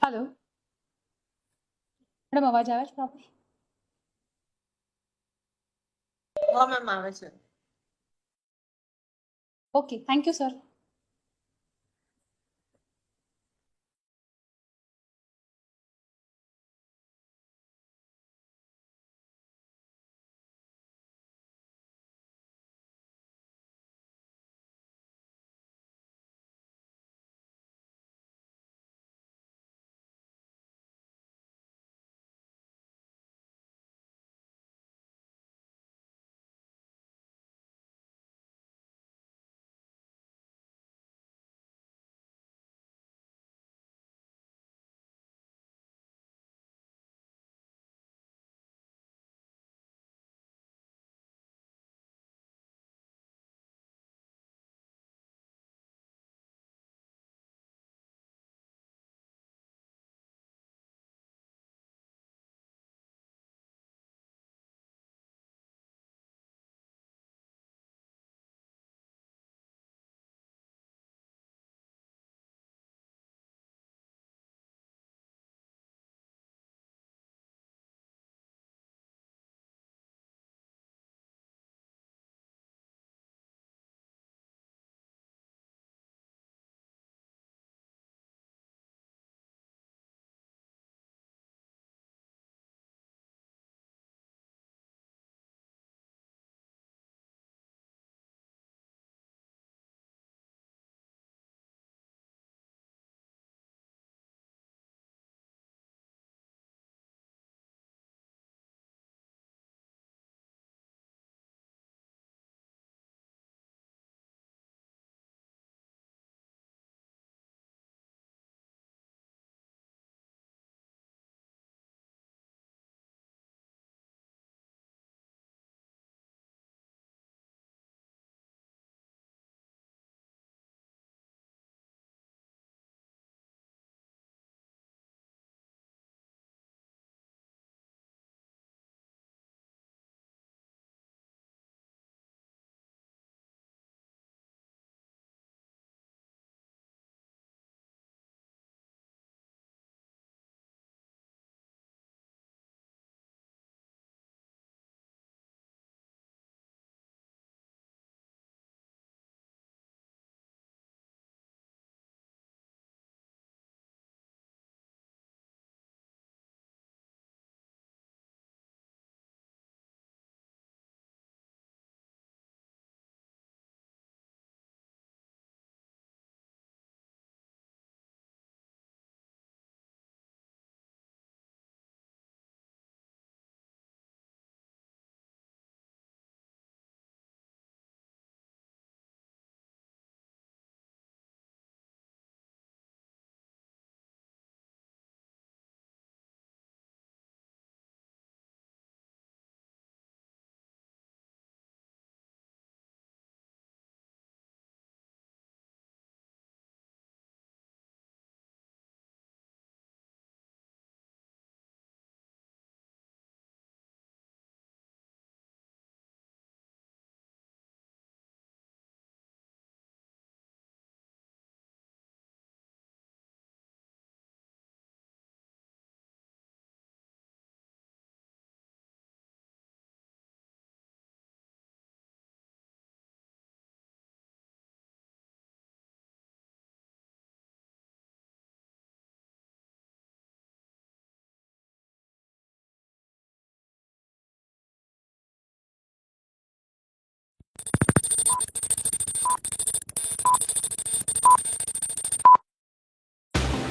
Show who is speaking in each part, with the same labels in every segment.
Speaker 1: Hello, madam અવાજ આવે છે પ્રોપર?
Speaker 2: હા મેમ આવે છે.
Speaker 1: Okay, thank you sir.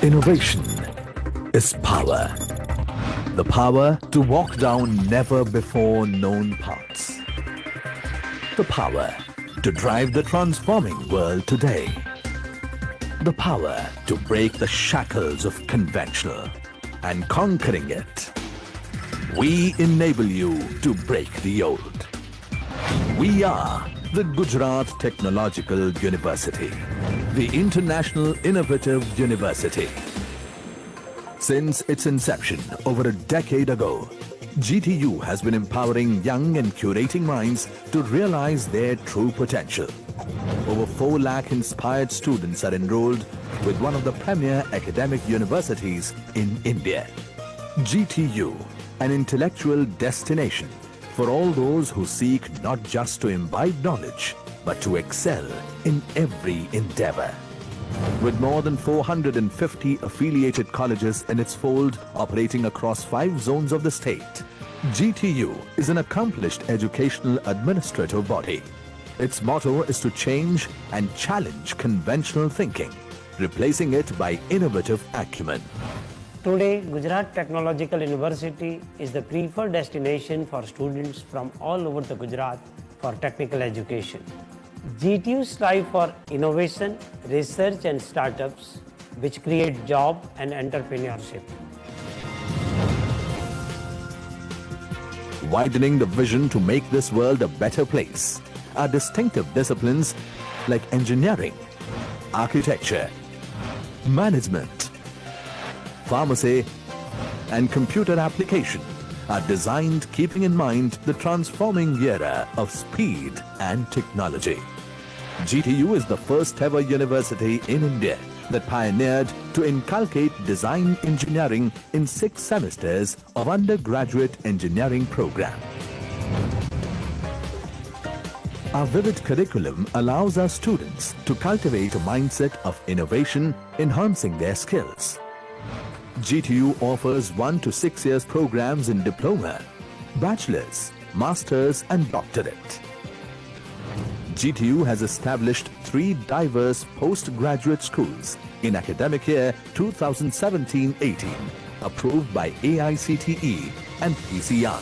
Speaker 3: Innovation is power. The power to walk down never before known paths. The power to drive the transforming world today. The power to break the shackles of conventional and conquering it. We enable you to break the old. We are the Gujarat Technological University, the International Innovative University. Since its inception over a decade ago, GTU has been empowering young and curating minds to realize their true potential. Over 4 lakh inspired students are enrolled with one of the premier academic universities in India. GTU, an intellectual destination for all those who seek not just to imbibe knowledge, but to excel in every endeavor. With more than 450 affiliated colleges in its fold operating across 5 zones of the state, GTU is an accomplished educational administrative body. Its motto is to change and challenge conventional thinking, replacing it by innovative acumen.
Speaker 4: Today, Gujarat Technological University is the preferred destination for students from all over the Gujarat for technical education. GTU strive for innovation, research and startups which create job and entrepreneurship.
Speaker 3: Widening the vision to make this world a better place are distinctive disciplines like engineering, architecture, management, pharmacy, and computer application are designed keeping in mind the transforming era of speed and technology. GTU is the first ever university in India that pioneered to inculcate design engineering in 6 semesters of undergraduate engineering program. Our vivid curriculum allows our students to cultivate a mindset of innovation, enhancing their skills. GTU offers 1 to 6 years programs in diploma, bachelor's, master's and doctorate. GTU has established 3 diverse postgraduate schools in academic year 2017-18, approved by AICTE and PCI.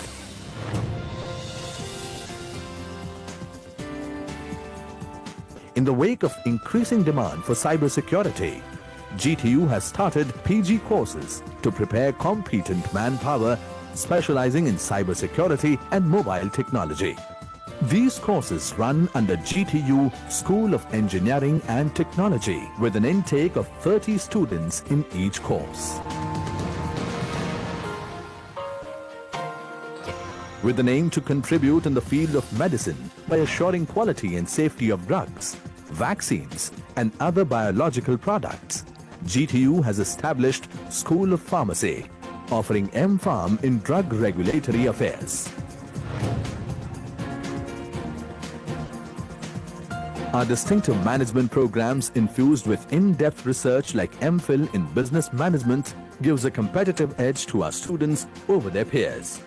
Speaker 3: In the wake of increasing demand for cybersecurity, GTU has started PG courses to prepare competent manpower specializing in cybersecurity and mobile technology. These courses run under GTU School of Engineering and Technology with an intake of 30 students in each course. With an aim to contribute in the field of medicine by assuring quality and safety of drugs, vaccines and other biological products, GTU has established School of Pharmacy, offering M.Pharm in drug regulatory affairs. Our distinctive management programs infused with in-depth research like MPhil in business management gives a competitive edge to our students over their peers.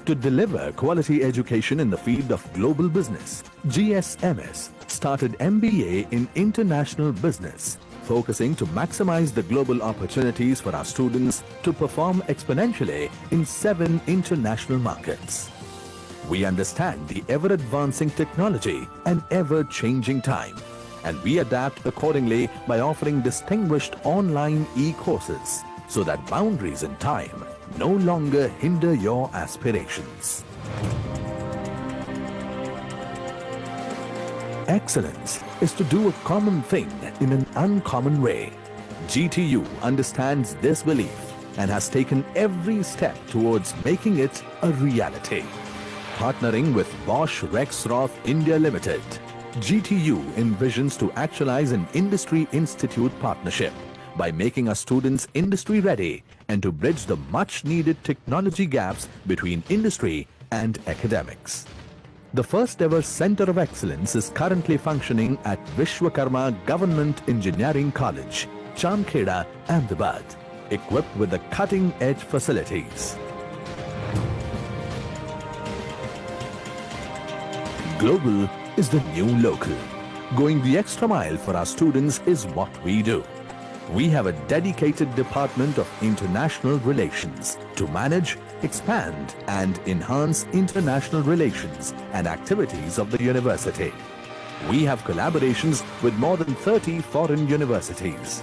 Speaker 3: To deliver quality education in the field of global business, GSMS started MBA in International Business, focusing to maximize the global opportunities for our students to perform exponentially in 7 international markets. We understand the ever-advancing technology and ever-changing time, and we adapt accordingly by offering distinguished online e-courses so that boundaries in time no longer hinder your aspirations. Excellence is to do a common thing in an uncommon way. GTU understands this belief and has taken every step towards making it a reality. Partnering with Bosch Rexroth India Limited, GTU envisions to actualize an industry institute partnership by making our students industry ready and to bridge the much needed technology gaps between industry and academics. The first ever Center of Excellence is currently functioning at Vishwakarma Government Engineering College, Chamkheda, Ahmedabad, equipped with the cutting edge facilities. Global is the new local. Going the extra mile for our students is what we do. We have a dedicated department of international relations to manage, expand and enhance international relations and activities of the university. We have collaborations with more than 30 foreign universities.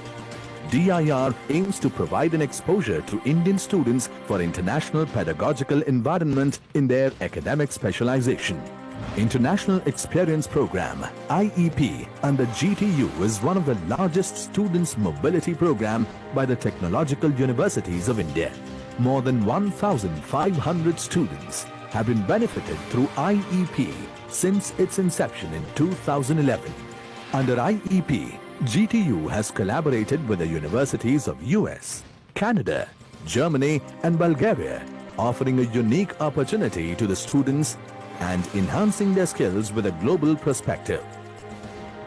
Speaker 3: DIR aims to provide an exposure to Indian students for international pedagogical environment in their academic specialization. International Experience Program, IEP, under GTU is one of the largest students' mobility program by the technological universities of India. More than 1,500 students have been benefited through IEP since its inception in 2011. Under IEP, GTU has collaborated with the universities of US, Canada, Germany and Bulgaria, offering a unique opportunity to the students and enhancing their skills with a global perspective.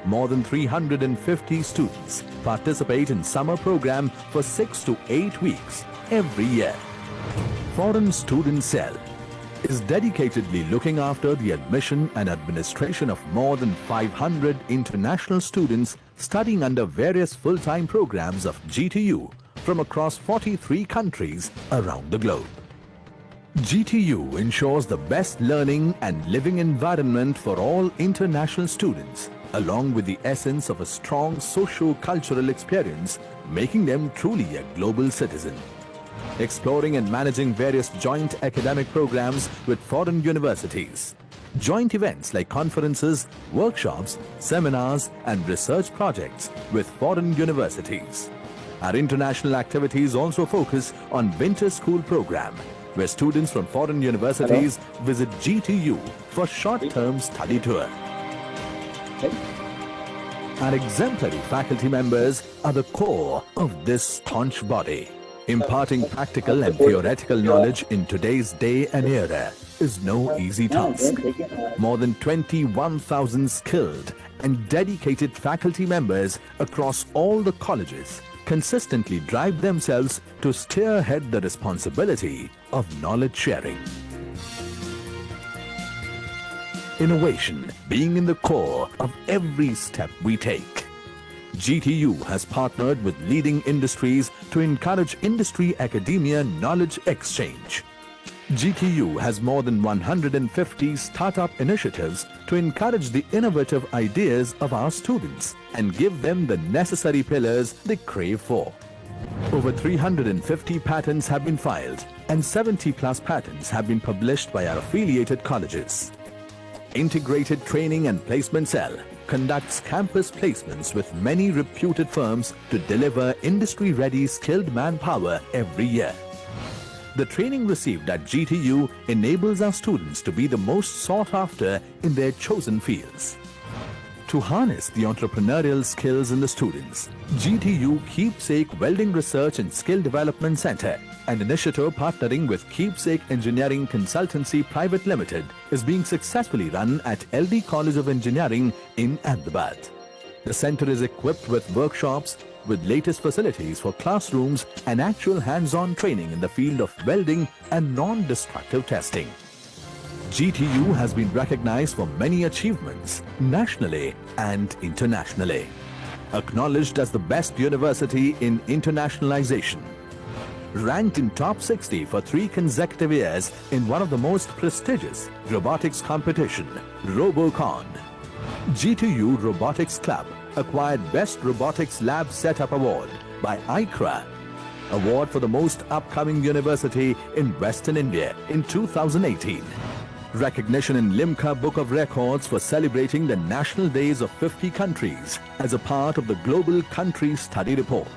Speaker 3: More than 350 students participate in summer program for 6 to 8 weeks every year. Foreign Student Cell is dedicatedly looking after the admission and administration of more than 500 international students studying under various full-time programs of GTU from across 43 countries around the globe. GTU ensures the best learning and living environment for all international students, along with the essence of a strong socio-cultural experience, making them truly a global citizen. Exploring and managing various joint academic programs with foreign universities. Joint events like conferences, workshops, seminars and research projects with foreign universities. Our international activities also focus on Winter School Program, where students from foreign universities visit GTU for short-term study tour. Our exemplary faculty members are the core of this staunch body. Imparting practical and theoretical knowledge in today's day and era is no easy task. More than 21,000 skilled and dedicated faculty members across all the colleges consistently drive themselves to steer ahead the responsibility of knowledge sharing. Innovation being in the core of every step we take. GTU has partnered with leading industries to encourage industry-academia knowledge exchange. GTU has more than 150 startup initiatives to encourage the innovative ideas of our students and give them the necessary pillars they crave for. Over 350 patents have been filed and 70 plus patents have been published by our affiliated colleges. Integrated Training and Placement Cell conducts campus placements with many reputed firms to deliver industry-ready skilled manpower every year. The training received at GTU enables our students to be the most sought after in their chosen fields. To harness the entrepreneurial skills in the students, GTU Keepsake Welding Research and Skill Development Center, an initiative partnering with Keepsake Engineering Consultancy Private Limited, is being successfully run at LD College of Engineering in Ahmedabad. The center is equipped with workshops, with latest facilities for classrooms and actual hands-on training in the field of welding and non-destructive testing. GTU has been recognized for many achievements nationally and internationally. Acknowledged as the best university in internationalization. Ranked in top 60 for 3 consecutive years in one of the most prestigious robotics competition, RoboCon. GTU Robotics Club acquired Best Robotics Lab Setup Award by ICRA, award for the most upcoming university in Western India in 2018. Recognition in Limca Book of Records for celebrating the National Days of 50 countries as a part of the Global Country Study Report.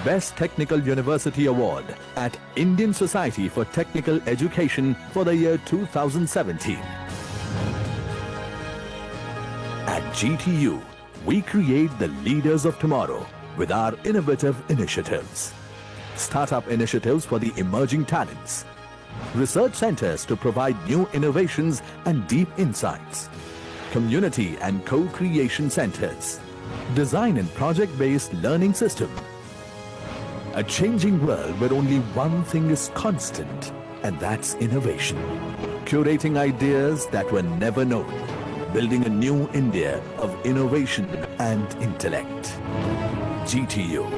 Speaker 3: Best Technical University Award at Indian Society for Technical Education for the year 2017. At GTU, we create the leaders of tomorrow with our innovative initiatives. Startup initiatives for the emerging talents. Research centers to provide new innovations and deep insights. Community and co-creation centers. Design and project-based learning system. A changing world where only one thing is constant, and that's innovation. Curating ideas that were never known. Building a new India of innovation and intellect. GTU,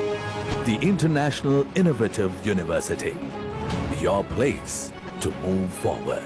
Speaker 3: the International Innovative University. Your place to move forward.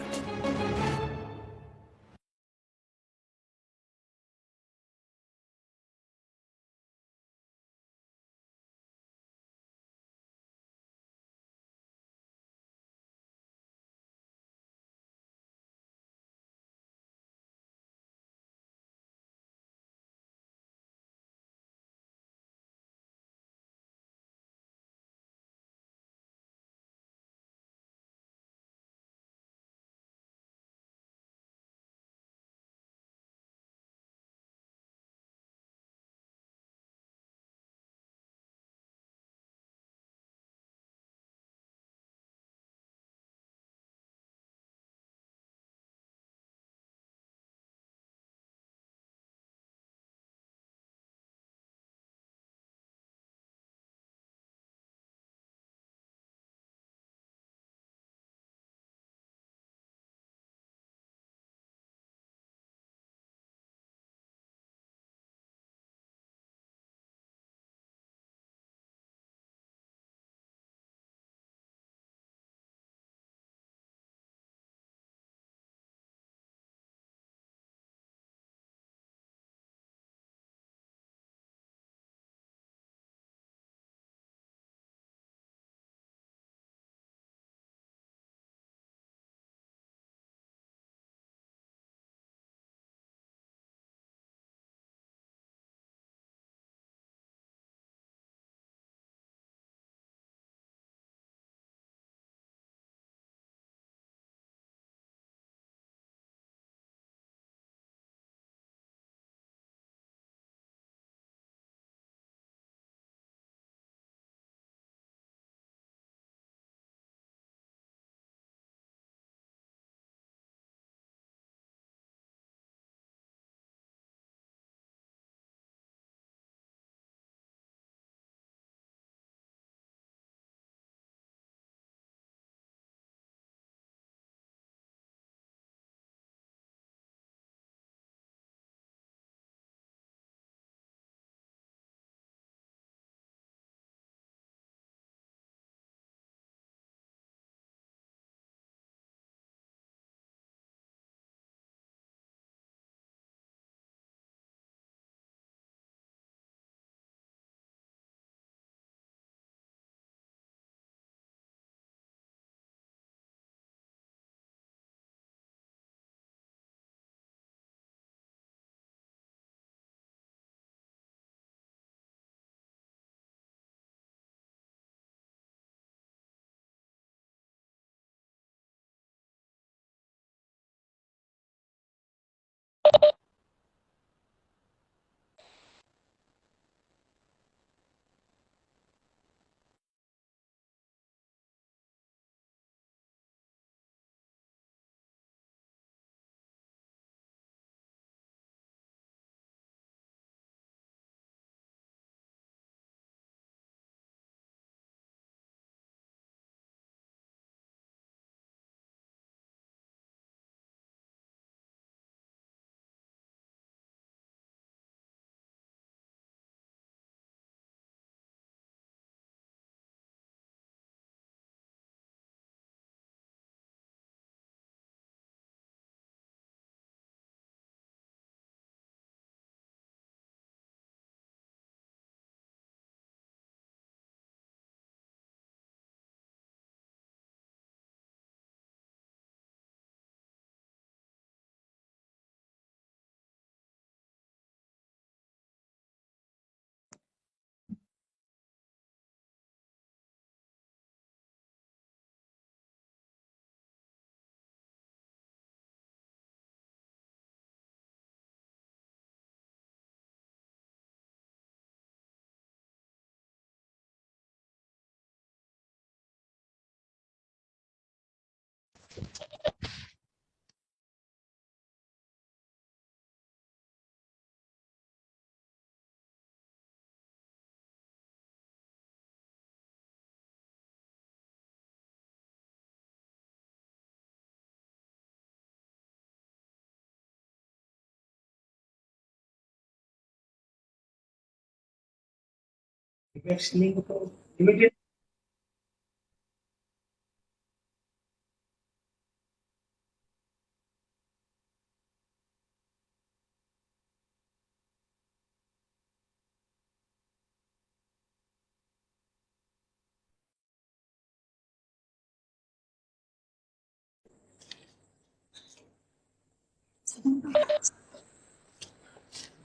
Speaker 4: Next link to immediate.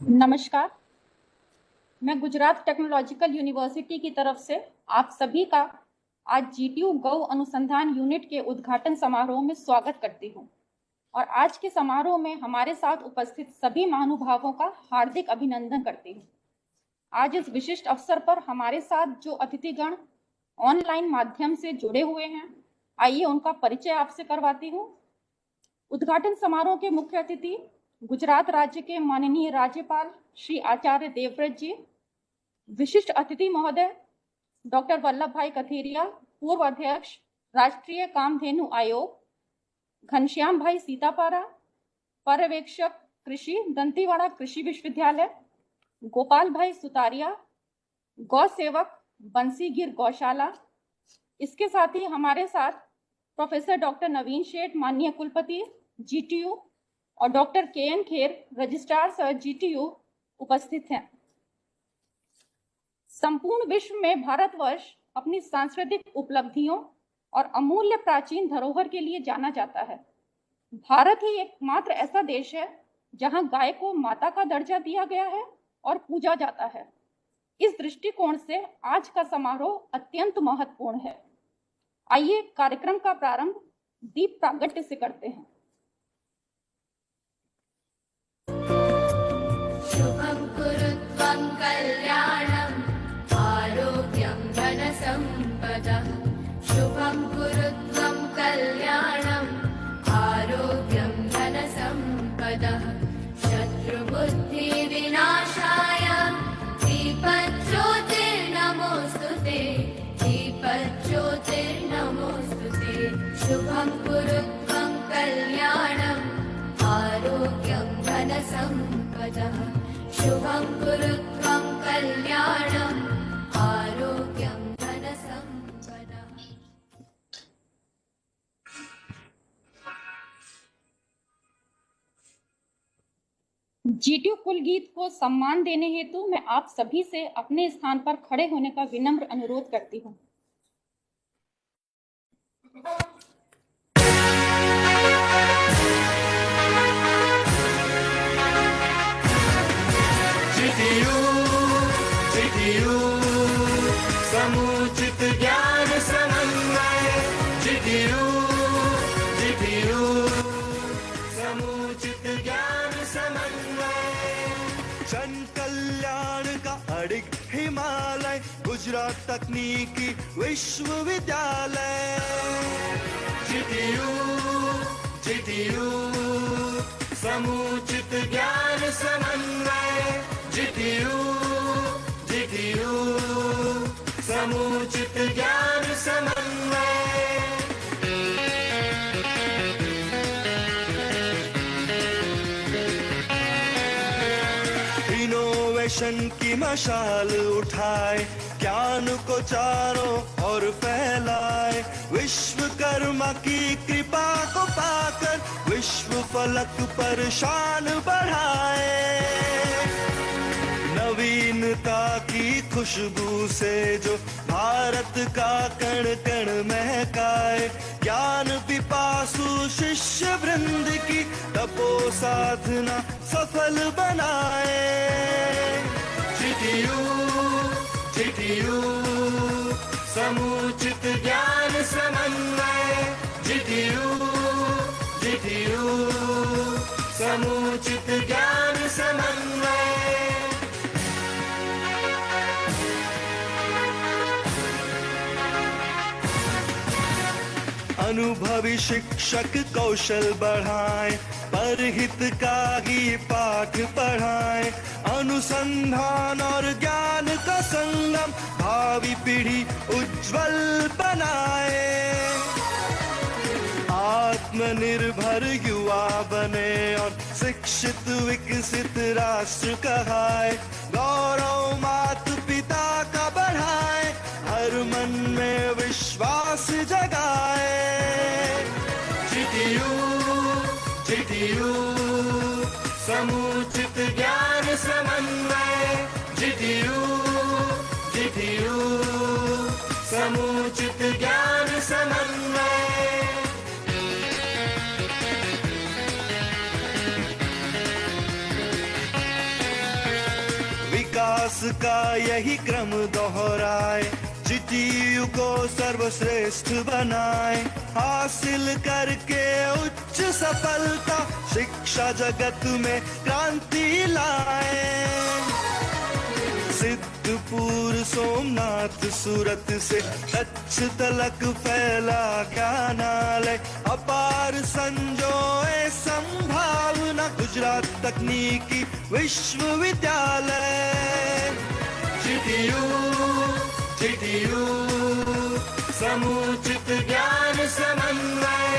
Speaker 1: नमस्कार। मैं Gujarat technological university की तरफ से आप सभी का आज GTU गौ अनुसंधान यूनिट के उद्घाटन समारोह में स्वागत करती हूं और आज के समारोह में हमारे साथ उपस्थित सभी महानुभावों का हार्दिक अभिनंदन करती हूं। आज इस विशिष्ट अवसर पर हमारे साथ जो अतिथिगण ऑनलाइन माध्यम से जुड़े हुए हैं, आइए उनका परिचय आपसे करवाती हूँ। उद्घाटन समारोह के मुख्य अतिथि गुजरात राज्य के माननीय राज्यपाल श्री आचार्य देवव्रत जी, विशिष्ट अतिथि महोदय डॉक्टर वल्लभ भाई कथेरिया, पूर्व अध्यक्ष राष्ट्रीय कामधेनु आयोग, घनश्याम भाई सीतापारा, पर्यवेक्षक कृषि दंतीवाड़ा कृषि विश्वविद्यालय, गोपाल भाई सुतारिया, गौ सेवक बंसीगिर गौशाला। इसके साथ ही हमारे साथ प्रोफेसर डॉक्टर नवीन शेठ, माननीय कुलपति जीटीयू, और doctor K N Kher, registrar sir GTU उपस्थित हैं। संपूर्ण विश्व में भारतवर्ष अपनी सांस्कृतिक उपलब्धियों और अमूल्य प्राचीन धरोहर के लिए जाना जाता है। भारत ही एकमात्र ऐसा देश है जहां गाय को माता का दर्जा दिया गया है और पूजा जाता है। इस दृष्टिकोण से आज का समारोह अत्यंत महत्वपूर्ण है। आइए कार्यक्रम का प्रारंभ दीप प्रागट्य से करते हैं।
Speaker 5: शुभं कुरुत्वं कल्याणं आरोग्यं धनसम्पदः। शुभं कुरुत्वं कल्याणं आरोग्यं धनसम्पदः। शत्रुबुद्धिविनाशाय दीपज्योतिर्नमोऽस्तुते, दीपज्योतिर्नमोऽस्तुते। शुभं कुरुत्वं कल्याणं आरोग्यं धनसम्पदः। शुभं कुरुत्वं कल्याणं आरोग्यं धनसम्पदः।
Speaker 1: जीटीयू कुल गीत को सम्मान देने हेतु मैं आप सभी से अपने स्थान पर खड़े होने का विनम्र अनुरोध करती हूँ।
Speaker 6: समुचित ज्ञान समन्वय, जीटीयू समुचित ज्ञान समन्वय।
Speaker 7: जन कल्याण का अडिग हिमालय, गुजरात तकनीकी विश्वविद्यालय।
Speaker 6: जीटीयू समुचित ज्ञान समन्वय, जीटीयू समुचित ज्ञान समन्वय।
Speaker 7: इनोवेशन की मशाल उठाए, ज्ञान को चारों ओर फैलाए। विश्वकर्मा की कृपा को पाकर विश्व फलक पर शान बढ़ाए। नवीनता की खुशबू से जो भारत का कण कण महकाए। ज्ञान पिपासु शिष्य वृंद की तपो साधना सफल बनाए।
Speaker 6: जीटीयू समुचित ज्ञान समन्वय, जीटीयू समुचित ज्ञान समन्वय।
Speaker 7: अनुभवी शिक्षक कौशल बढ़ाएं, परहित का ही पाठ पढ़ाएं, अनुसंधान और ज्ञान का संगम भावी पीढ़ी उज्जवल बनाए। आत्मनिर्भर युवा बने और शिक्षित विकसित राष्ट्र कहाए, गौरव माता पिता का बढ़ाए, हर मन में विश्वास जगाए।
Speaker 6: जीटीयू जीटीयू समुचित ज्ञान समन्वय, जीटीयू जीटीयू समुचित ज्ञान समन्वय।
Speaker 7: विकास का यही क्रम दोहराए, जीटीयू को सर्वश्रेष्ठ बनाए, हासिल करके उच्च सफलता शिक्षा जगत में क्रांति लाए। सिद्धपुर सोमनाथ सूरत से कच्छ तलक फैला ज्ञानालय, अपार संजोए संभावना गुजरात तकनीकी विश्वविद्यालय।
Speaker 6: जीटीयू जीटीयू समुचित ज्ञान समन्वय,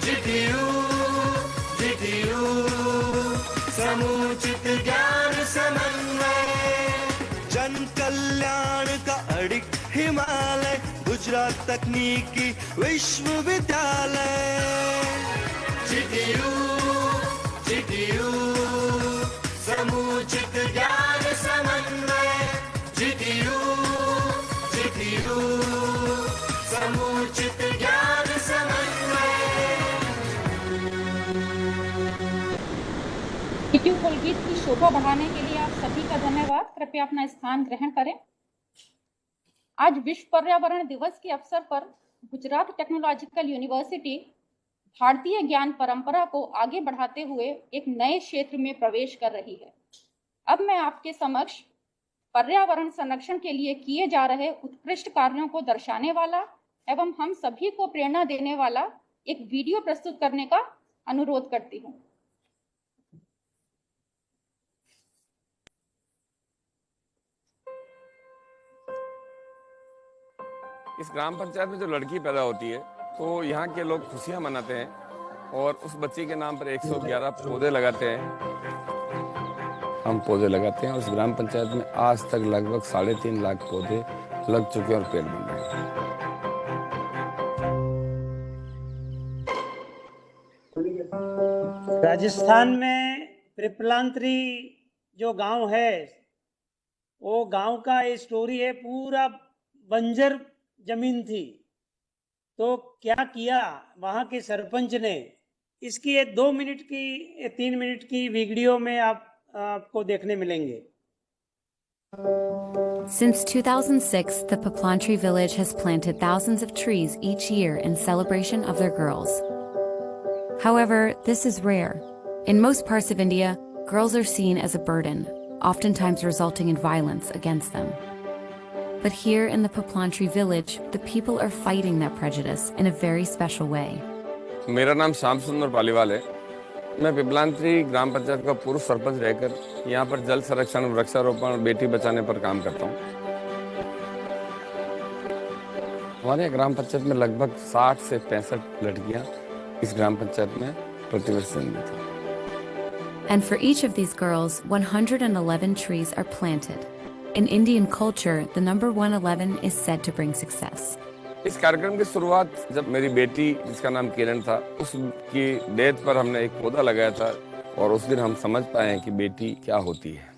Speaker 6: जीटीयू जीटीयू समुचित ज्ञान समन्वय।
Speaker 7: जन कल्याण का अडिग हिमालय, गुजरात तकनीकी विश्वविद्यालय।
Speaker 6: जीटीयू जीटीयू समुचित ज्ञान समन्वय, जीटीयू जीटीयू समुचित ज्ञान समन्वय।
Speaker 1: जीटीयू कोलगीत की शोभा बढ़ाने के लिए आप सभी का धन्यवाद। कृपया अपना स्थान ग्रहण करें। आज विश्व पर्यावरण दिवस के अवसर पर गुजरात टेक्नोलॉजिकल यूनिवर्सिटी भारतीय ज्ञान परंपरा को आगे बढ़ाते हुए एक नए क्षेत्र में प्रवेश कर रही है। अब मैं आपके समक्ष पर्यावरण संरक्षण के लिए किए जा रहे उत्कृष्ट कार्यों को दर्शाने वाला एवं हम सभी को प्रेरणा देने वाला एक वीडियो प्रस्तुत करने का अनुरोध करती हूँ।
Speaker 8: इस ग्राम पंचायत में जो लड़की पैदा होती है तो यहाँ के लोग खुशियाँ मनाते हैं और उस बच्ची के नाम पर 111 पौधे लगाते हैं। हम पौधे लगाते हैं और इस ग्राम पंचायत में आज तक लगभग 3.5 लाख पौधे लग चुके हैं और पेड़ बन रहे हैं।
Speaker 4: राजस्थान में पिपलांत्री जो गांव है, वो गांव का ये स्टोरी है। पूरा बंजर जमीन थी, तो क्या किया वहाँ के सरपंच ने, इसकी ये 2 मिनट की 3 मिनट की वीडियो में आपको देखने मिलेंगे।
Speaker 9: Since 2006, the Paplantri village has planted thousands of trees each year in celebration of their girls. However, this is rare. In most parts of India, girls are seen as a burden, oftentimes resulting in violence against them. But here in the Paplantri village, the people are fighting that prejudice in a very special way.
Speaker 8: मेरा नाम श्याम सुंदर पालीवाल है। मैं पिपलांत्री ग्राम पंचायत का पूर्व सरपंच रहकर यहाँ पर जल संरक्षण, वृक्षारोपण और बेटी बचाने पर काम करता हूँ। हमारे ग्राम पंचायत में लगभग 60 से 65 लड़कियाँ इस ग्राम पंचायत में प्रतिवर्ष जन्मती हैं।
Speaker 9: And for each of these girls, 111 trees are planted. In Indian culture, the number 111 is said to bring success.
Speaker 8: इस कार्यक्रम की शुरुआत जब मेरी बेटी, जिसका नाम किरण था, उसकी डेथ पर हमने एक पौधा लगाया था और उस दिन हम समझ पाए कि बेटी क्या होती है।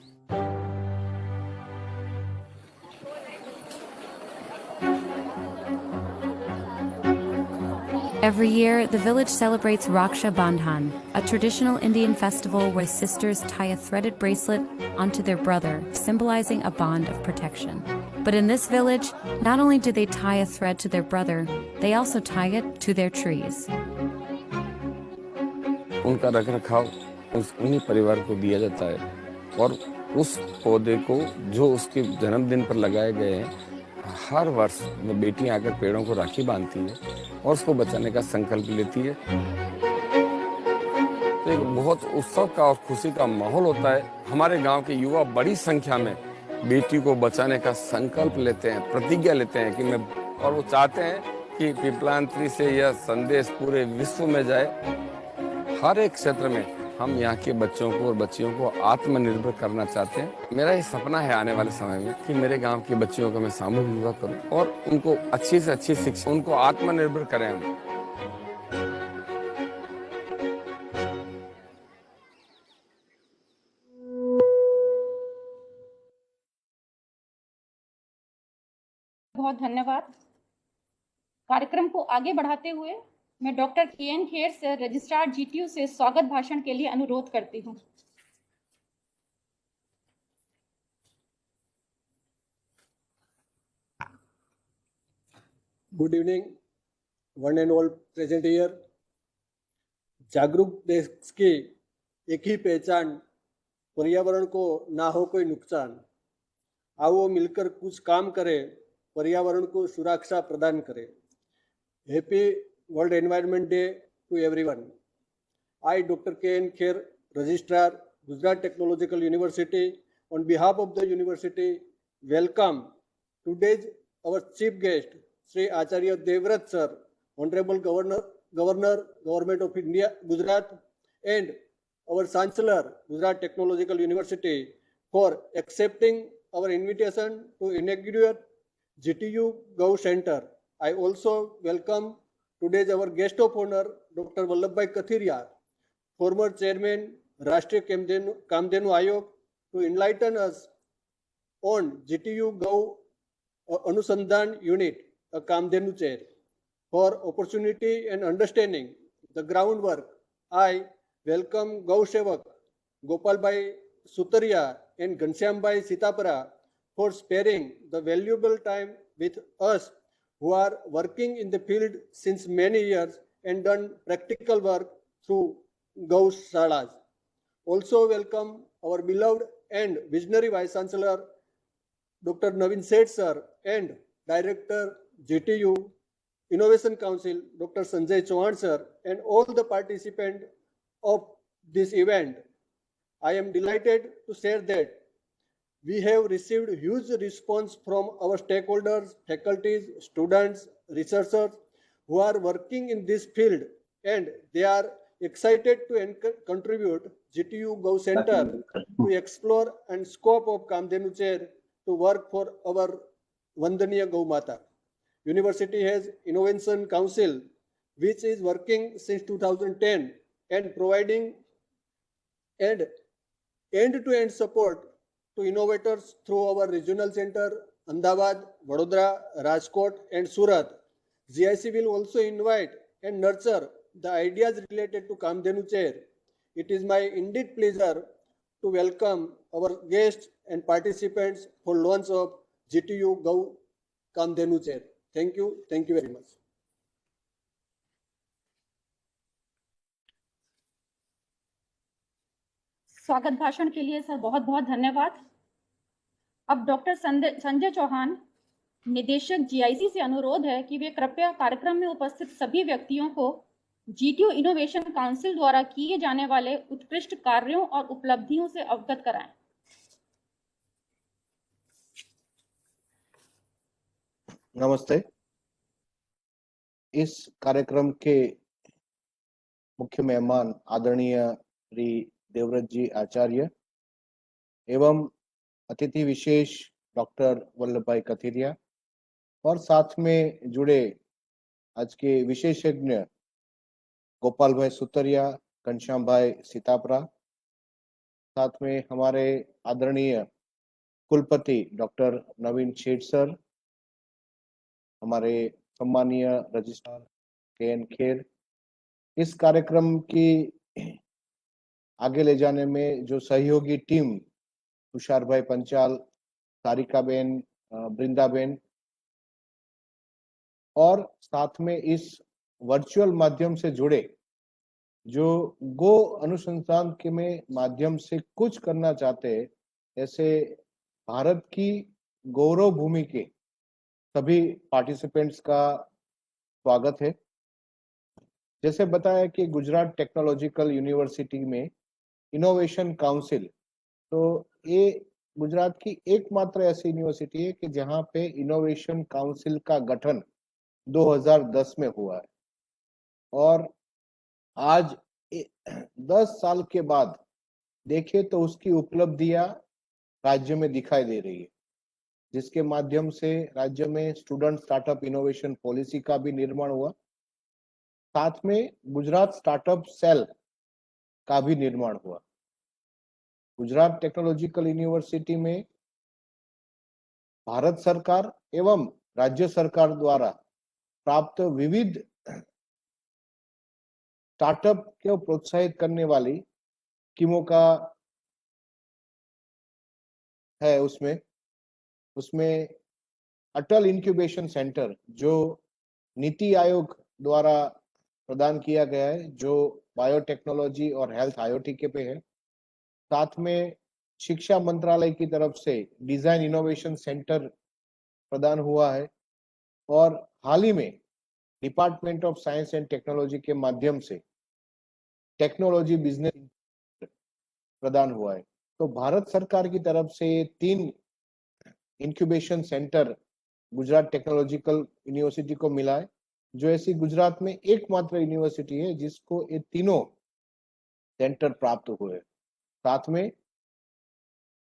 Speaker 9: Every year, the village celebrates Raksha Bandhan, a traditional Indian festival where sisters tie a threaded bracelet onto their brother, symbolizing a bond of protection. But in this village, not only do they tie a thread to their brother, they also tie it to their trees.
Speaker 8: उनका रखरखाव उन्हीं परिवार को दिया जाता है और उस पौधे को जो उसके जन्मदिन पर लगाए गए हैं, हर वर्ष में बेटियां आकर पेड़ों को राखी बांधती है और उसको बचाने का संकल्प लेती है। तो एक बहुत उत्सव का और खुशी का माहौल होता है। हमारे गांव के युवा बड़ी संख्या में बेटी को बचाने का संकल्प लेते हैं, प्रतिज्ञा लेते हैं कि और वो चाहते हैं कि पिपलांत्री से यह संदेश पूरे विश्व में जाए। हर एक क्षेत्र में हम यहाँ के बच्चों को और बच्चियों को आत्मनिर्भर करना चाहते हैं। मेरा ये सपना है आने वाले समय में कि मेरे गांव की बच्चियों को मैं सामूहिक विवाह करूं और उनको अच्छी से अच्छी शिक्षा, उनको आत्मनिर्भर करें हम।
Speaker 1: बहुत धन्यवाद। कार्यक्रम को आगे बढ़ाते हुए मैं डॉक्टर के.एन. खेर से, रजिस्ट्रार जीटीयू से स्वागत भाषण के लिए अनुरोध करती हूँ।
Speaker 10: Good evening one and all present here. जागरूक देश की एक ही पहचान, पर्यावरण को ना हो कोई नुकसान। आओ मिलकर कुछ काम करें, पर्यावरण को सुरक्षा प्रदान करें। Happy world environment day to everyone. I doctor K N. Kher, registrar, Gujarat technological university, on behalf of the university, welcome today's our chief guest, Sri Acharya Devrat sir, Honorable Governor, Government of India, Gujarat, and our Chancellor, Gujarat Technological University, for accepting our invitation to inaugurate GTU Gau Center. I also welcome today's our guest of honor, Dr. Vallabhbhai Kathiria, former Chairman, Rashtriya Kamdenu Ayog, to enlighten us on GTU Gau Anusandhan Unit, a Kamdenu chair. For opportunity and understanding the groundwork, I welcome Gau Sevak Gopalbhai Sutaria and Ghanshyambhai Sitapara for sparing the valuable time with us who are working in the field since many years and done practical work through Gau Shalas. Also welcome our beloved and visionary Vice Chancellor, Dr. Navin Seth sir, and Director GTU Innovation Council, Dr. Sanjay Chauhan sir, and all the participants of this event. I am delighted to share that we have received huge response from our stakeholders, faculties, students, researchers who are working in this field, and they are excited to contribute GTU Gau Center to explore and scope of Kamdenu chair to work for our Vandaniya Gau Mata. University has Innovation Council, which is working since 2010 and providing end-to-end support to innovators through our regional center, Ahmedabad, Vadodara, Rajkot, and Surat. GIC will also invite and nurture the ideas related to Kamdenu chair. It is my indeed pleasure to welcome our guests and participants for launch of GTU Gau Kamdenu chair. Thank you very much.
Speaker 1: स्वागत भाषण के लिए sir बहुत बहुत धन्यवाद। अब doctor Sanjay Chauhan, निदेशक GIC से अनुरोध है कि वे कृपया कार्यक्रम में उपस्थित सभी व्यक्तियों को जीटीयू इनोवेशन काउंसिल द्वारा किए जाने वाले उत्कृष्ट कार्यों और उपलब्धियों से अवगत कराएं।
Speaker 11: नमस्ते। इस कार्यक्रम के मुख्य मेहमान आदरणीय श्री देवव्रत जी आचार्य एवं अतिथि विशेष डॉक्टर वल्लभभाई कथिरिया और साथ में जुड़े आज के विशेषज्ञ गोपाल भाई सुतरिया, घनश्याम भाई सीतापरा, साथ में हमारे आदरणीय कुलपति डॉक्टर नवीन शेठ सर, हमारे सम्मानीय रजिस्ट्रार के.एन. खेर। इस कार्यक्रम की आगे ले जाने में जो सहयोगी टीम तुषार भाई पंचाल, सारिका बेन, बृंदाबेन और साथ में इस वर्चुअल माध्यम से जुड़े जो गो अनुसंधान के में माध्यम से कुछ करना चाहते हैं, ऐसे भारत की गौरव भूमि के सभी पार्टिसिपेंट्स का स्वागत है। जैसे बताया कि गुजरात टेक्नोलॉजिकल यूनिवर्सिटी में इनोवेशन काउंसिल, तो ये गुजरात की एकमात्र ऐसी यूनिवर्सिटी है कि जहां पे इनोवेशन काउंसिल का गठन 2010 में हुआ है और आज 10 साल के बाद देखें तो उसकी उपलब्धियां राज्य में दिखाई दे रही है, जिसके माध्यम से राज्य में स्टूडेंट स्टार्टअप इनोवेशन पॉलिसी का भी निर्माण हुआ, साथ में गुजरात स्टार्टअप सेल का भी निर्माण हुआ। गुजरात टेक्नोलॉजिकल यूनिवर्सिटी में भारत सरकार एवं राज्य सरकार द्वारा प्राप्त विविध स्टार्टअप को प्रोत्साहित करने वाली स्कीमों का है। उसमें अटल इंक्यूबेशन सेंटर जो नीति आयोग द्वारा प्रदान किया गया है, जो बायोटेक्नोलॉजी और हेल्थ आईओटी के पे है। साथ में शिक्षा मंत्रालय की तरफ से डिजाइन इनोवेशन सेंटर प्रदान हुआ है और हाल ही में department of science and technology के माध्यम से टेक्नोलॉजी बिजनेस प्रदान हुआ है। तो भारत सरकार की तरफ से 3 incubation centre Gujarat technological university को मिला है, जो ऐसी गुजरात में एकमात्र यूनिवर्सिटी है जिसको ये तीनों सेंटर प्राप्त हुए हैं। साथ में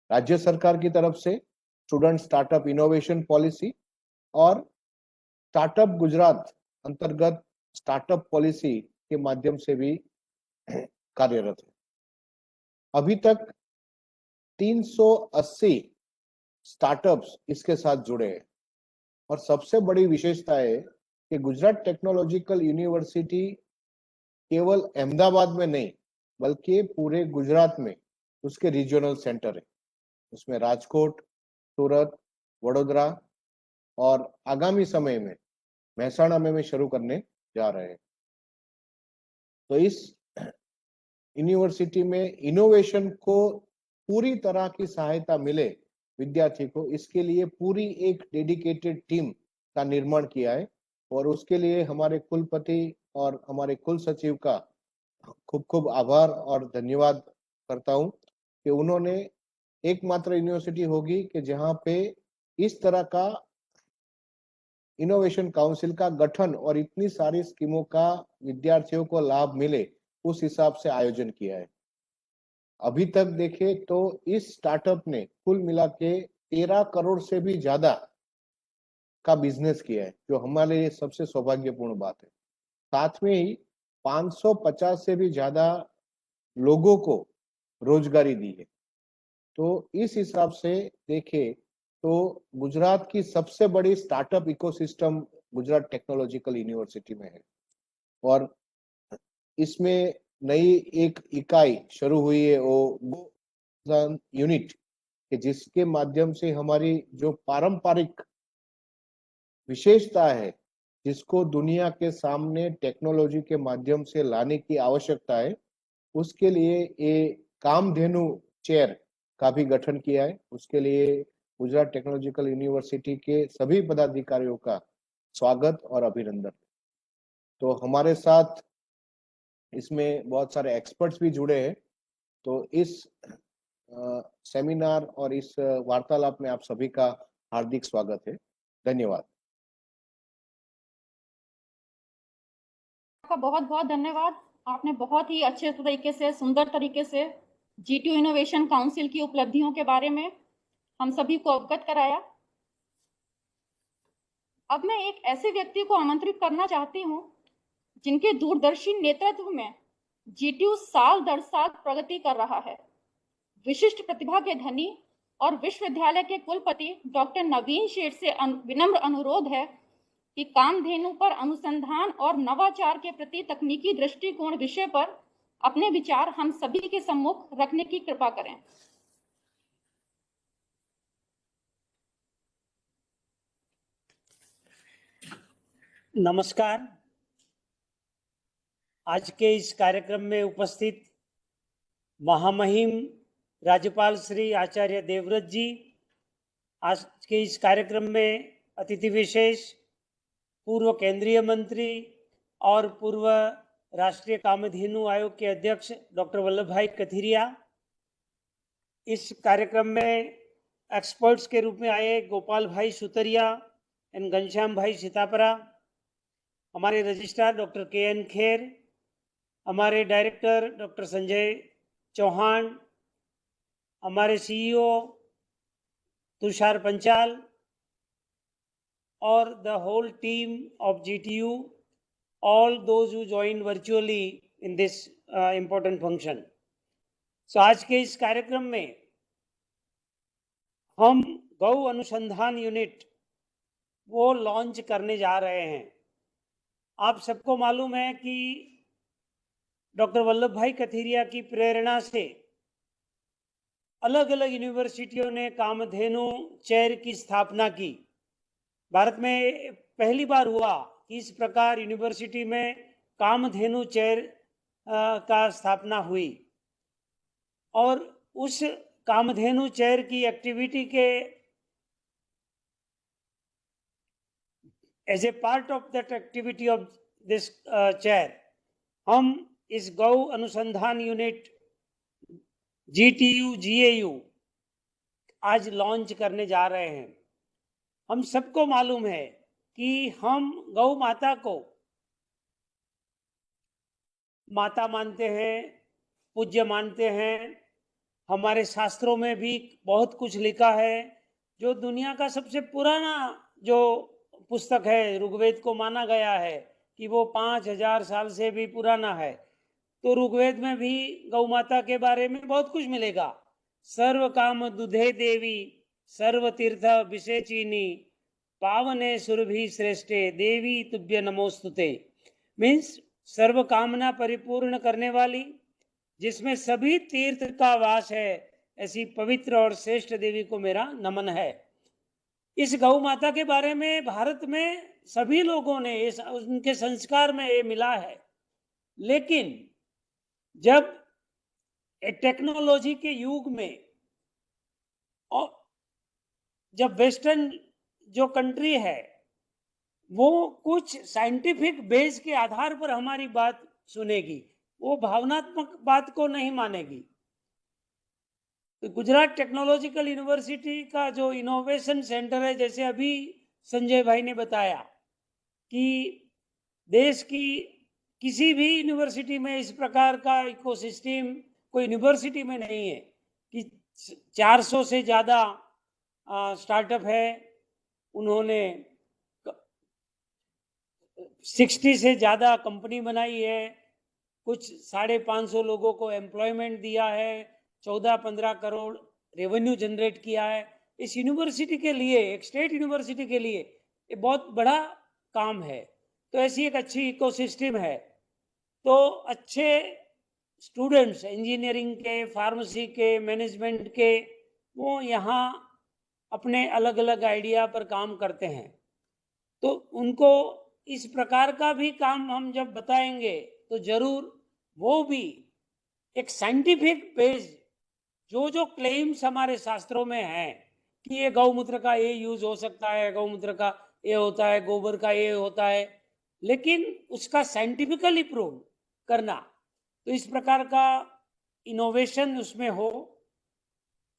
Speaker 11: राज्य सरकार की तरफ से स्टूडेंट स्टार्टअप इनोवेशन पॉलिसी और स्टार्टअप गुजरात अंतर्गत स्टार्टअप पॉलिसी के माध्यम से भी कार्यरत है। अभी तक 380 स्टार्टअप्स इसके साथ जुड़े हैं और सबसे बड़ी विशेषता है कि गुजरात टेक्नोलॉजिकल यूनिवर्सिटी केवल अहमदाबाद में नहीं बल्कि पूरे गुजरात में उसके रीजनल सेंटर है। उसमें राजकोट, सूरत, वडोदरा और आगामी समय में महसाणा में शुरू करने जा रहे हैं। तो इस यूनिवर्सिटी में इनोवेशन को पूरी तरह की सहायता मिले विद्यार्थी को, इसके लिए पूरी एक डेडिकेटेड टीम का निर्माण किया है और उसके लिए हमारे कुलपति और हमारे कुल सचिव का खूब खूब आभार और धन्यवाद करता हूं कि उन्होंने एकमात्र यूनिवर्सिटी होगी कि जहां पे इस तरह का इनोवेशन काउंसिल का गठन और इतनी सारी स्कीमों का विद्यार्थियों को लाभ मिले उस हिसाब से आयोजन किया है। अभी तक देखें तो इस स्टार्टअप ने कुल मिला के 13 करोड़ से भी ज्यादा का बिजनेस किया है, जो हमारे लिए सबसे सौभाग्यपूर्ण बात है। साथ में ही 550 से भी ज्यादा लोगों को रोजगारी दी है। तो इस हिसाब से देखें तो गुजरात की सबसे बड़ी startup ecosystem Gujarat technological university में है और इसमें नई एक इकाई शुरू हुई है वो यूनिट के जिसके माध्यम से हमारी जो पारंपरिक विशेषता है जिसको दुनिया के सामने टेक्नोलॉजी के माध्यम से लाने की आवश्यकता है, उसके लिए ये कामधेनु चेयर का भी गठन किया है। उसके लिए गुजरात टेक्नोलॉजिकल यूनिवर्सिटी के सभी पदाधिकारियों का स्वागत और अभिनंदन। तो हमारे साथ इसमें बहुत सारे एक्सपर्ट्स भी जुड़े हैं। तो इस सेमिनार और इस वार्तालाप में आप सभी का हार्दिक स्वागत है। धन्यवाद।
Speaker 1: आपका बहुत बहुत धन्यवाद। आपने बहुत ही अच्छे तरीके से, सुंदर तरीके से जीटीयू इनोवेशन काउंसिल की उपलब्धियों के बारे में हम सभी को अवगत कराया। अब मैं एक ऐसे व्यक्ति को आमंत्रित करना चाहती हूं जिनके दूरदर्शी नेतृत्व में जीटीयू साल दर साल प्रगति कर रहा है। विशिष्ट प्रतिभा के धनी और विश्वविद्यालय के कुलपति डॉक्टर नवीन शेठ से विनम्र अनुरोध है कि कामधेनु पर अनुसंधान और नवाचार के प्रति तकनीकी दृष्टिकोण विषय पर अपने विचार हम सभी के सम्मुख रखने की कृपा करें।
Speaker 4: नमस्कार। आज के इस कार्यक्रम में उपस्थित महामहिम राज्यपाल श्री आचार्य देवव्रत जी, आज के इस कार्यक्रम में अतिथि विशेष, पूर्व केंद्रीय मंत्री और पूर्व राष्ट्रीय कामधेनु आयोग के अध्यक्ष डॉक्टर वल्लभ भाई कथीरिया, इस कार्यक्रम में एक्सपर्ट्स के रूप में आए गोपाल भाई सुतरिया एंड घनश्याम भाई सीतापरा, हमारे रजिस्ट्रार डॉक्टर के.एन. खेर, हमारे डायरेक्टर डॉक्टर संजय चौहान, हमारे सीईओ तुषार पंचाल और the whole team of GTU, all those who joined virtually in this important function. So आज के इस कार्यक्रम में हम गौ अनुसंधान यूनिट वो लॉन्च करने जा रहे हैं। आप सबको मालूम है कि डॉक्टर वल्लभ भाई कथीरिया की प्रेरणा से अलग अलग यूनिवर्सिटियों ने कामधेनु चेयर की स्थापना की। भारत में पहली बार हुआ कि इस प्रकार यूनिवर्सिटी में कामधेनु चेयर का स्थापना हुई और उस कामधेनु चेयर की एक्टिविटी के as a part of that activity of this chair हम इस गौ अनुसंधान यूनिट GTU GAU आज लॉन्च करने जा रहे हैं। हम सबको मालूम है कि हम गौ माता को माता मानते हैं, पूज्य मानते हैं। हमारे शास्त्रों में भी बहुत कुछ लिखा है। जो दुनिया का सबसे पुराना जो पुस्तक है ऋग्वेद को माना गया है कि वो 5000 साल से भी पुराना है। तो ऋग्वेद में भी गौ माता के बारे में बहुत कुछ मिलेगा। सर्व काम दुधे देवी सर्व तीर्थ विषेचिनी पावने सुरभि श्रेष्ठे देवी तुभ्य नमोस्तुते। मीन्स सर्व कामना परिपूर्ण करने वाली, जिसमें सभी तीर्थ का वास है, ऐसी पवित्र और श्रेष्ठ देवी को मेरा नमन है। इस गौ माता के बारे में भारत में सभी लोगों ने उनके संस्कार में ये मिला है। लेकिन जब टेक्नोलॉजी के युग में और जब वेस्टर्न जो कंट्री है वो कुछ साइंटिफिक बेस के आधार पर हमारी बात सुनेगी, वो भावनात्मक बात को नहीं मानेगी। तो गुजरात टेक्नोलॉजिकल यूनिवर्सिटी का जो इनोवेशन सेंटर है, जैसे अभी संजय भाई ने बताया कि देश की किसी भी यूनिवर्सिटी में इस प्रकार का इकोसिस्टम कोई यूनिवर्सिटी में नहीं है कि 400 से ज़्यादा स्टार्टअप है। उन्होंने 60 से ज़्यादा कंपनी बनाई है, कुछ 550 लोगों को एम्प्लॉयमेंट दिया है, 14-15 करोड़ रेवेन्यू जनरेट किया है। इस यूनिवर्सिटी के लिए, एक स्टेट यूनिवर्सिटी के लिए ये बहुत बड़ा काम है। तो ऐसी एक अच्छी इकोसिस्टम है। तो अच्छे स्टूडेंट्स इंजीनियरिंग के, फार्मेसी के, मैनेजमेंट के, वो यहाँ अपने अलग अलग आइडिया पर काम करते हैं। तो उनको इस प्रकार का भी काम हम जब बताएंगे तो जरूर वो भी एक साइंटिफिक बेस, जो क्लेम्स हमारे शास्त्रों में हैं कि ये गौमूत्र का ये यूज हो सकता है, गौमूत्र का ये होता है, गोबर का ये होता है, लेकिन उसका साइंटिफिकली प्रूव करना, तो इस प्रकार का इनोवेशन उसमें हो।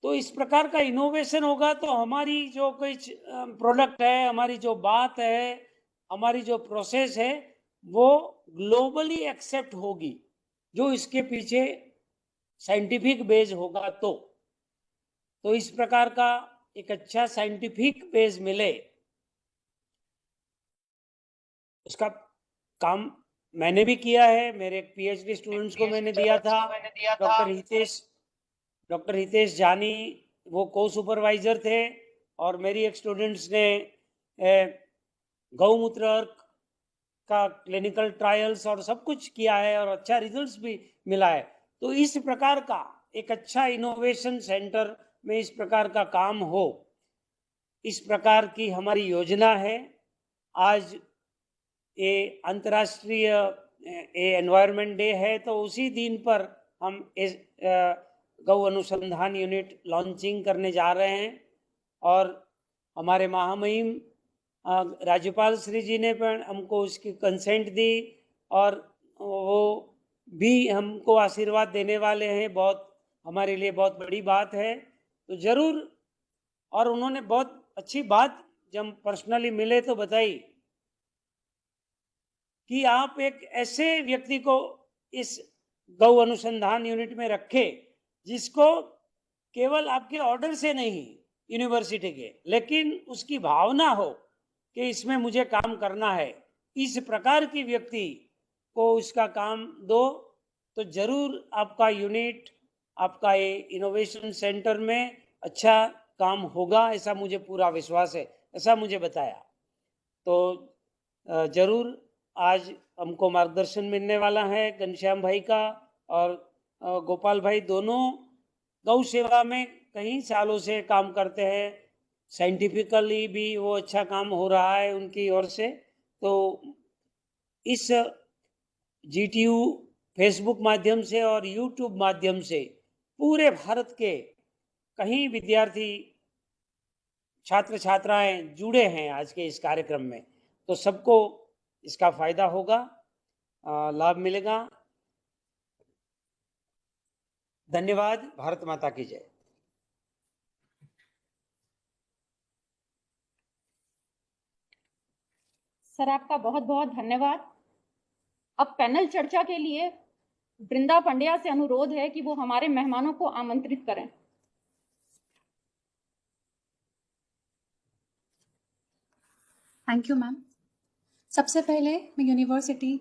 Speaker 4: तो इस प्रकार का इनोवेशन होगा तो हमारी जो कोई प्रोडक्ट है, हमारी जो बात है, हमारी जो प्रोसेस है, वो ग्लोबली एक्सेप्ट होगी, जो इसके पीछे साइंटिफिक बेस होगा। तो इस प्रकार का एक अच्छा साइंटिफिक बेस मिले, उसका काम मैंने भी किया है। मेरे PhD स्टूडेंट्स को मैंने दिया था। डॉक्टर हितेश जानी वो को सुपरवाइजर थे और मेरी एक स्टूडेंट्स ने गौमूत्र का क्लिनिकल ट्रायल्स और सब कुछ किया है और अच्छा रिजल्ट्स भी मिला है। तो इस प्रकार का एक अच्छा इनोवेशन सेंटर में इस प्रकार का काम हो, इस प्रकार की हमारी योजना है। आज ये अंतर्राष्ट्रीय एनवायरनमेंट डे है, तो उसी दिन पर हम इस गौ अनुसंधान यूनिट लॉन्चिंग करने जा रहे हैं। और हमारे महामहिम राज्यपाल श्री जी ने पण हमको उसकी कंसेंट दी और वो भी हमको आशीर्वाद देने वाले हैं। बहुत हमारे लिए बहुत बड़ी बात है। तो ज़रूर, और उन्होंने बहुत अच्छी बात जब पर्सनली मिले तो बताई कि आप एक ऐसे व्यक्ति को इस गौ अनुसंधान यूनिट में रखे जिसको केवल आपके ऑर्डर से नहीं यूनिवर्सिटी के, लेकिन उसकी भावना हो कि इसमें मुझे काम करना है, इस प्रकार की व्यक्ति को उसका काम दो तो जरूर आपका यूनिट, आपका ये इनोवेशन सेंटर में अच्छा काम होगा, ऐसा मुझे पूरा विश्वास है। ऐसा मुझे बताया। तो जरूर आज हमको मार्गदर्शन मिलने वाला है घनश्याम भाई का, और गोपाल भाई दोनों गौ सेवा में कई सालों से काम करते हैं। साइंटिफिकली भी वो अच्छा काम हो रहा है उनकी ओर से। तो इस GTU फेसबुक माध्यम से और यूट्यूब माध्यम से पूरे भारत के कई विद्यार्थी, छात्र छात्राएं जुड़े हैं आज के इस कार्यक्रम में। तो सबको इसका फायदा होगा, लाभ मिलेगा। धन्यवाद। भारत माता की जय।
Speaker 1: सर, आपका बहुत बहुत धन्यवाद। अब पैनल चर्चा के लिए वृंदा पंड्या से अनुरोध है कि वो हमारे मेहमानों को आमंत्रित करें।
Speaker 12: Thank you ma'am. सबसे पहले मैं यूनिवर्सिटी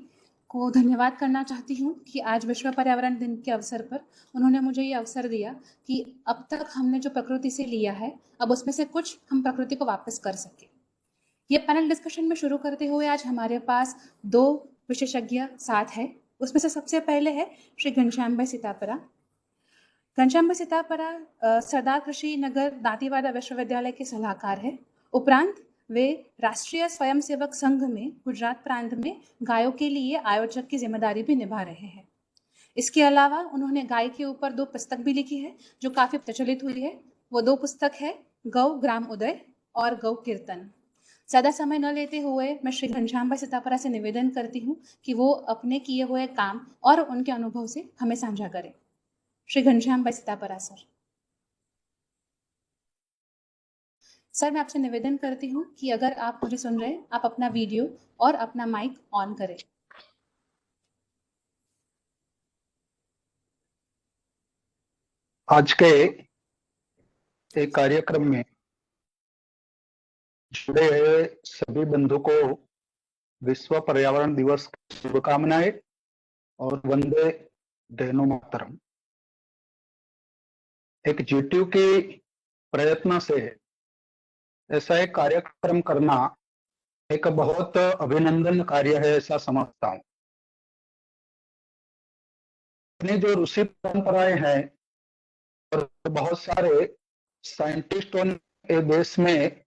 Speaker 12: को धन्यवाद करना चाहती हूँ कि आज विश्व पर्यावरण दिन के अवसर पर उन्होंने मुझे ये अवसर दिया कि अब तक हमने जो प्रकृति से लिया है, अब उसमें से कुछ हम प्रकृति को वापस कर सके। ये पैनल डिस्कशन में शुरू करते हुए आज हमारे पास 2 विशेषज्ञ साथ है। उसमें से सबसे पहले है श्री घनश्याम भाई सितापरा। घनश्याम भाई सितापरा सरदार कृषि नगर दांतीवाड़ा विश्वविद्यालय के सलाहकार है। उपरांत वे राष्ट्रीय स्वयंसेवक संघ में गुजरात प्रांत में गायों के लिए आयोजक की जिम्मेदारी भी निभा रहे हैं। इसके अलावा उन्होंने गाय के ऊपर 2 पुस्तक भी लिखी है जो काफ़ी प्रचलित हुई है। वो 2 पुस्तक है गौ ग्राम उदय और गौ कीर्तन। ज़्यादा समय न लेते हुए मैं श्री घनश्याम भाई सितापरा से निवेदन करती हूँ कि वो अपने किए हुए काम और उनके अनुभव से हमें साझा करें। श्री घनश्याम भाई सितापरा सर। सर, मैं आपसे निवेदन करती हूँ कि अगर आप मुझे सुन रहे हैं, आप अपना वीडियो और अपना माइक ऑन करें।
Speaker 13: आज के एक कार्यक्रम में जुड़े हुए सभी बंधु को विश्व पर्यावरण दिवस की शुभकामनाएं और वंदे धेनु मातरम। एक GTU की प्रयत्न से ऐसा एक कार्यक्रम करना एक बहुत अभिनंदन कार्य है, ऐसा समझता हूं। अपनी जो ऋषि परंपराएं हैं और बहुत सारे साइंटिस्टों ने देश में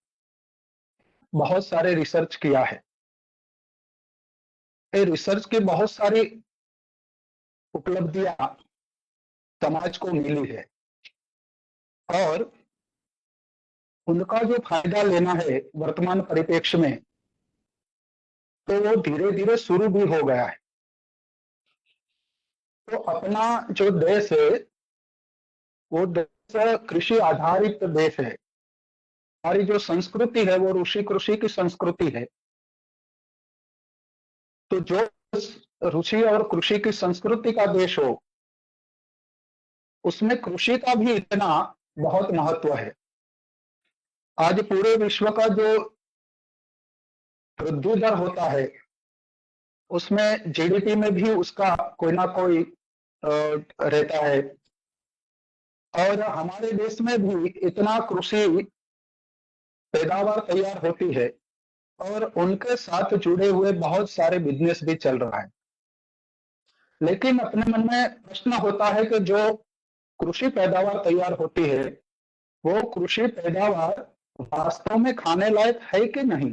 Speaker 13: बहुत सारे रिसर्च किया है। ये रिसर्च की बहुत सारी उपलब्धियां समाज को मिली है और उनका जो फायदा लेना है वर्तमान परिप्रेक्ष्य में, तो वो धीरे धीरे शुरू भी हो गया है। तो अपना जो देश है वो देश कृषि आधारित देश है। हमारी जो संस्कृति है वो ऋषि कृषि की संस्कृति है। तो जो ऋषि और कृषि की संस्कृति का देश हो, उसमें कृषि का भी इतना बहुत महत्व है। आज पूरे विश्व का जो वृद्धि दर होता है उसमें GDP में भी उसका कोई ना कोई रहता है। और हमारे देश में भी इतना कृषि पैदावार तैयार होती है और उनके साथ जुड़े हुए बहुत सारे बिजनेस भी चल रहा है। लेकिन अपने मन में प्रश्न होता है कि जो कृषि पैदावार तैयार होती है वो कृषि पैदावार वास्तव में खाने लायक है कि नहीं।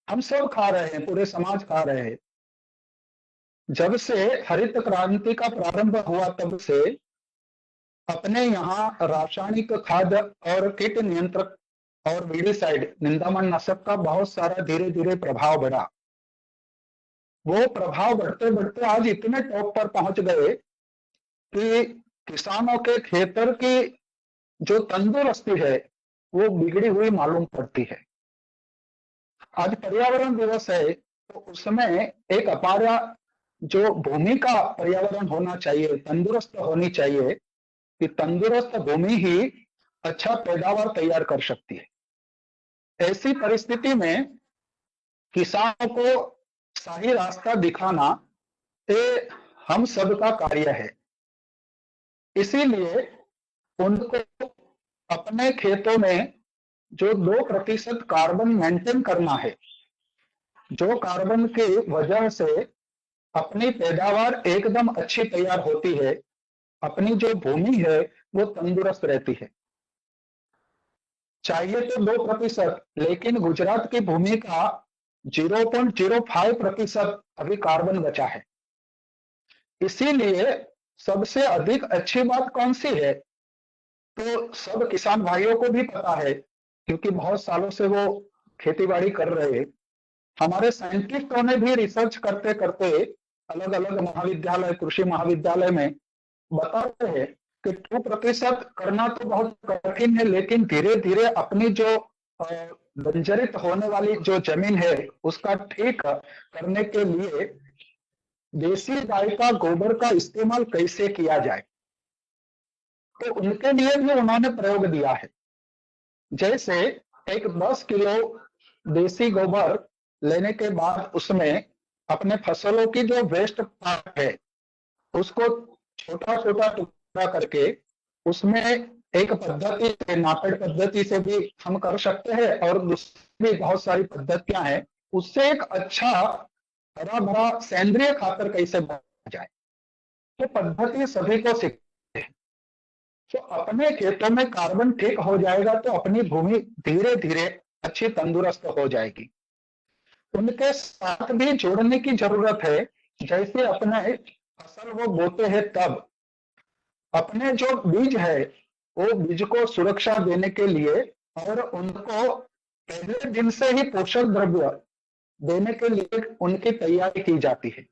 Speaker 13: हम सब खा रहे हैं, पूरे समाज खा रहे हैं। जब से हरित क्रांति का प्रारंभ हुआ तब से अपने यहाँ रासायनिक खाद और कीट नियंत्रक और वीडिसाइड निंदामण नाशक का बहुत सारा धीरे धीरे प्रभाव बढ़ा। वो प्रभाव बढ़ते बढ़ते आज इतने टॉप पर पहुंच गए कि किसानों के खेतर की जो तंदुरुस्ती है वो बिगड़ी हुई मालूम पड़ती है। आज पर्यावरण दिवस है तो उसमें एक अपारा जो भूमि का पर्यावरण होना चाहिए, तंदुरुस्त होनी चाहिए कि तंदुरुस्त भूमि ही अच्छा पैदावार तैयार कर सकती है। ऐसी परिस्थिति में किसानों को सही रास्ता दिखाना ये हम सबका कार्य है। इसीलिए उनको अपने खेतों में जो 2% कार्बन मेंटेन करना है, जो कार्बन की वजह से अपनी पैदावार एकदम अच्छी तैयार होती है, अपनी जो भूमि है वो तंदुरुस्त रहती है। चाहिए तो 2%, लेकिन गुजरात की भूमि का 0.05% अभी कार्बन बचा है। इसीलिए सबसे अधिक अच्छी बात कौन सी है तो सब किसान भाइयों को भी पता है, क्योंकि बहुत सालों से वो खेती बाड़ी कर रहे हैं। हमारे साइंटिस्टों ने भी रिसर्च करते करते अलग अलग महाविद्यालय, कृषि महाविद्यालय में बताते हैं कि 2% करना तो बहुत कठिन है, लेकिन धीरे धीरे अपनी जो बंजरित होने वाली जो जमीन है उसका ठीक करने के लिए देसी गाय का गोबर का इस्तेमाल कैसे किया जाए, तो उनके लिए भी उन्होंने प्रयोग दिया है। जैसे एक 10 किलो देसी गोबर लेने के बाद उसमें अपने फसलों की जो वेस्ट पार्ट है उसको छोटा छोटा टुकड़ा करके उसमें एक पद्धति से, नापेड पद्धति से भी हम कर सकते हैं और दूसरी भी बहुत सारी पद्धतियां हैं, उससे एक अच्छा हरा भरा सेंद्रीय खातर कैसे बना जाए तो पद्धति सभी को सीखते हैं। तो अपने खेतों में कार्बन ठीक हो जाएगा तो अपनी भूमि धीरे धीरे अच्छी तंदुरुस्त हो जाएगी। उनके साथ भी जोड़ने की जरूरत है। जैसे अपने फसल वो बोते हैं तब अपने जो बीज है वो बीज को सुरक्षा देने के लिए और उनको पहले दिन से ही पोषक द्रव्य देने के लिए उनकी तैयारी की जाती है।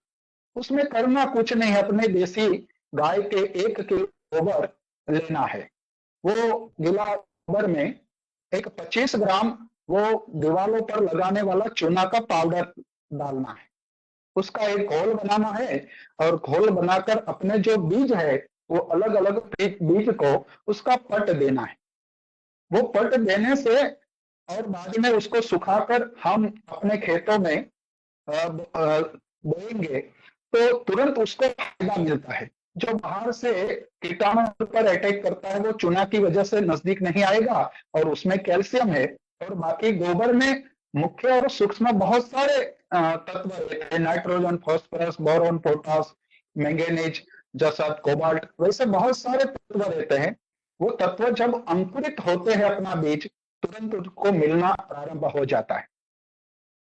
Speaker 13: उसमें करना कुछ नहीं, अपने देसी गाय के 1 किलो गोबर लेना है, वो गीला गोबर में एक 25 ग्राम वो दीवारों पर लगाने वाला चूना का पाउडर डालना है, उसका एक घोल बनाना है और घोल बनाकर अपने जो बीज है वो अलग अलग बीज को उसका पट देना है। वो पट देने से और बाद में उसको सुखाकर हम अपने खेतों में बोएंगे तो तुरंत उसको फायदा मिलता है। जो बाहर से कीटाणु पर अटैक करता है वो चूना की वजह से नजदीक नहीं आएगा और उसमें कैल्शियम है, और बाकी गोबर में मुख्य और सूक्ष्म बहुत सारे तत्व रहते हैं, nitrogen, phosphorus, boron, potash, manganese, जसत, कोबाल्ट, वैसे बहुत सारे तत्व रहते हैं। वो तत्व जब अंकुरित होते हैं अपना बीज तुरंत उसको मिलना प्रारंभ हो जाता है।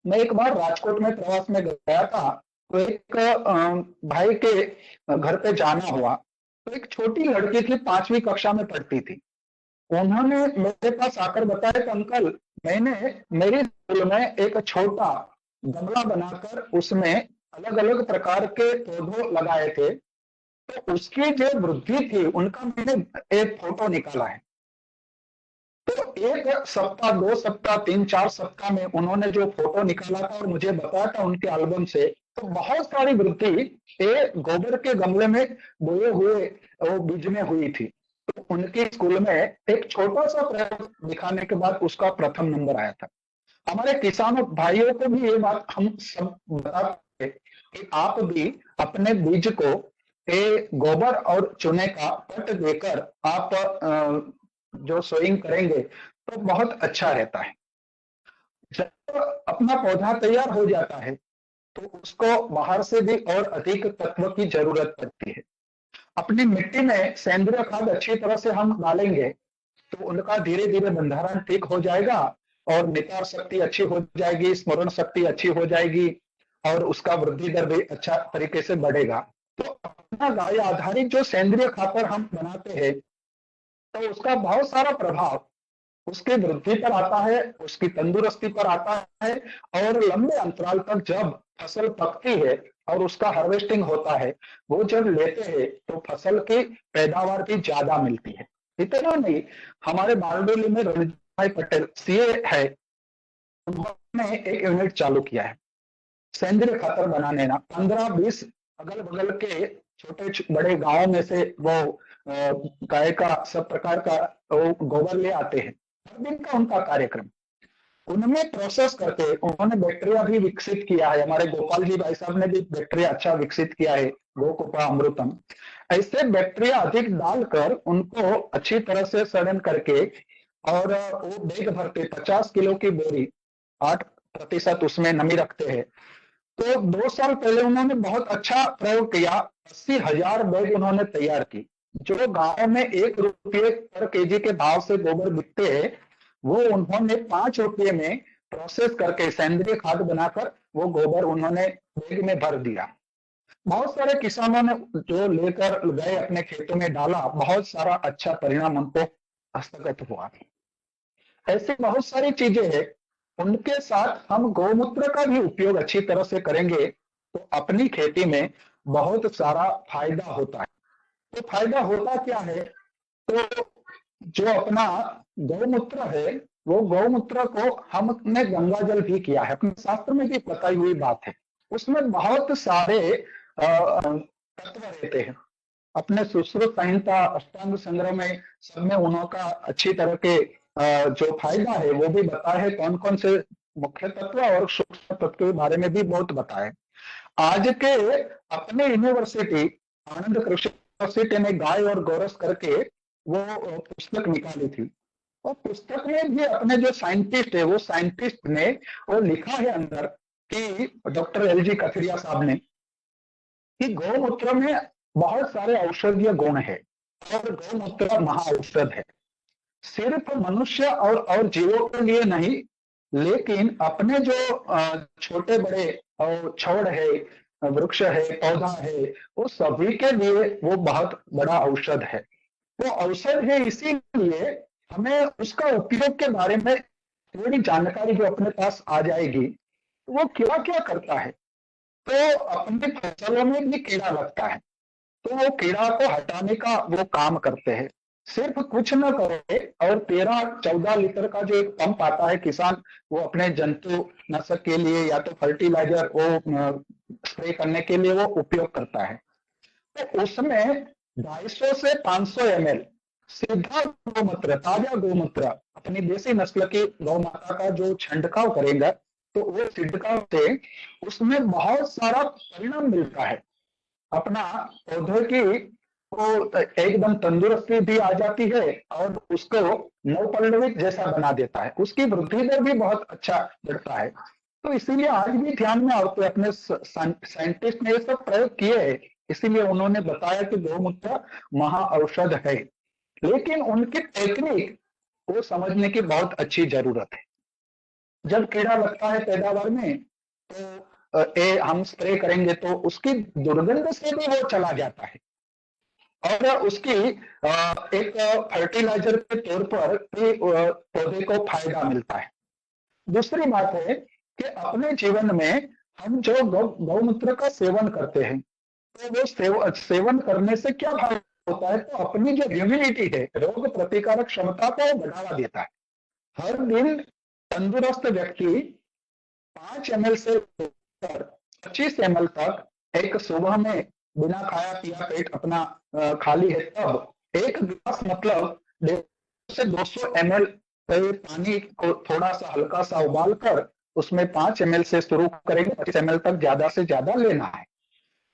Speaker 13: मैं एक बार राजकोट में प्रवास में गया था तो एक भाई के घर पे जाना हुआ तो एक छोटी लड़की थी, 5वीं कक्षा में पढ़ती थी। उन्होंने मेरे पास आकर बताया कि अंकल मैंने मेरी स्कूल में एक छोटा गमला बनाकर उसमें अलग अलग प्रकार के पौधे लगाए थे, तो उसकी जो वृद्धि थी उनका मैंने एक फोटो निकाला है। तो 1 सप्ताह, 2 सप्ताह, 3-4 सप्ताह में उन्होंने जो फोटो निकाला था और मुझे बताया था उनके एल्बम से, तो बहुत सारी वृद्धि गोबर के गमले में बोए हुए वो बीज में हुई थी। तो उनके स्कूल में एक छोटा सा प्रयोग दिखाने के बाद उसका प्रथम नंबर आया था। हमारे किसानों भाइयों को भी ये बात हम सब बताते हैं कि आप भी अपने बीज को गोबर और चूने का पट देकर आप जो सोइंग करेंगे तो बहुत अच्छा रहता है। जब अपना पौधा तैयार हो जाता है तो उसको बाहर से भी और अधिक तत्व की जरूरत पड़ती है। अपनी मिट्टी में सेंद्रीय खाद अच्छी तरह से हम डालेंगे तो उनका धीरे धीरे भंडारण ठीक हो जाएगा और नितार शक्ति अच्छी हो जाएगी, स्मरण शक्ति अच्छी हो जाएगी और उसका वृद्धि दर भी अच्छा तरीके से बढ़ेगा। तो अपना गाय आधारित जो सेंद्रीय खातर हम बनाते हैं तो उसका बहुत सारा प्रभाव उसकी वृद्धि पर आता है, उसकी तंदुरुस्ती पर आता है। और लंबे अंतराल तक जब फसल पकती है और उसका हार्वेस्टिंग होता है, वो जब लेते हैं तो फसल की पैदावार भी ज्यादा मिलती है। इतना नहीं, हमारे बारडोली में रणजीत भाई पटेल सीए है, उन्होंने एक यूनिट चालू किया है सेंद्रीय खातर बनाने ना। 15-20 अगल बगल के छोटे बड़े गांवों में से वो गाय का सब प्रकार का वो गोबर ले आते हैं। हर दिन का उनका कार्यक्रम, उनमें प्रोसेस करके उन्होंने बैक्टीरिया भी विकसित किया है। हमारे गोपाल जी भाई साहब ने भी बैक्टीरिया अच्छा विकसित किया है, गोकुपा अमृतम। ऐसे बैक्टीरिया अधिक डालकर उनको अच्छी तरह से सड़न करके और वो बैग भरते 50 किलो की बोरी, 8% उसमें नमी रखते हैं। तो 2 साल पहले उन्होंने बहुत अच्छा प्रयोग किया, 80,000 बैग उन्होंने तैयार की। जो गांव में 1 रुपये पर केजी के भाव से गोबर बिकते हैं, वो उन्होंने 5 रुपये में प्रोसेस करके सेंद्रीय खाद बनाकर वो गोबर उन्होंने बैग में भर दिया। बहुत सारे किसानों ने जो लेकर गए अपने खेतों में डाला, बहुत सारा अच्छा परिणाम उनको हस्तगत हुआ। ऐसी बहुत सारी चीजें हैं। उनके साथ हम गौमूत्र का भी उपयोग अच्छी तरह से करेंगे तो अपनी खेती में बहुत सारा फायदा होता है। तो फायदा होता क्या है, तो जो अपना गौमूत्र है, वो गौमूत्र को हमने गंगा जल भी किया है, अपने शास्त्र में भी बताई हुई बात है। उसमें बहुत सारे तत्व रहते हैं। अपने सुश्रुत संहिता, अष्टांग संग्रह में सब में उनका अच्छी तरह के जो फायदा है वो भी बताया है, कौन कौन से मुख्य तत्व और सूक्ष्म तत्व के बारे में भी बहुत बताया। आज के अपने यूनिवर्सिटी आनंद कृषि यूनिवर्सिटी ने गाय और गोरस करके वो पुस्तक निकाली थी, और पुस्तक में भी अपने जो साइंटिस्ट है, वो साइंटिस्ट ने वो लिखा है अंदर कि डॉक्टर LG कथरिया साहब ने कि गौमूत्र में बहुत सारे औषधीय गुण है और गौमूत्र महाऔषध है। सिर्फ मनुष्य और जीवों के लिए नहीं, लेकिन अपने जो छोटे बड़े और छोड़ है, वृक्ष है, पौधा है, वो सभी के लिए वो बहुत बड़ा औषध है। वो औषध है, इसीलिए हमें उसका उपयोग के बारे में थोड़ी जानकारी जो अपने पास आ जाएगी। वो क्या क्या करता है, तो अपने फसलों में भी कीड़ा लगता है, तो वो कीड़ा को हटाने का वो काम करते हैं। सिर्फ कुछ न करे और 13-14 लीटर का जो एक पंप आता है, किसान वो अपने जंतु नाशक के लिए या तो फर्टिलाइजर वो स्प्रे करने के लिए वो उपयोग करता है। तो उसमें 250 से 500 ml सीधा गौमूत्र, ताजा गौमूत्र, अपनी देसी नस्ल की गौ माता का जो छिड़काव करेगा, तो वो छिड़काव से उसमें बहुत सारा परिणाम मिलता है। अपना पौधे की वो एकदम तंदुरुस्ती भी आ जाती है और उसको नवपल्लवित जैसा बना देता है, उसकी वृद्धि दर भी बहुत अच्छा बढ़ता है। तो इसीलिए आज भी ध्यान में आते अपने साइंटिस्ट ने ये सब प्रयोग किए हैं, इसीलिए उन्होंने बताया कि गौमूत्र महाऔषध है। लेकिन उनकी टेक्निक वो समझने की बहुत अच्छी जरूरत है। जब कीड़ा लगता है पैदावार में, तो हम स्प्रे करेंगे तो उसकी दुर्गंध से भी वो चला जाता है और उसकी एक फर्टिलाइजर के तौर पर भी पौधे को फायदा मिलता है। दूसरी बात है कि अपने जीवन में हम जो गौमूत्र का सेवन करते हैं, तो वो सेवन करने से क्या फायदा होता है, तो अपनी जो इम्यूनिटी है, रोग प्रतिकारक क्षमता को बढ़ावा देता है। हर दिन तंदुरुस्त व्यक्ति 5 ml से 25 ml तक एक सुबह में बिना खाया पिया पेट अपना खाली है, तब एक गिलास मतलब 150 से 200 ml पानी को थोड़ा सा हल्का सा उबाल कर उसमें 5 ml से शुरू करेंगे, 25 ml तक ज्यादा से ज्यादा लेना है।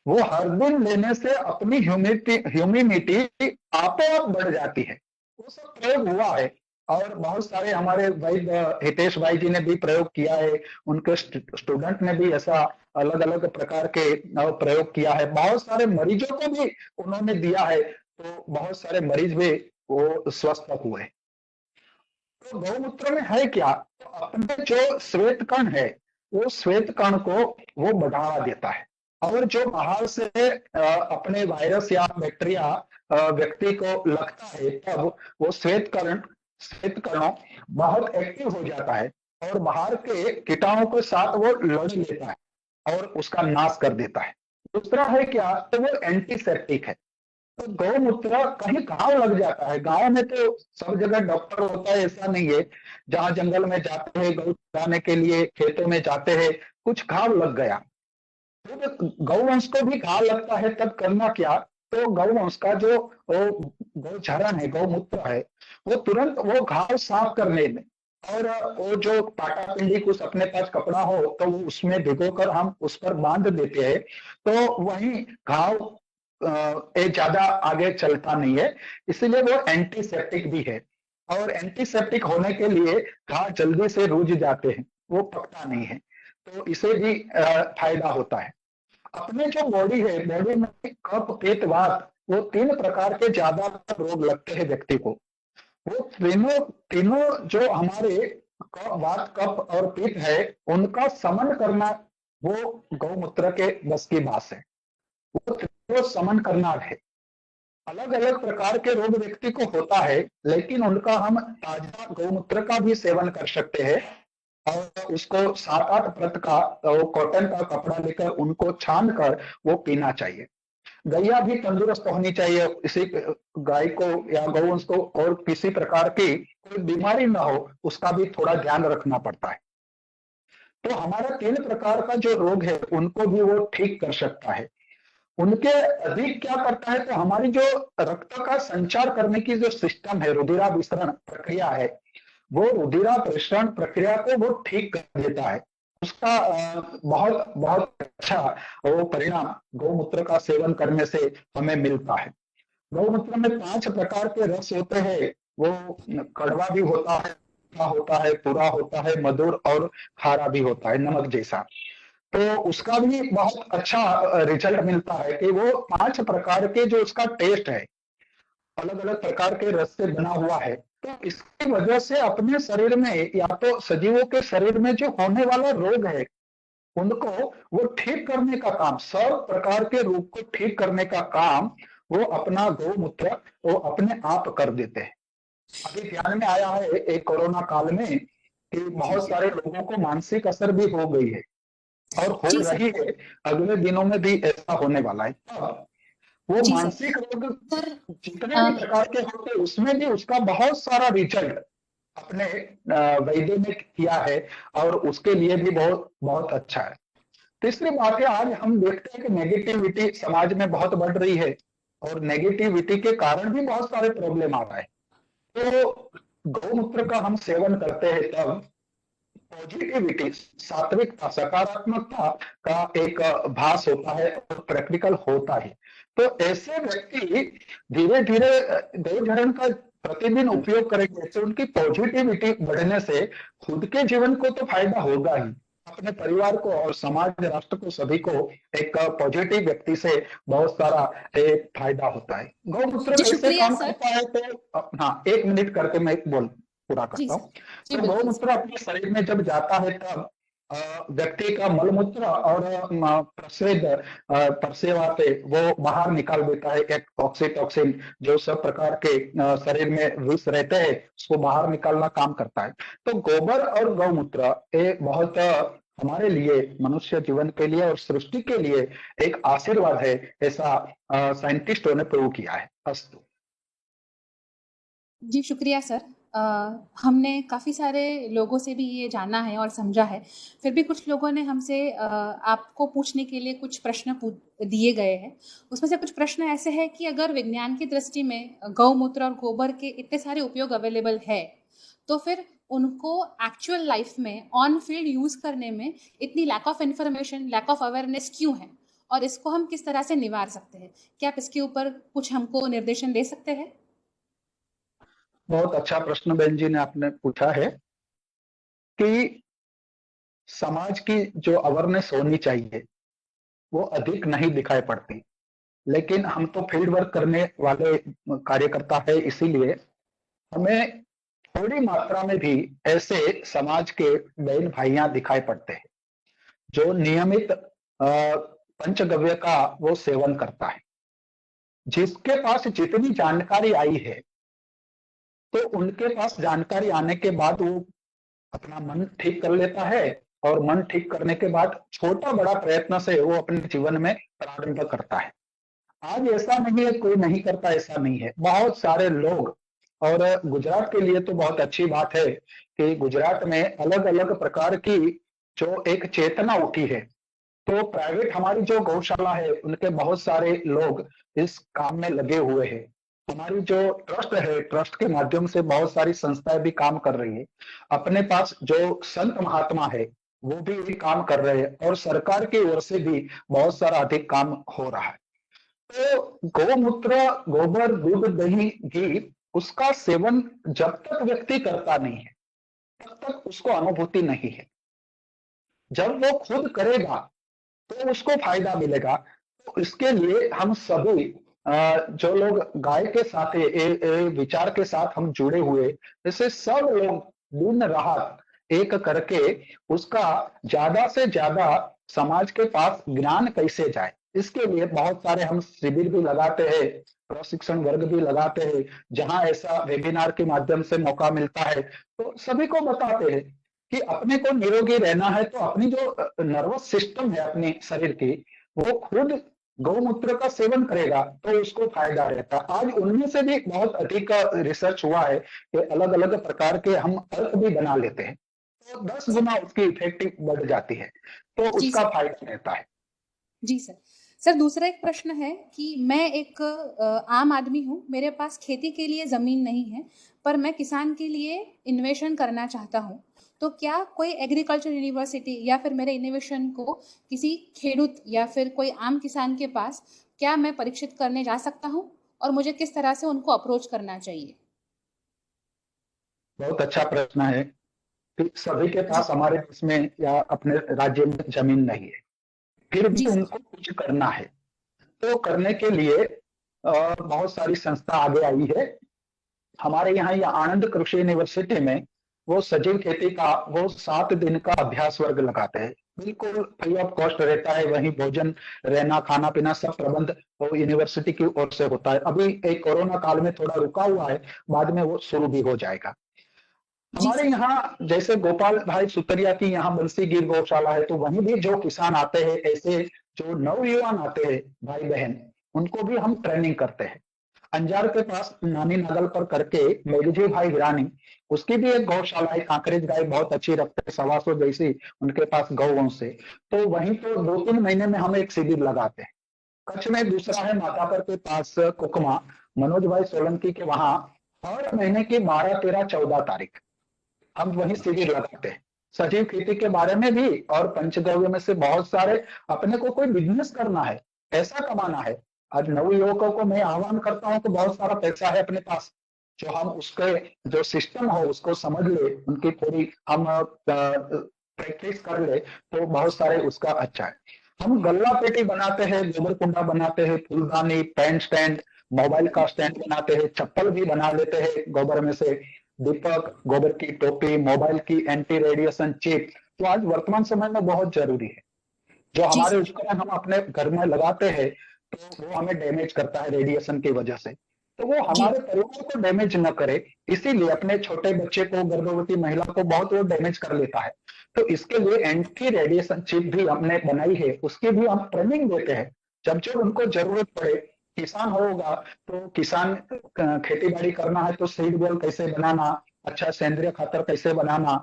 Speaker 13: वो हर दिन लेने से अपनी ह्यूमिनिटी आपो आप बढ़ जाती है। वो सब प्रयोग हुआ है और बहुत सारे हमारे वैद्य हितेश भाई जी ने भी प्रयोग किया है, उनके स्टूडेंट ने भी ऐसा अलग अलग प्रकार के प्रयोग किया है। बहुत सारे मरीजों को भी उन्होंने दिया है, तो बहुत सारे मरीज भी वो स्वस्थ हुए। तो गौमूत्र में है क्या, तो अपने जो श्वेत कण है, वो श्वेत कण को वो बढ़ावा देता है और जो बाहर से अपने वायरस या बैक्टीरिया व्यक्ति को लगता है, तब वो श्वेत कण श्वेत कणों बहुत एक्टिव हो जाता है और बाहर के कीटाणुओं के साथ वो लड़ लेता है और उसका नाश कर देता है। दूसरा है क्या, तो वो एंटीसेप्टिक है। तो गौमूत्र कहीं घाव लग जाता है, गांव में तो सब जगह डॉक्टर होता है ऐसा नहीं है, जहां जंगल में जाते हैं गौ चराने के लिए, खेतों में जाते हैं, कुछ घाव लग गया तो गौवंश को भी घाव लगता है, तब करना क्या, तो गौवंश का जो गौचरण है, गौमूत्र है, वो तुरंत वो घाव साफ करने में, और वो जो पाटा पिंडी कुछ अपने पास कपड़ा हो तो वो उसमें भिगोकर हम उस पर बांध देते हैं, तो वही घाव ज्यादा आगे चलता नहीं है, इसीलिए वो एंटीसेप्टिक भी है। और एंटीसेप्टिक होने के लिए घाव जल्दी से रुझ जाते हैं, वो पकता नहीं है, तो इसे भी फायदा होता है। अपने जो बॉडी है, बॉडी में कफ पित्त वात, वो 3 प्रकार के ज्यादा रोग लगते हैं व्यक्ति को। वो तीनों जो हमारे वात कफ और पित्त है, उनका समन करना वो गौमूत्र के बस की बात है, वो समन करना है। अलग अलग प्रकार के रोग व्यक्ति को होता है, लेकिन उनका हम ताजा गौमूत्र का भी सेवन कर सकते हैं और उसको 7-8 परत का कॉटन का कपड़ा लेकर उनको छान कर वो पीना चाहिए। गैया भी तंदुरुस्त होनी चाहिए, इसी गाय को या गौवंश को और किसी प्रकार की कोई बीमारी ना हो, उसका भी थोड़ा ध्यान रखना पड़ता है। तो हमारा 3 प्रकार का जो रोग है उनको भी वो ठीक कर सकता है। उनके अधिक क्या करता है, तो हमारी जो रक्त का संचार करने की जो सिस्टम है, रुधिराभिसरण प्रक्रिया है, वो रुधिराभिसरण प्रक्रिया को वो ठीक कर देता है। उसका बहुत बहुत अच्छा वो परिणाम गौमूत्र का सेवन करने से हमें मिलता है। गौमूत्र में 5 प्रकार के रस होते हैं, वो कड़वा भी होता है, पूरा होता है, मधुर और खारा भी होता है, नमक जैसा। तो उसका भी बहुत अच्छा रिजल्ट मिलता है कि वो 5 प्रकार के जो उसका टेस्ट है, अलग अलग प्रकार के रस से बना हुआ है, तो इसकी वजह से अपने शरीर में या तो सजीवों के शरीर में जो होने वाला रोग है उनको वो ठीक करने का काम, सब प्रकार के रोग को ठीक करने का काम वो अपना गौमूत्र वो अपने आप कर देते हैं। अभी ध्यान में आया है एक कोरोना काल में कि बहुत सारे लोगों को मानसिक असर भी हो गई है और हो रही है, अगले दिनों में भी ऐसा होने वाला है। वो मानसिक रोग जितने भी प्रकार के होते हैं उसमें भी उसका बहुत सारा रिजल्ट अपने वैद्य ने किया है और उसके लिए भी बहुत बहुत अच्छा है। तीसरी बात है, आज हम देखते हैं कि नेगेटिविटी समाज में बहुत बढ़ रही है और नेगेटिविटी के कारण भी बहुत सारे प्रॉब्लम आ रहा है। तो गौमूत्र का हम सेवन करते हैं तब पॉजिटिविटी, सात्विकता, सकारात्मकता का एक भास होता है और प्रैक्टिकल होता है। तो ऐसे व्यक्ति धीरे धीरे गौचरण का प्रतिदिन उपयोग करेंगे, तो उनकी पॉजिटिविटी बढ़ने से खुद के जीवन को तो फायदा होगा ही, अपने परिवार को और समाज राष्ट्र को सभी को एक पॉजिटिव व्यक्ति से बहुत सारा एक फायदा होता है। गौमूत्र कैसे काम करता है, तो हाँ 1 मिनट करके मैं पूरा करता हूँ। तो गौमूत्र अपने शरीर में जब जाता है तब व्यक्ति का मलमूत्र और प्रस्वेद परसेवा पे वो बाहर निकाल देता है एक ऑक्सीटॉक्सिन, जो सब प्रकार के शरीर में विष रहते हैं उसको बाहर निकालना काम करता है। तो गोबर और गौमूत्र ये बहुत हमारे लिए, मनुष्य जीवन के लिए और सृष्टि के लिए एक आशीर्वाद है, ऐसा साइंटिस्टों ने प्रूव किया है। अस्तु
Speaker 12: जी, शुक्रिया सर। हमने काफ़ी सारे लोगों से भी ये जाना है और समझा है, फिर भी कुछ लोगों ने हमसे आपको पूछने के लिए कुछ प्रश्न दिए गए हैं। उसमें से कुछ प्रश्न ऐसे हैं कि अगर विज्ञान की दृष्टि में गौमूत्र और गोबर के इतने सारे उपयोग अवेलेबल है, तो फिर उनको एक्चुअल लाइफ में ऑन फील्ड यूज़ करने में इतनी lack of information, lack of awareness क्यों है, और इसको हम किस तरह से निवार सकते हैं? क्या आप इसके ऊपर कुछ हमको निर्देशन दे सकते हैं?
Speaker 13: बहुत अच्छा प्रश्न बहन जी ने आपने पूछा है कि समाज की जो अवेयरनेस होनी चाहिए वो अधिक नहीं दिखाई पड़ती, लेकिन हम तो फील्ड वर्क करने वाले कार्यकर्ता है, इसीलिए हमें थोड़ी मात्रा में भी ऐसे समाज के बहन भाइयां दिखाई पड़ते हैं जो नियमित पंचगव्य का वो सेवन करता है। जिसके पास जितनी जानकारी आई है तो उनके पास जानकारी आने के बाद वो अपना मन ठीक कर लेता है और मन ठीक करने के बाद छोटा बड़ा प्रयत्न से वो अपने जीवन में प्रारंभ करता है। आज ऐसा नहीं है कोई नहीं करता, ऐसा नहीं है, बहुत सारे लोग। और गुजरात के लिए तो बहुत अच्छी बात है कि गुजरात में अलग अलग प्रकार की जो एक चेतना उठी है। तो प्राइवेट हमारी जो गौशाला है उनके बहुत सारे लोग इस काम में लगे हुए हैं। हमारी जो ट्रस्ट है, ट्रस्ट के माध्यम से बहुत सारी संस्थाएं भी काम कर रही है। अपने पास जो संत महात्मा है वो भी काम कर रहे हैं और सरकार की ओर से भी बहुत सारा अधिक काम हो रहा है। तो गौमूत्र, गोबर, दूध, दही, घी, उसका सेवन जब तक व्यक्ति करता नहीं है तब तक उसको अनुभूति नहीं है। जब वो खुद करेगा तो उसको फायदा मिलेगा। तो इसके लिए हम सभी जो लोग गाय के साथ विचार के साथ हम जुड़े हुए, जैसे सब लोग दिन रात एक करके उसका ज्यादा से ज्यादा समाज के पास ज्ञान कैसे जाए, इसके लिए बहुत सारे हम शिविर भी लगाते हैं, प्रशिक्षण वर्ग भी लगाते हैं। जहां ऐसा वेबिनार के माध्यम से मौका मिलता है तो सभी को बताते हैं कि अपने को निरोगी रहना है तो अपनी जो नर्वस सिस्टम है अपने शरीर की, वो खुद गौमूत्र का सेवन करेगा तो उसको फायदा रहता है। आज उनमें से भी बहुत अधिक रिसर्च हुआ है कि अलग अलग प्रकार के हम अर्क भी बना लेते हैं तो 10 गुना उसकी इफेक्टिव बढ़ जाती है, तो उसका फायदा रहता है।
Speaker 12: जी सर। सर दूसरा एक प्रश्न है कि मैं एक आम आदमी हूँ, मेरे पास खेती के लिए ज़मीन नहीं है, पर मैं किसान के लिए इन्वेशन करना चाहता हूँ। तो क्या कोई एग्रीकल्चर यूनिवर्सिटी या फिर मेरे इनोवेशन को किसी खेडूत या फिर कोई आम किसान के पास क्या मैं परीक्षित करने जा सकता हूँ, और मुझे किस तरह से उनको अप्रोच करना चाहिए?
Speaker 13: बहुत अच्छा प्रश्न है कि सभी के पास हमारे देश में या अपने राज्य में जमीन नहीं है, फिर भी उनको कुछ करना है। तो करने के लिए बहुत सारी संस्था आगे आई है। हमारे यहाँ या आनंद कृषि यूनिवर्सिटी में वो सजीव खेती का वो 7 दिन का अभ्यास वर्ग लगाते हैं, बिल्कुल फ्री ऑफ कॉस्ट रहता है। वहीं भोजन, रहना, खाना पीना सब प्रबंध वो यूनिवर्सिटी की ओर से होता है। अभी एक कोरोना काल में थोड़ा रुका हुआ है, बाद में वो शुरू भी हो जाएगा। हमारे यहाँ जैसे गोपाल भाई सुतरिया की यहाँ बंसी गिर गौशाला है, तो वहीं भी जो किसान आते हैं, ऐसे जो नवयुवान आते हैं भाई बहन, उनको भी हम ट्रेनिंग करते हैं। अंजार के पास नानी नागल पर करके मेघजी भाई हिरानी, उसकी भी एक गौशाला है, कांकरेज गाय बहुत अच्छी रखते हैं, 125 जैसी उनके पास गौवंश से। तो वहीं तो 2-3 महीने में हम एक शिविर लगाते हैं। कच्छ में दूसरा है मातापर के पास कुकमा, मनोज भाई सोलंकी के वहां हर महीने की 12, 13, 14 तारीख हम वहीं शिविर लगाते हैं सजीव खेती के बारे में भी। और पंचगव्य में से बहुत सारे, अपने को कोई बिजनेस करना है, पैसा कमाना है। आज नव युवकों को मैं आह्वान करता हूं कि बहुत सारा पैसा है अपने पास, जो हम उसके जो सिस्टम हो उसको समझ ले, उनकी थोड़ी हम प्रैक्टिस कर ले तो बहुत सारे उसका अच्छा है। हम गल्ला पेटी बनाते हैं, गोबर कुंडा बनाते हैं, फूलदानी, पेन स्टैंड, मोबाइल का स्टैंड बनाते हैं, चप्पल भी बना लेते हैं गोबर में से, दीपक, गोबर की टोपी, मोबाइल की एंटी रेडिएशन चिप, तो आज वर्तमान समय में बहुत जरूरी है। जो हमारे उपकरण हम अपने घर में लगाते हैं तो वो हमें डैमेज करता है रेडिएशन की वजह से, तो वो हमारे परिवार को डैमेज न करे, इसीलिए अपने छोटे बच्चे को, गर्भवती महिला को बहुत वो डैमेज कर लेता है। तो इसके लिए एंटी रेडिएशन चिप भी हमने बनाई है, उसकी भी हम ट्रेनिंग देते हैं। जब जब उनको जरूरत पड़े, किसान होगा तो किसान खेती बाड़ी करना है तो सीड बॉल कैसे बनाना, अच्छा सेंद्रीय खातर कैसे बनाना,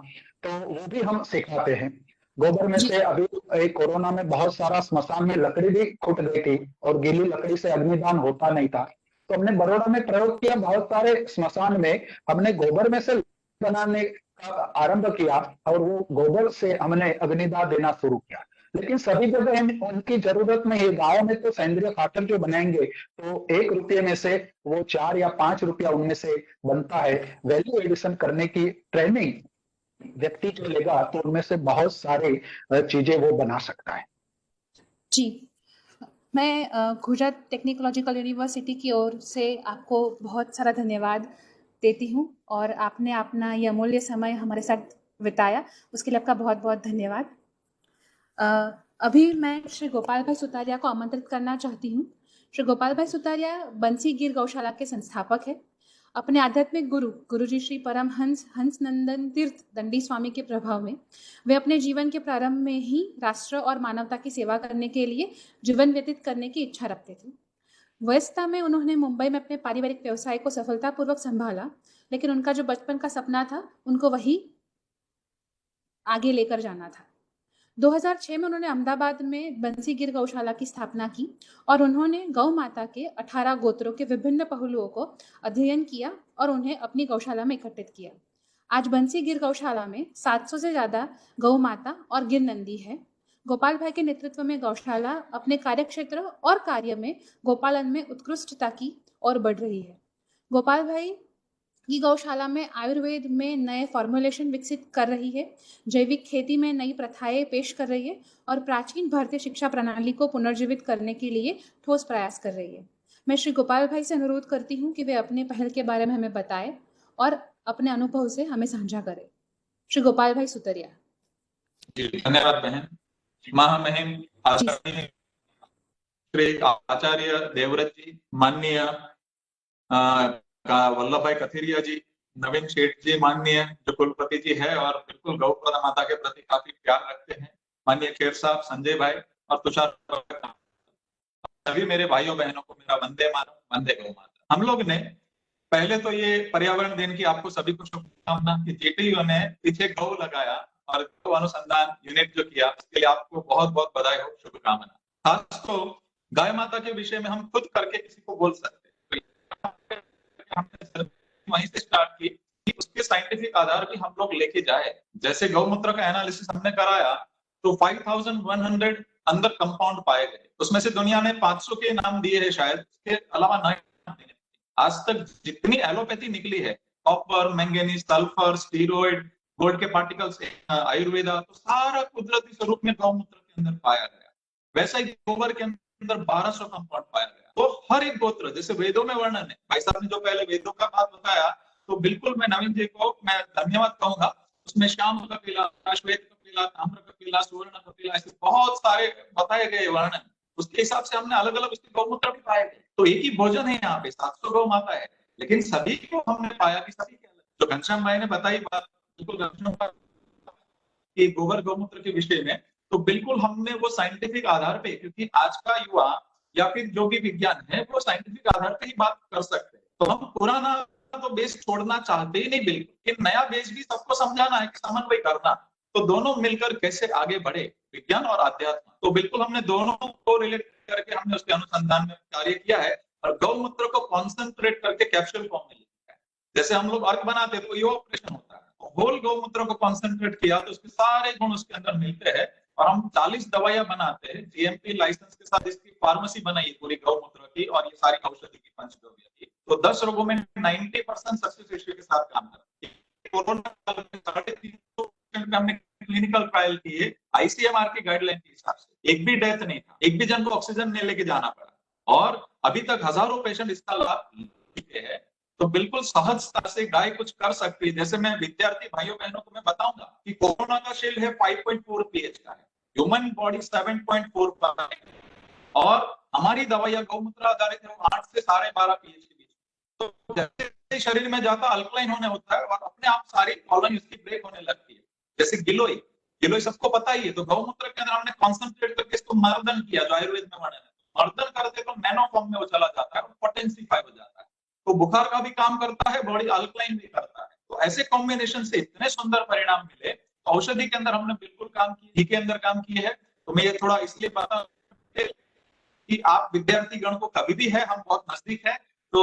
Speaker 13: तो वो भी हम सिखाते हैं। गोबर में से अभी एक कोरोना में बहुत सारा स्मशान में लकड़ी भी खुट गई थी और गीली लकड़ी से अग्निदान होता नहीं था, तो हमने बड़ौदा में प्रयोग किया। बहुत सारे स्मशान में हमने गोबर में से बनाने का आरंभ किया और वो गोबर से हमने अग्निदान देना शुरू किया। लेकिन सभी जगह उनकी जरूरत नहीं है। गाँव में तो सेंद्रीय खातर जो बनाएंगे तो 1 रुपये में से वो 4 या 5 रुपया उनमें से बनता है। वैल्यू एडिशन करने की ट्रेनिंग व्यक्ति जो लेगा तो उनमें से बहुत सारी चीजें वो बना सकता है।
Speaker 12: जी, मैं गुजरात टेक्नोलॉजिकल यूनिवर्सिटी की ओर से आपको बहुत सारा धन्यवाद देती हूँ, और आपने अपना यह अमूल्य समय हमारे साथ बिताया, उसके लिए आपका बहुत बहुत धन्यवाद। अभी मैं श्री गोपाल भाई सुतारिया को आमंत्रित करना चाहती हूँ। श्री गोपाल भाई सुतारिया बंसी गिर गौशाला के संस्थापक है अपने आध्यात्मिक गुरु गुरुजी श्री परमहंस हंसनंदन तीर्थ दंडी स्वामी के प्रभाव में वे अपने जीवन के प्रारंभ में ही राष्ट्र और मानवता की सेवा करने के लिए जीवन व्यतीत करने की इच्छा रखते थे। वयस्कता में उन्होंने मुंबई में अपने पारिवारिक व्यवसाय को सफलतापूर्वक संभाला, लेकिन उनका जो बचपन का सपना था उनको वही आगे लेकर जाना था। 2006 में उन्होंने अहमदाबाद में बंसी गिर गौशाला की स्थापना की और उन्होंने गौ माता के 18 गोत्रों के विभिन्न पहलुओं को अध्ययन किया और उन्हें अपनी गौशाला में इकट्ठित किया। आज बंसी गिर गौशाला में 700 से ज़्यादा गौ माता और गिर नंदी है। गोपाल भाई के नेतृत्व में गौशाला अपने कार्यक्षेत्र और कार्य में गोपालन में उत्कृष्टता की ओर बढ़ रही है। गोपाल भाई की गौशाला में आयुर्वेद में नए फॉर्मुलेशन विकसित कर रही है, जैविक खेती में नई प्रथाएं पेश कर रही है और प्राचीन भारतीय शिक्षा प्रणाली को पुनर्जीवित करने के लिए ठोस प्रयास कर रही है। मैं श्री गोपाल भाई से अनुरोध करती हूँ कि वे अपने पहल के बारे में हमें बताएं और अपने अनुभव से हमें साझा करें। श्री गोपाल भाई सुतरिया।
Speaker 14: जी धन्यवाद बहन। महामहिम आचार्य श्री आचार्य देवव्रत जी, माननीय वल्लभ भाई कथीरिया जी, नवीन शेठ जी माननीय जो कुलपति जी है और बिल्कुल गौ माता के प्रति काफी प्यार रखते हैं, माननीय खेर साहब, संजय भाई और तुषार, सभी मेरे भाइयों बहनों को मेरा वंदे मातरम, वंदे गौ माता। हम लोग ने पहले तो ये पर्यावरण दिन की आपको सभी को शुभकामना कि जेटीयू ने पीछे गौ लगाया और गौ अनुसंधान यूनिट जो किया उसके लिए आपको बहुत बहुत बधाई हो, शुभकामना। खास तो गाय माता के विषय में हम खुद करके किसी को बोल सकते हैं, हमने वहीं से स्टार्ट की कि उसके साइंटिफिक आधार भी हम लोग लेके जाए। जैसे गौमूत्र का एनालिसिस हमने कराया तो 5100 अंदर कंपाउंड पाए गए, उसमें से दुनिया ने 500 के नाम दिए हैं शायद, इसके अलावा नहीं। आज तक जितनी एलोपैथी निकली है, copper, manganese, sulphur, steroid, gold के पार्टिकल्स, आयुर्वेदा, तो सारा कुदरती स्वरूप में गौमूत्र के अंदर पाया गया। वैसा ही गोबर के अंदर 1200 कंपाउंड पाया गया। तो हर एक गोत्र, जैसे वेदों में वर्णन है, भाई साहब ने जो पहले वेदों का बात बताया, तो बिल्कुल मैं नवीन जी को मैं धन्यवाद कहूंगा। उसमें श्याम कपिला, श्वेत कपिला, ताम्र कपिला, सुवर्ण कपिला, ऐसे बहुत सारे बताए गए वर्णन, उसके हिसाब से हमने अलग अलग उसके गौमूत्र भी पाए गए। तो एक ही भोजन है यहाँ पे, 700 गौ माता है, लेकिन सभी को हमने पाया कि सभी के अलग। तो घनश्याम भाई ने बताई बात बिल्कुल कि गोबर गौमूत्र के विषय में, तो बिल्कुल हमने वो साइंटिफिक आधार पे, क्योंकि आज का युवा या फिर जो भी विज्ञान है वो साइंटिफिक आधार पे ही बात कर सकते हैं। तो हम पुराना तो बेस छोड़ना चाहते ही नहीं बिल्कुल, कि नया बेस भी सबको समझाना है कि समन्वय करना, तो दोनों मिलकर कैसे आगे बढ़े, विज्ञान और अध्यात्म। तो बिल्कुल हमने दोनों को रिलेट करके हमने उसके अनुसंधान में कार्य किया है और गौमूत्र को कॉन्सेंट्रेट करके कैप्सूल फॉर्म में लिखा है। जैसे हम लोग अर्क बनाते तो ये ऑपरेशन होता है, होल गौमूत्र को कॉन्सेंट्रेट किया तो उसके सारे गुण उसके अंदर मिलते हैं और हम 40 दवाइयां बनाते हैं, जीएमपी लाइसेंस के साथ इसकी फार्मेसी बनाई पूरी गौमूत्र की और ये सारी औषधि की, पंचगव्य की। तो 10 रोगों में 90% सक्सेस रेशियो के साथ काम करते हैं। कोरोना काल में 350 में हमने क्लिनिकल ट्रायल किए आईसीएमआर की गाइडलाइन के हिसाब से, एक भी डेथ नहीं था, एक भी जन को ऑक्सीजन नहीं लेके जाना पड़ा और अभी तक हजारों पेशेंट इसका लाभ लेते हैं। तो बिल्कुल सहजता से गाय कुछ कर सकती है। जैसे मैं विद्यार्थी भाइयों बहनों को मैं बताऊंगा कि कोरोना का शील्ड है 5.4 पीएच का है, ह्यूमन बॉडी 7.4 पर है और हमारी दवाइयां गौमूत्र आधारित है, वो 8 से 12.5 पीएच के बीच। तो जैसे शरीर में जाता अल्कलाइन होने होता है और अपने आप सारी कॉलोनी उसकी ब्रेक होने लगती है। जैसे गिलोई, गिलोई सबको पता ही है, तो गौमूत्र के अंदर हमने कॉन्सेंट्रेट करके इसको मर्दन किया, जो आयुर्वेद में वर्णन है। मर्दन करते तो नैनो फॉर्म में वो चला जाता है और पोटेंसीफाई हो जाता है, तो बुखार का भी काम करता है, बॉडी अल्कलाइन भी करता है। तो ऐसे कॉम्बिनेशन से इतने सुंदर परिणाम मिले। तो औषधि के अंदर हमने बिल्कुल काम किया, घी के अंदर काम किए है। तो मैं ये थोड़ा इसलिए बता कि आप विद्यार्थी गण को कभी भी है, हम बहुत नजदीक है, तो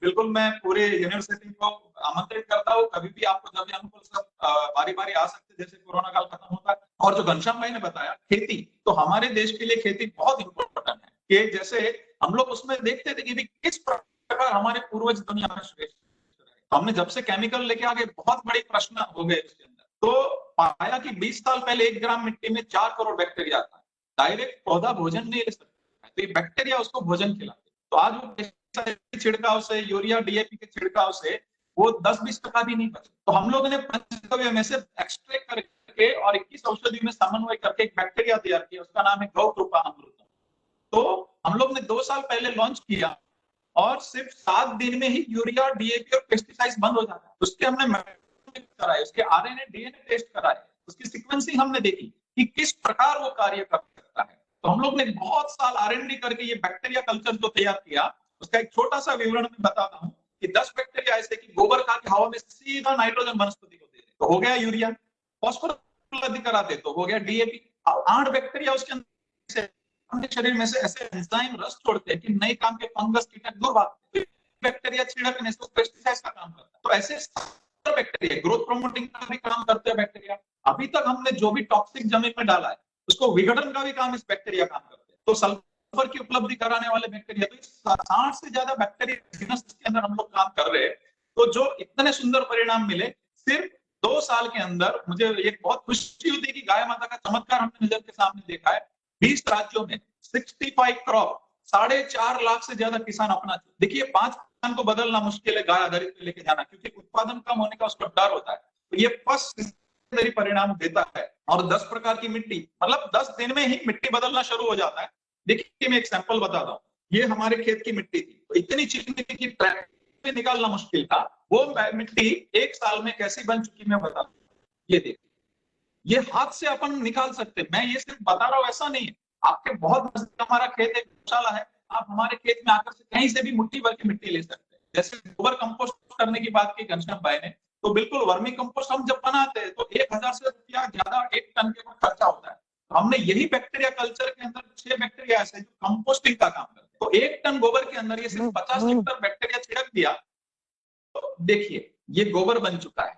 Speaker 14: बिल्कुल मैं पूरे यूनिवर्सिटी को आमंत्रित करता हूँ, कभी भी आपको जब भी अनुकूल सब बारी बारी आ सकते, जैसे कोरोना काल खत्म होता है। और जो घनश्याम भाई ने बताया खेती, तो हमारे देश के लिए खेती बहुत इंपॉर्टेंट है कि जैसे हम लोग उसमें देखते थे कि किस प्रकार हमारे पूर्वज दुनिया में श्रेष्ठ रहे। हमने जब से केमिकल लेके आगे बहुत बड़े प्रश्न हो गए इसके अंदर, तो पाया कि 20 साल पहले 1 ग्राम मिट्टी में 4 करोड़ बैक्टीरिया था। डायरेक्ट पौधा भोजन नहीं ले सकता, तो ये बैक्टीरिया उसको भोजन खिलाते। तो आज वो छिड़काव से, यूरिया डीएपी के छिड़काव से वो 10-20% भी नहीं बचे। तो हम लोगों ने पंचगव्य में से एक्सट्रैक्ट करके और 21 औषधि में समन्वय करके एक बैक्टीरिया तैयार किया, उसका नाम है गौ कृपा अमृतम। तो हम लोग ने 2 साल पहले लॉन्च किया और सिर्फ 7 दिन में ही यूरिया, डीएपी और पेस्टिसाइड्स बंद हो जाता है। उसके हमने कराए, उसके आरएनए डीएनए टेस्ट कराए, उसकी सीक्वेंसिंग हमने देखी कि किस प्रकार वो कार्य कर सकता है। तो हम लोग ने बहुत साल R&D करके ये बैक्टीरिया कल्चर जो तैयार किया, उसका एक छोटा सा विवरण मैं बताता हूँ कि 10 बैक्टीरिया ऐसे कि गोबर खा के हवा में सीधा नाइट्रोजन वनस्पति को दे दे तो हो गया यूरिया, फॉस्फोरस उपलब्ध कराते तो हो गया डीएपी। 8 बैक्टीरिया उसके अंदर अपने शरीर में से ऐसे एंजाइम रस छोड़ते हैं कि नए काम के फंगस, कीटक दूर भागते हैं। बैक्टीरिया छिड़कने से पेस्टिसाइड्स का काम करता है। तो ऐसे बैक्टीरिया ग्रोथ प्रोमोटिंग का भी काम करते हैं बैक्टीरिया। अभी तक हमने जो भी टॉक्सिक जमीन में डाला है उसको विघटन का भी काम इस बैक्टीरिया काम करते हैं। तो सल्फर की उपलब्धि कराने वाले बैक्टीरिया, तो 60 से ज्यादा बैक्टीरिया जीनस के अंदर हम लोग काम कर रहे हैं। तो जो इतने सुंदर परिणाम मिले सिर्फ 2 साल के अंदर, मुझे एक बहुत खुशी होती है कि गाय माता का चमत्कार हमने नजर के सामने देखा है। 20 राज्यों में 65 क्रॉप, 4.5 लाख से ज्यादा किसान अपना। देखिए 5 किसान को बदलना मुश्किल है गाय आधारित पे लेके जाना, क्योंकि उत्पादन कम होने का उसको डर होता है। तो ये फर्स्ट परिणाम देता है। और 10 प्रकार की मिट्टी, मतलब 10 दिन में ही मिट्टी बदलना शुरू हो जाता है। देखिए मैं एक सैंपल बताता हूँ, ये हमारे खेत की मिट्टी थी, तो इतनी चिकनी थी कि ट्रैक्टर में निकालना मुश्किल था। वो मिट्टी 1 साल में कैसी बन चुकी मैं बता, ये देखिए, ये हाथ से अपन निकाल सकते। मैं ये सिर्फ बता रहा हूँ, ऐसा नहीं है। आपके बहुत नजदीक हमारा खेत एक गौशाला है, आप हमारे खेत में आकर से कहीं से भी मुट्ठी भर की मिट्टी ले सकते हैं। जैसे गोबर कंपोस्ट करने की बात की घनश्याम भाई ने, तो बिल्कुल वर्मी कंपोस्ट हम जब बनाते हैं तो 1000 से रुपया ज्यादा 1 टन के ऊपर खर्चा होता है। तो हमने यही बैक्टीरिया कल्चर के अंदर 6 बैक्टीरिया ऐसे जो कंपोस्टिंग का काम करते हैं। तो 1 टन गोबर के अंदर ये सिर्फ 50 लीटर बैक्टीरिया छिड़क दिया, तो देखिए ये गोबर बन चुका है।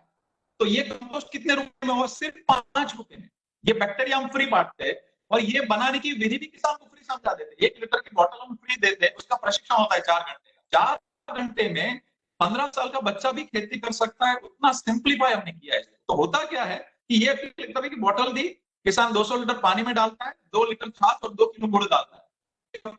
Speaker 14: तो ये कंपोस्ट कितने रुपए में हो? सिर्फ 5 रुपए में। ये बैक्टीरिया हम फ्री बांटते हैं और ये बनाने की विधि भी किसान को फ्री समझा देते हैं। 1 लीटर की बोतल हम फ्री देते हैं, उसका प्रशिक्षण होता है 4 घंटे का। 4 घंटे में 15 साल का बच्चा भी खेती कर सकता है, उतना सिंप्लीफाई हमने किया है। तो होता क्या है कि ये लीटर की बोतल दी, किसान 200 लीटर पानी में डालता है, 2 लीटर छाछ और 2 किलो गुड़ डालता है,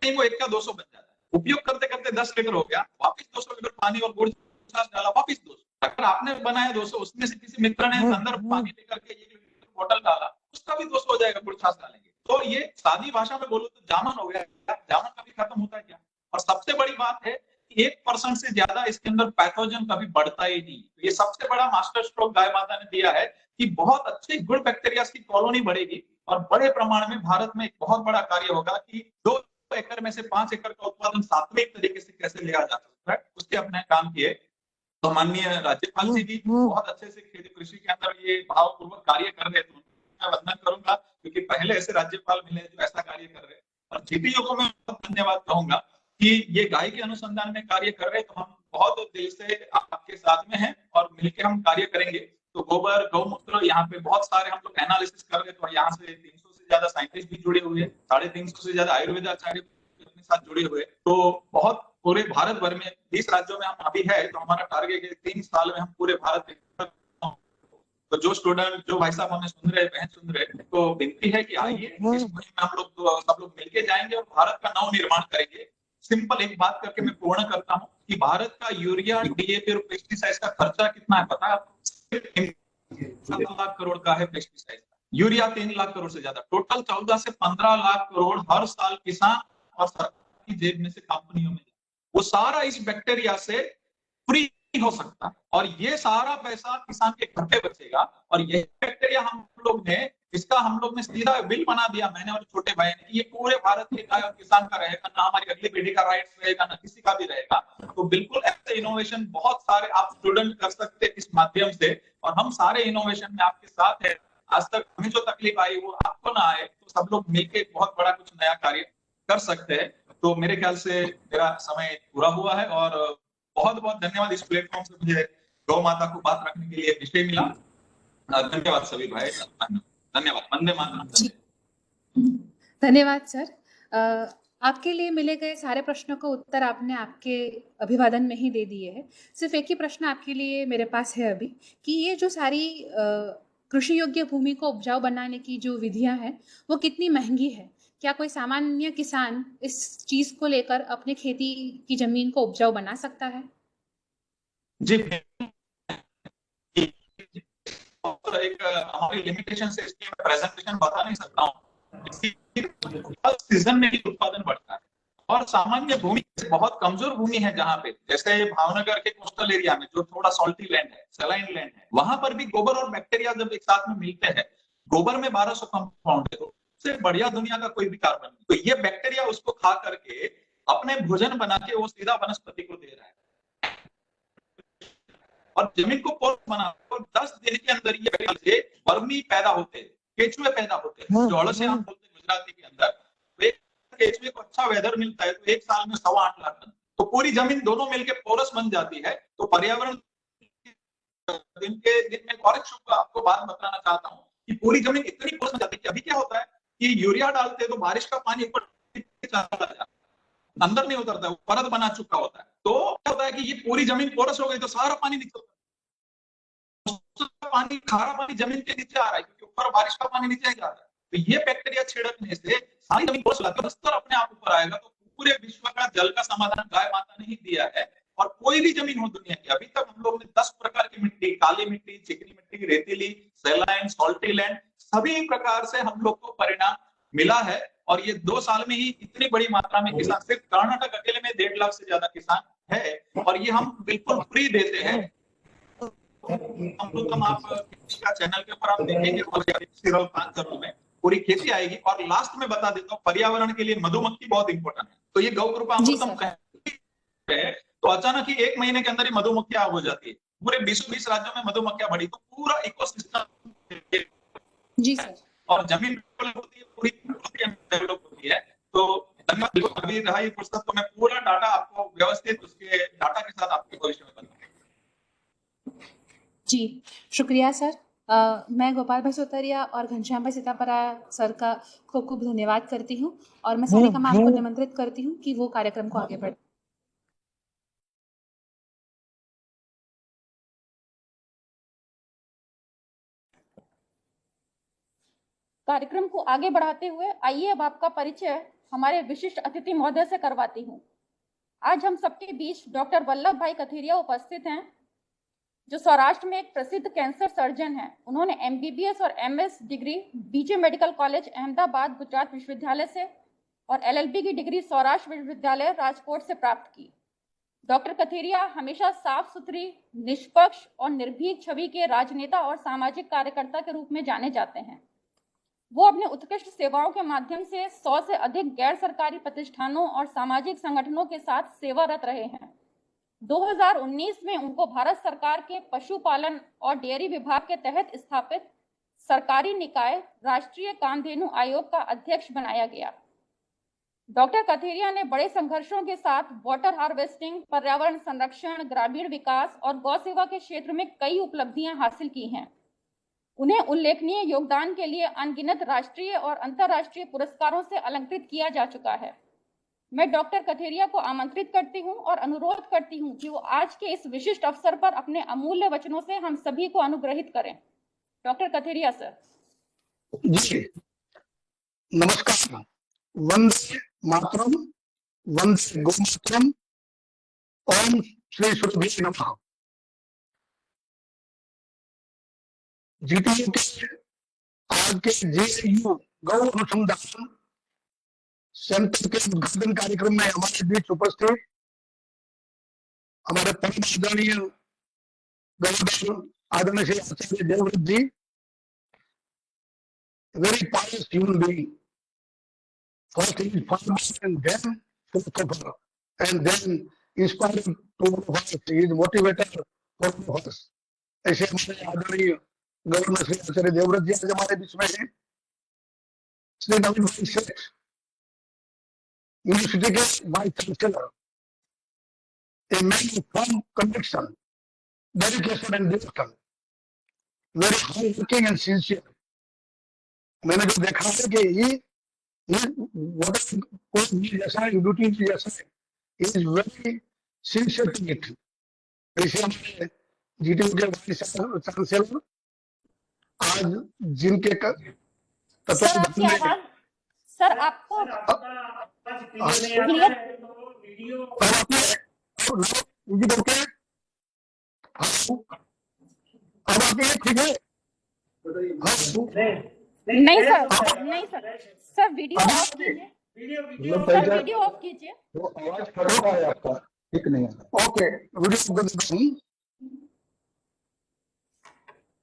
Speaker 14: वो 1 का 200 बन जाता है। उपयोग करते करते 10 लीटर हो गया, वापिस 200 लीटर पानी और गुड़ छाछ डाला, वापिस 200। अगर आपने बनाया 200, उसमें से किसी मित्र ने अंदर पानी लेकर के 1 लीटर बोतल डाला, उसका भी 200 हो जाएगा, गुड़ छाछ डालेंगे। तो ये सादी भाषा में बोलो तो जामन हो गया। जामन कभी खत्म होता है क्या? और सबसे बड़ी बात है 1% से ज्यादा इसके अंदर पैथोजन कभी बढ़ता ही नहीं। तो ये सबसे बड़ा मास्टर स्ट्रोक गाय माता ने दिया है कि बहुत अच्छे गुड बैक्टीरिया की कॉलोनी बढ़ेगी और बड़े प्रमाण में भारत में एक बहुत बड़ा कार्य होगा कि 2 एकड़ में से 5 एकड़ का उत्पादन सात्विक तरीके से कैसे लिया जा सकता है, उसके अपने काम किए। तो माननीय राज्यपाल जी भी बहुत अच्छे से खेती कृषि के अंदर ये भावपूर्वक कार्य कर रहे थे। मैं वंदन करूंगा क्योंकि पहले ऐसे राज्यपाल मिले जो ऐसा कार्य कर रहे हैं। और जीटीयू को मैं बहुत धन्यवाद कहूंगा कि ये गाय के अनुसंधान में कार्य कर रहे हैं। तो हम बहुत दिल से आपके साथ में हैं और मिलकर हम कार्य करेंगे। तो गोबर, गौमूत्र, यहाँ पे बहुत सारे हम लोग एनालिसिस कर रहे हैं। तो यहाँ से 300 से ज्यादा साइंटिस्ट भी जुड़े हुए हैं, 350 से ज्यादा आयुर्वेद आचार्य अपने साथ जुड़े हुए। तो बहुत पूरे भारत भर में 20 राज्यों में हम अभी है। तो हमारा टारगेट है 3 साल में हम पूरे भारत में। तो जो स्टूडेंट, जो भाई साहब हमें सुन रहे, बहन सुन रहे, तो विनती है कि आइए इस मुहिम में हम लोग सब लोग मिलके जाएंगे और भारत का नव निर्माण करेंगे। सिंपल एक बात करके मैं पूर्ण करता हूँ कि भारत का यूरिया, डीएपी और पेस्टिसाइड का खर्चा कितना है पता है आपको? 7 लाख करोड़ का है पेस्टिसाइड। यूरिया 3 लाख करोड़ से ज्यादा, टोटल 14 से 15 लाख करोड़ हर साल किसान और सरकार की जेब में से कंपनियों में, वो सारा इस बैक्टीरिया से फ्री हो सकता है। और ये सारा पैसा किसान के घर पे बचेगा। और ये बैक्टीरिया हम लोग ने सीधा बिल बना दिया, मैंने और छोटे भाई ने, कि ये पूरे भारत के गाय और किसान का रहेगा, ना हमारी अगली पीढ़ी का राइट्स रहेगा, ना किसी का भी रहेगा। तो बिल्कुल ऐसे इनोवेशन बहुत सारे आप स्टूडेंट कर सकते हैं इस माध्यम से, और हम सारे इनोवेशन में आपके साथ है। आज तक हमें जो तकलीफ आई वो आपको ना आए, तो सब लोग मिलकर बहुत बड़ा कुछ नया कार्य कर सकते हैं। तो मेरे ख्याल से मेरा समय पूरा हुआ है और बहुत बहुत धन्यवाद इस प्लेटफॉर्म से मुझे गौ माता को बात रखने के लिए विषय मिला। धन्यवाद सभी भाई, धन्यवाद। वंदे मातरम।
Speaker 12: धन्यवाद सर। आपके लिए मिले गए सारे प्रश्नों का उत्तर आपने आपके अभिवादन में ही दे दिए हैं। सिर्फ एक ही प्रश्न आपके लिए मेरे पास है अभी, कि ये जो सारी कृषि योग्य भूमि को उपजाऊ बनाने की जो विधियां हैं वो कितनी महंगी है? क्या कोई सामान्य किसान इस चीज को लेकर अपने खेती की जमीन को उपजाऊ बना सकता है?
Speaker 14: जी, और एक हमारी लिमिटेशन से इसकी प्रेजेंटेशन बता नहीं सकता हूँ। सीजन में ही उत्पादन बढ़ता है और सामान्य भूमि बहुत कमजोर भूमि है जहां पे, जैसे भावनगर के कोस्टल एरिया में जो थोड़ा सॉल्टी लैंड है, सलाइन लैंड है, वहां पर भी गोबर और बैक्टीरिया जब एक साथ में मिलते हैं, गोबर में 1200 कंपाउंड है, तो उससे बढ़िया दुनिया का कोई विकार बन, तो ये बैक्टीरिया उसको खा करके अपने भोजन बना के वो सीधा वनस्पति को दे रहा है और जमीन को पोर बना, तो 10 दिन के अंदर ये से वर्मी पैदा होते हैं, केचुए पैदा होते हैं, जो अड़से हम बोलते हैं गुजराती के अंदर। तो एक केचुए को अच्छा वेदर मिलता है तो एक साल में 8.25 लाख टन, तो पूरी जमीन दोनों मिलकर पोरस बन जाती है। तो पर्यावरण दिन में और एक शुभ आपको बात बताना चाहता हूँ कि पूरी जमीन इतनी पोरस बन जाती है कि अभी क्या होता है कि यूरिया डालते हैं तो बारिश का पानी ऊपर चला जाता है, अंदर नहीं उतरता है, परत बना चुका होता है। तो क्या होता है कि ये पूरी जमीन पोरस हो गई तो सारा पानी निकलता है, पानी खारा पानी जमीन के नीचे आ रहा है क्योंकि ऊपर बारिश का पानी नीचे जा रहा है। तो ये बैक्टीरिया छिड़कने से सारी जमीन पोरस हो जाती है, स्तर अपने आप ऊपर आएगा। तो पूरे विश्व का जल का समाधान गाय माता ने ही दिया है। और कोई भी जमीन हो दुनिया की, अभी तक हम लोग ने 10 प्रकार की मिट्टी, काली मिट्टी, चिकनी मिट्टी, रेतीली, सैलाइन, सॉल्टी लैंड, सभी प्रकार से हम लोग को परिणाम मिला है। और ये 2 साल में ही इतनी बड़ी मात्रा में किसान, सिर्फ कर्नाटक अकेले में 1.5 लाख से ज्यादा किसान है और ये हम बिल्कुल फ्री देते हैं। हम लोग आप चैनल के ऊपर आप देखेंगे 5 करोड़ में पूरी खेती आएगी। और लास्ट में बता देता हूँ, पर्यावरण के लिए मधुमक्खी बहुत इंपॉर्टेंट है। तो ये गौ कृपा अमृतम है, तो अचानक ही 1 महीने के अंदर ही मधुमक्खियां हो जाती है। पूरे 20 राज्यों में मधुमक्खियां बढ़ी तो पूरा इकोसिस्टम
Speaker 12: जी सर,
Speaker 14: और जमीन होती है पूरी डेवलप होती है। तो धन्यवाद, अभी रहा ये फुर्सत तो मैं पूरा डाटा आपको व्यवस्थित उसके डाटा के साथ आपके भविष्य में बताऊंगा।
Speaker 12: जी शुक्रिया सर। मैं गोपाल भाई सोतरिया और घनश्याम भाई सीतापरा सर का खूब खूब धन्यवाद करती हूँ और मैं सारिका मैम को निमंत्रित करती हूँ कि वो कार्यक्रम को आगे बढ़े।
Speaker 1: कार्यक्रम को आगे बढ़ाते हुए आइए अब आपका परिचय हमारे विशिष्ट अतिथि महोदय से करवाती हूँ। आज हम सबके बीच डॉक्टर वल्लभ भाई कथेरिया उपस्थित हैं, जो सौराष्ट्र में एक प्रसिद्ध कैंसर सर्जन हैं। उन्होंने MBBS और MS degree BJ medical college Ahmedabad Gujarat विश्वविद्यालय से और LLB की डिग्री सौराष्ट्र विश्वविद्यालय राजकोट से प्राप्त की। डॉक्टर कथेरिया हमेशा साफ सुथरी, निष्पक्ष और निर्भीक छवि के राजनेता और सामाजिक कार्यकर्ता के रूप में जाने जाते हैं। वो अपने उत्कृष्ट सेवाओं के माध्यम से 100 से अधिक गैर सरकारी प्रतिष्ठानों और सामाजिक संगठनों के साथ सेवारत रहे हैं। 2019 में उनको भारत सरकार के पशुपालन और डेयरी विभाग के तहत स्थापित सरकारी निकाय राष्ट्रीय कामधेनु आयोग का अध्यक्ष बनाया गया। डॉक्टर कथेरिया ने बड़े संघर्षों के साथ वाटर हार्वेस्टिंग, पर्यावरण संरक्षण, ग्रामीण विकास और गौ सेवा के क्षेत्र में कई उपलब्धियां हासिल की हैं। उन्हें उल्लेखनीय योगदान के लिए अनगिनत राष्ट्रीय और अंतर्राष्ट्रीय पुरस्कारों से अलंकृत किया जा चुका है। मैं डॉक्टर कथेरिया को आमंत्रित करती हूं और अनुरोध करती हूं कि वो आज के इस विशिष्ट अवसर पर अपने अमूल्य वचनों से हम सभी को अनुग्रहित करें। Doctor Katheria sir.
Speaker 13: जी नमस्कार। वंदे मातरम, वंदे गोमातरम, ओम श्री सूर्यभ्यो नमः। GTU के आज के JU गौ अनुसंधान सेंटर के उद्घाटन कार्यक्रम में हमारे बीच उपस्थित हमारे परम आदरणीय गवर्नर आदरणीय श्री आचार्य देवव्रत जी, very pious human being. First he is farmer and then philosopher and then inspired to all of us. He is motivator for all of us. ऐसे हमारे आदरणीय गवर्नर श्री आचार्य देवव्रत जी आज हमारे बीच में हैं। श्री नवीन भाई सेठ यूनिवर्सिटी के vice chancellor, a man of firm conviction, dedication and devotion, very hardworking and sincere. मैंने जो देखा है कि ये जैसा ड्यूटी जैसा is very sincere to it. ऐसे हमारे GTU के वाइस चांसलर आज जिनके
Speaker 1: सर आपको नहीं सर, नहीं सर, सर वीडियो ऑफ कीजिए। सर वीडियो ऑफ कीजिए।
Speaker 13: वो आवाज खड़ा है आपका, ठीक नहीं है। ओके, वीडियो बंद कर दूं।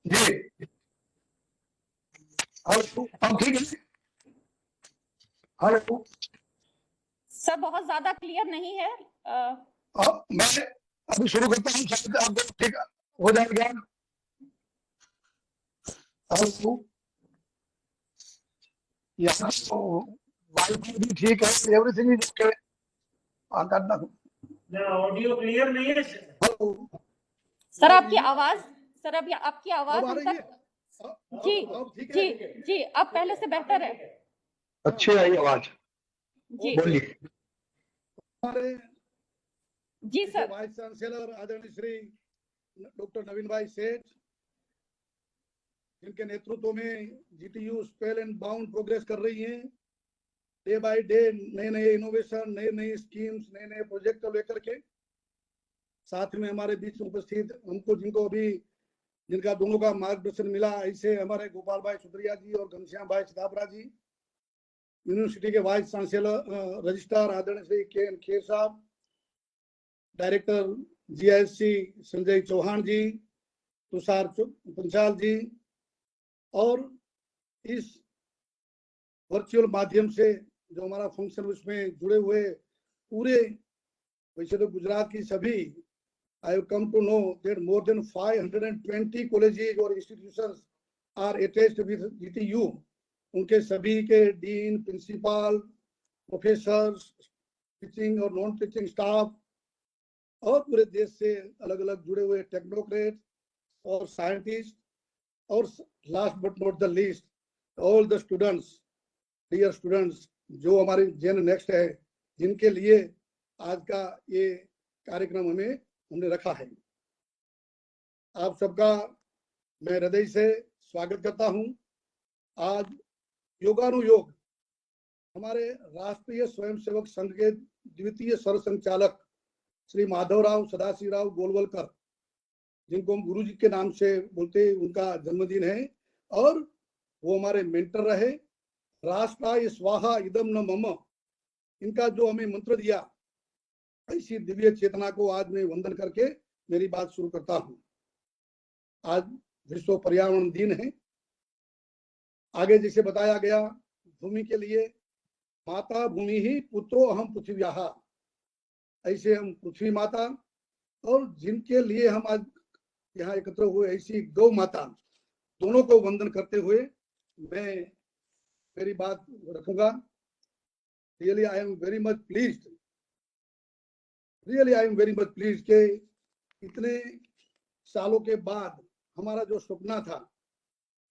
Speaker 13: जी, अब ठीक है। हेलो
Speaker 1: सर बहुत ज्यादा क्लियर नहीं है।
Speaker 13: मैं अभी शुरू करता हूँ, शायद आपको ठीक हो जाएगा। हेलो, यहाँ वाईफाई भी ठीक है, everything is okay.
Speaker 6: Audio clear नहीं है।
Speaker 1: सर आपकी आवाज, सर अभी आपकी आवाज
Speaker 10: अब आ
Speaker 1: हम
Speaker 10: रही
Speaker 1: तक,
Speaker 10: है?
Speaker 1: जी
Speaker 10: अब ठीक
Speaker 1: जी
Speaker 10: है?
Speaker 1: जी अब पहले से बेहतर है।
Speaker 13: अच्छी आई आवाज,
Speaker 1: जी
Speaker 13: बोलिए।
Speaker 10: हमारे
Speaker 1: जी सर।
Speaker 10: वाइस चांसलर आदरणीय श्री डॉक्टर नवीन भाई सेठ, जिनके नेतृत्व में GTU spell and bound progress कर रही है, डे बाय डे नए नए इनोवेशन, नए नए स्कीम्स, नए नए प्रोजेक्ट लेकर के। साथ में हमारे बीच उपस्थित हमको जिनको अभी जिनका दोनों का मार्गदर्शन मिला, ऐसे हमारे गोपाल भाई सुत्रिया जी और घनश्याम भाई सिताबरा जी, यूनिवर्सिटी के वाइस चांसलर रजिस्ट्रार आदरणीय श्री के एन खेर साहब, डायरेक्टर जीआईएससी संजय चौहान जी, तुषार पंचाल जी, और इस वर्चुअल माध्यम से जो हमारा फंक्शन उसमें जुड़े हुए पूरे, वैसे तो गुजरात की सभी, I have come to know that more than 520 colleges or institutions are attached with GTU. उनके सभी के डीन, प्रिंसिपल, प्रोफेसर्स, टीचिंग और नॉन टीचिंग स्टाफ और पूरे देश से अलग अलग जुड़े हुए टेक्नोक्रेट और साइंटिस्ट, और last but not the least all the students, dear students, जो हमारे जेन नेक्स्ट है, जिनके लिए आज का ये कार्यक्रम हमने रखा है। आप सबका मैं हृदय से स्वागत करता हूं। आज योगानुयोग हमारे राष्ट्रीय स्वयंसेवक संघ के द्वितीय सरसंचालक श्री माधवराव सदाशिवराव गोलवलकर, जिनको हम गुरु जी के नाम से बोलते हैं, उनका जन्मदिन है, और वो हमारे मेंटर रहे। राष्ट्राय स्वाहा इदम न मम, इनका जो हमें मंत्र दिया, ऐसी दिव्य चेतना को आज मैं वंदन करके मेरी बात शुरू करता हूं। आज विश्व पर्यावरण दिन है। आगे जैसे बताया गया, भूमि के लिए माता भूमि ही पुत्रो अहम पृथ्व्याः, ऐसे हम पृथ्वी माता और जिनके लिए हम आज यहाँ एकत्र हुए, ऐसी गौ माता, दोनों को वंदन करते हुए मैं मेरी बात रखूंगा। Really I am very much pleased, really I am very much pleased के इतने सालों के बाद हमारा जो सपना था,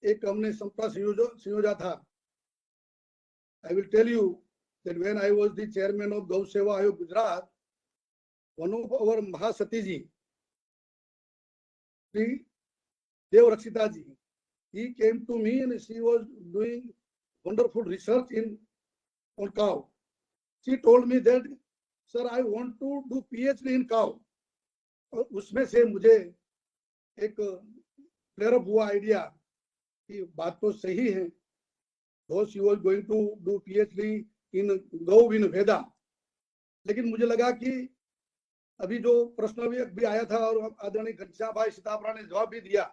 Speaker 10: एक हमने संस्था संयोजा था। I will tell you that when I was the chairman of Gau Seva Ayog Gujarat, one of our Mahasati ji, Sri Dev Rakshita ji, he came to me and she was doing wonderful research on cow. She told me that, sir, I want to do PhD in cow. और उसमें से मुझे एक flare up हुआ idea कि बात तो सही है, though she was going to do PhD इन गौ इन वेदा, लेकिन मुझे लगा कि अभी जो प्रश्न भी आया था और आदरणीय घनश्याम भाई सिताबरा ने जवाब भी दिया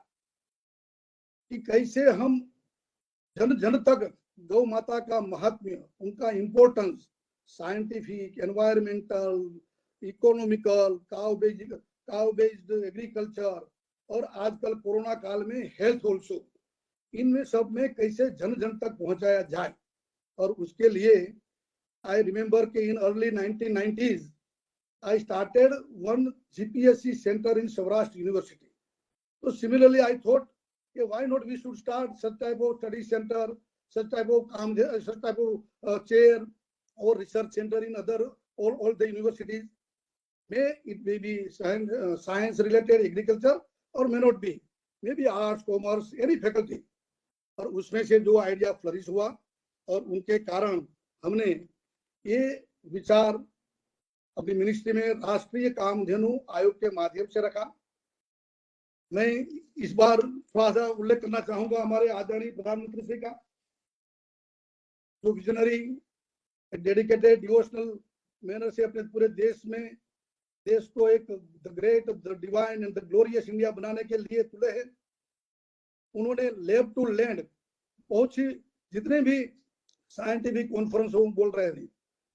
Speaker 10: कि कैसे हम जन जन तक गौ माता का महात्म्य, उनका importance, scientific, environmental, economical, cow based agriculture, और आजकल कोरोना काल में हेल्थ ऑल्सो, इनमें सब में कैसे जन जन तक पहुंचाया जाए। और उसके लिए I remember कि in early 1990s I started one GPSC center in Saurashtra University. So similarly I thought, why not we should start such type of study center, such type of chair or research center in other all the universities. May it may be science related, agriculture, or may not be, maybe arts, commerce, any faculty. और उसमें से जो idea flourish हुआ और उनके कारण हमने ये विचार अपनी मिनिस्ट्री में राष्ट्रीय कामधेनु आयोग के माध्यम से रखा। मैं इस बार थोड़ा सा उल्लेख करना चाहूंगा हमारे आदरणीय प्रधानमंत्री जी का, जो विजनरी
Speaker 15: डेडिकेटेड डिवोशनल मैनर से अपने पूरे देश में देश को एक the great, the divine and the glorious India बनाने के लिए तुले हैं। उन्होंने लैब टू लैंड बहुत ही जितने भी साइंटिफिक कॉन्फ्रेंस वो बोल रहे थे,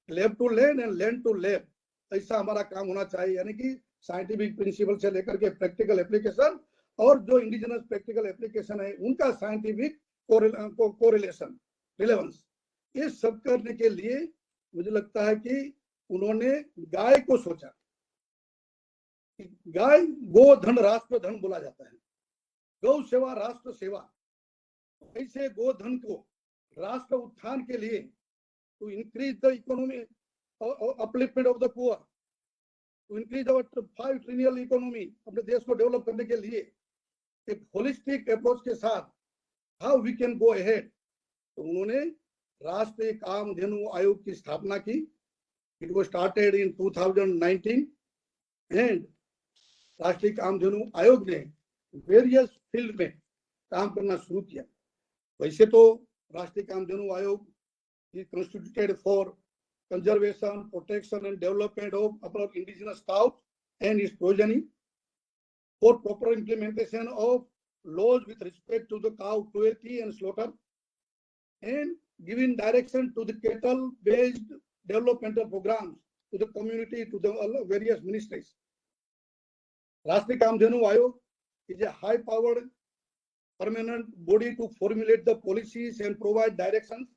Speaker 15: lab to land and land to lab, ऐसा हमारा काम होना चाहिए। यानी कि साइंटिफिक प्रिंसिपल से लेकर के प्रैक्टिकल एप्लीकेशन, और जो इंडिजिनस प्रैक्टिकल एप्लीकेशन है उनका साइंटिफिक कोरिलेशन, रिलेवेंस, ये सब करने के लिए मुझे लगता है कि उन्होंने गाय को सोचा। गाय, गो धन राष्ट्र धन बोला जाता है, गौ सेवा राष्ट्र सेवा। ऐसे गोधन को राष्ट्र उत्थान के लिए, to increase the economy, upliftment of the poor, to increase our 5 trillion economy, अपने देश को डेवलप करने के लिए एक होलिस्टिक अप्रोच के साथ how we can go ahead, तो उन्होंने राष्ट्रीय कामधेनु आयोग की स्थापना की। It was started in 2019 and राष्ट्रीय कामधेनु आयोग ने वेरियस फील्ड में काम करना शुरू किया। वैसे तो राष्ट्रीय कामधेनु आयोग is constituted for conservation, protection and development of our indigenous cows and its progeny, for proper implementation of laws with respect to the cow cruelty and slaughter, and giving direction to the cattle-based developmental programs to the community, to the various ministries. Rashtriya Kamdhenu Ayog is a high-powered permanent body to formulate the policies and provide directions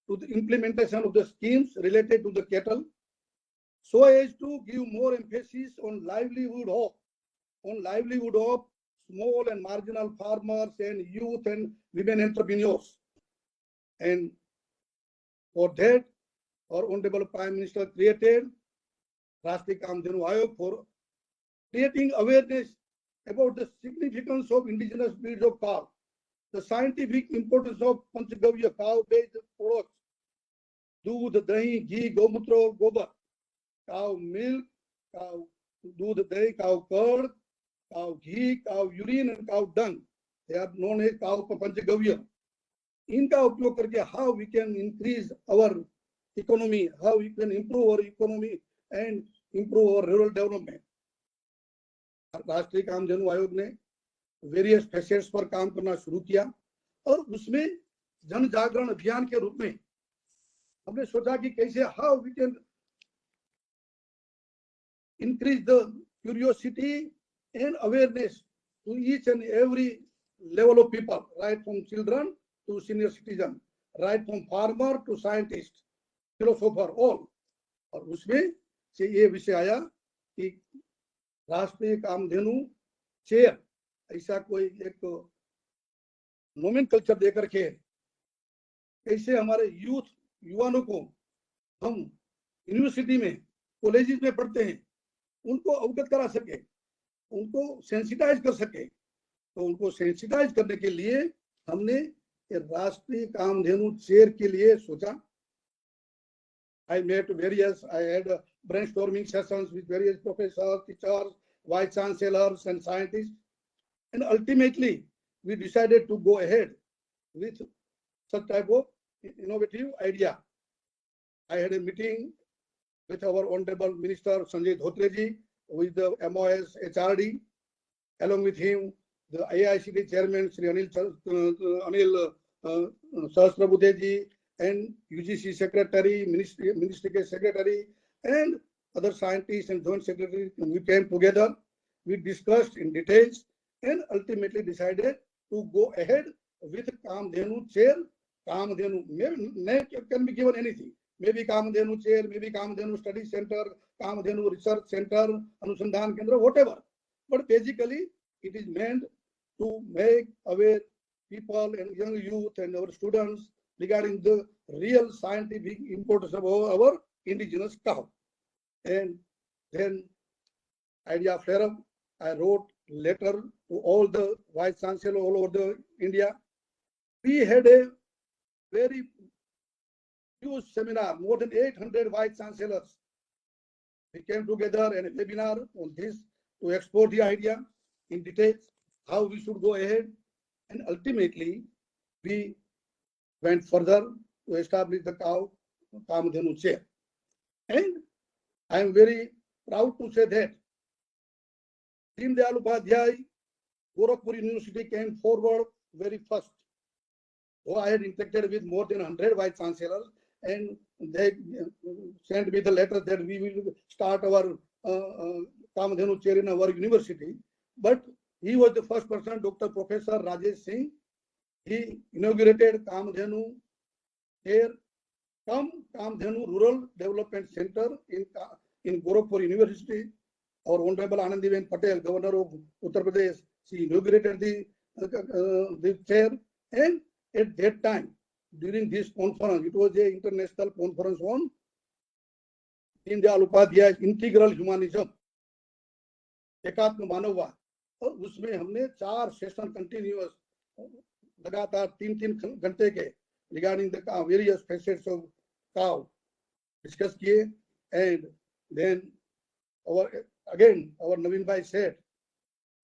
Speaker 15: to the implementation of the schemes related to the cattle, so as to give more emphasis on livelihood of small and marginal farmers and youth and women entrepreneurs. And for that, our Honorable Prime Minister created Rashtriya Kamdhenu Ayog for creating awareness about the significance of indigenous breeds of cow, the scientific importance of Panchagavya cow-based products, दूध, दही, घी, गौमूत्र, गोबर, cow milk, cow दूध, दही, cow curd, cow ghee, cow urine and cow dung. They are known as cow Panchagavya. इनका उपयोग करके how we can increase our economy, how we can improve our economy and improve our rural development. राष्ट्रीय कामधेनु आयोग ने various facets पर काम करना शुरू किया और उसमें जन जागरण अभियान के रूप में हमने सोचा कि कैसे how we can increase the curiosity and awareness to each and every level of people, right from children to senior citizen, right from farmer to scientist, philosopher, all. और उसमें से ये विषय आया कि राष्ट्रीय कामधेनु चेयर ऐसा कोई एक नोमेनकल्चर देकर के कैसे हमारे युवाओं को हम यूनिवर्सिटी में, कॉलेजेस में पढ़ते हैं, उनको अवगत करा सके, उनको सेंसिटाइज कर सके। तो उनको सेंसिटाइज करने के लिए हमने राष्ट्रीय कामधेनु चेयर के लिए सोचा। I had brainstorming sessions with various professors, teachers, vice chancellors and scientists, and ultimately we decided to go ahead with such type of innovative idea. I had a meeting with our Honorable Minister Sanjay Dhotre with the MOS HRD, along with him the AICD Chairman Shri Anil Sahasrabudhe and UGC Secretary, Ministry Secretary, and other scientists and joint secretaries. We came together, we discussed in details, and ultimately decided to go ahead with Kamdhenu chair. Kamdhenu name can be given anything. Maybe Kamdhenu chair, maybe Kamdhenu study center, Kamdhenu research center, Anusandhan Kendra, whatever. But basically, it is meant to make aware people and young youth and our students regarding the real scientific importance of our indigenous cow. And then idea flare up. I wrote letter to all the vice chancellor all over the India. We had a very huge seminar, more than 800 vice chancellors. We came together in a webinar on this to explore the idea in details, how we should go ahead, and ultimately we went further to establish the cow Kamdhenu chair. And I am very proud to say that Deen Dayal Upadhyay, Gorakhpur University came forward very first. So I had interacted with more than 100 vice chancellors, and they sent me the letter that we will start our Kamdhenu chair in our university. But he was the first person, Dr. Professor Rajesh Singh. He inaugurated Kamdhenu chair, Kamdhenu Rural Development Center in Gorakhpur University. Our Honorable Anandiben Patel, Governor of Uttar Pradesh, she inaugurated the chair. And at that time, during this conference, it was an international conference on Deen Dayal Upadhyay's integral humanism, एकात्म मानववाद, और उसमें हमने 4 session continuous लगातार 3-3 घंटे के regarding the various facets of cow discuss किए. And then our Naveen Bhai said,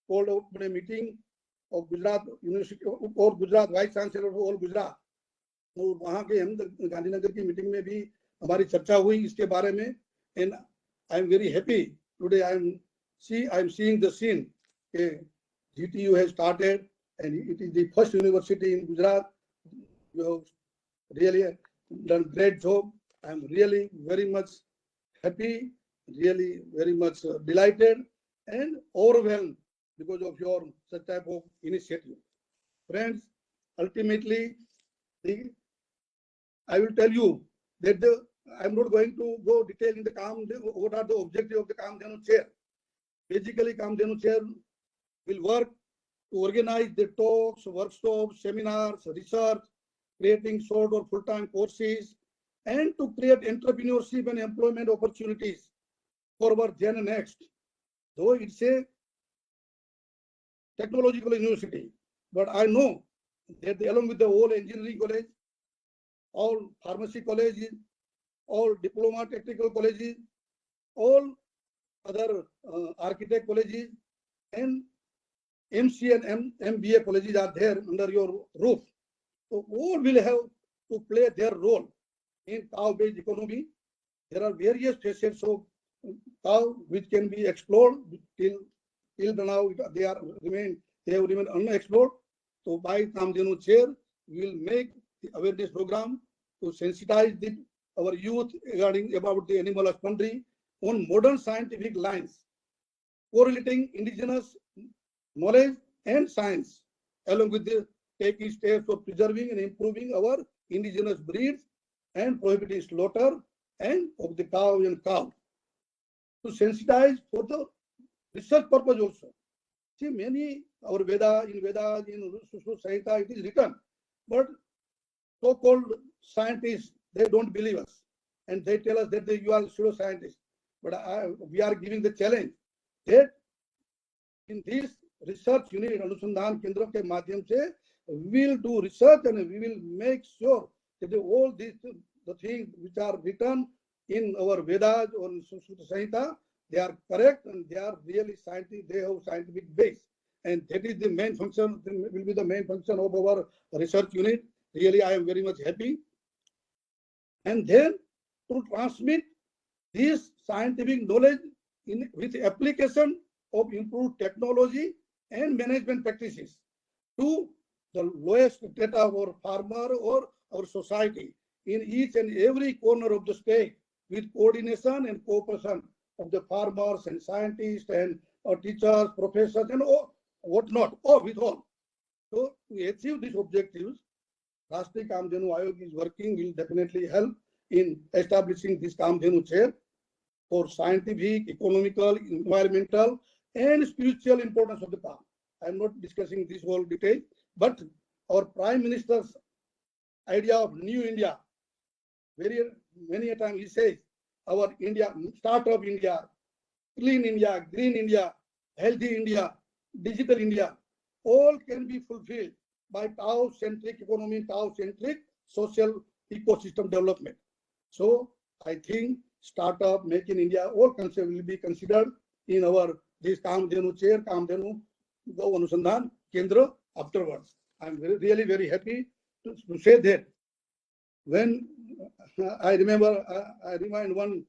Speaker 15: called open a meeting of Gujarat University or Gujarat Vice Chancellor of all Gujarat. तो वहाँ के हम गांधीनगर की मीटिंग में भी हमारी चर्चा हुई इसके बारे में. And I am very happy today. I am seeing the scene. GTU has started, and it is the first university in Gujarat. You have really done great job. I am really very much happy, really very much delighted and overwhelmed because of your such type of initiative. Friends, ultimately, I will tell you that I am not going to go detail in what are the objectives of the Kamdhenu chair. Basically, Kamdhenu chair will work to organize the talks, workshops, seminars, research, creating short or full-time courses, and to create entrepreneurship and employment opportunities for our Gen Next. Though it's a technological university, but I know that along with the whole engineering college, all pharmacy colleges, all diploma technical colleges, all other architect colleges, and MC and MBA colleges are there under your roof. So all will have to play their role in cow-based economy. There are various facets of cow which can be explored till now. They have remained unexplored. So by Kamdhenu chair, we will make the awareness program to sensitize our youth about the animal husbandry on modern scientific lines, correlating indigenous knowledge and science, along with the taking steps for preserving and improving our indigenous breeds and prohibiting slaughter and of the cow and calf. To sensitize for the research purpose also. See, many our Vedas, in Sushruta Samhita, it is written, but so-called scientists, they don't believe us, and they tell us that you are pseudo-scientists. But we are giving the challenge that in this research unit, Anusandhan Kendra ke madhyam se, we will do research and we will make sure that all these the things which are written in our Vedas or Sushruta Samhita, they are correct and they are really scientific. They have scientific base, and that is the main function. Will be the main function of our research unit. Really, I am very much happy. And then to transmit this scientific knowledge with application of improved technology and management practices to the lowest data of our farmer or our society in each and every corner of the state, with coordination and cooperation of the farmers and scientists and teachers, professors, and whatnot, with all. So to achieve these objectives, Rashtriya Kamdhenu Ayog is working, will definitely help in establishing this Kamdhenu chair for scientific, economical, environmental, and spiritual importance of the cow. I am not discussing this whole detail, but our Prime Minister's idea of New India, many a time he says, our India, startup India, clean India, green India, healthy India, digital India, all can be fulfilled by cow-centric economy, cow-centric social ecosystem development. So I think startup, make in India, all concepts will be considered in our this Kamdhenu chair, Kamdhenu Gau Anusandhan Kendra afterwards. I am really very happy to say that when I remember, I remind one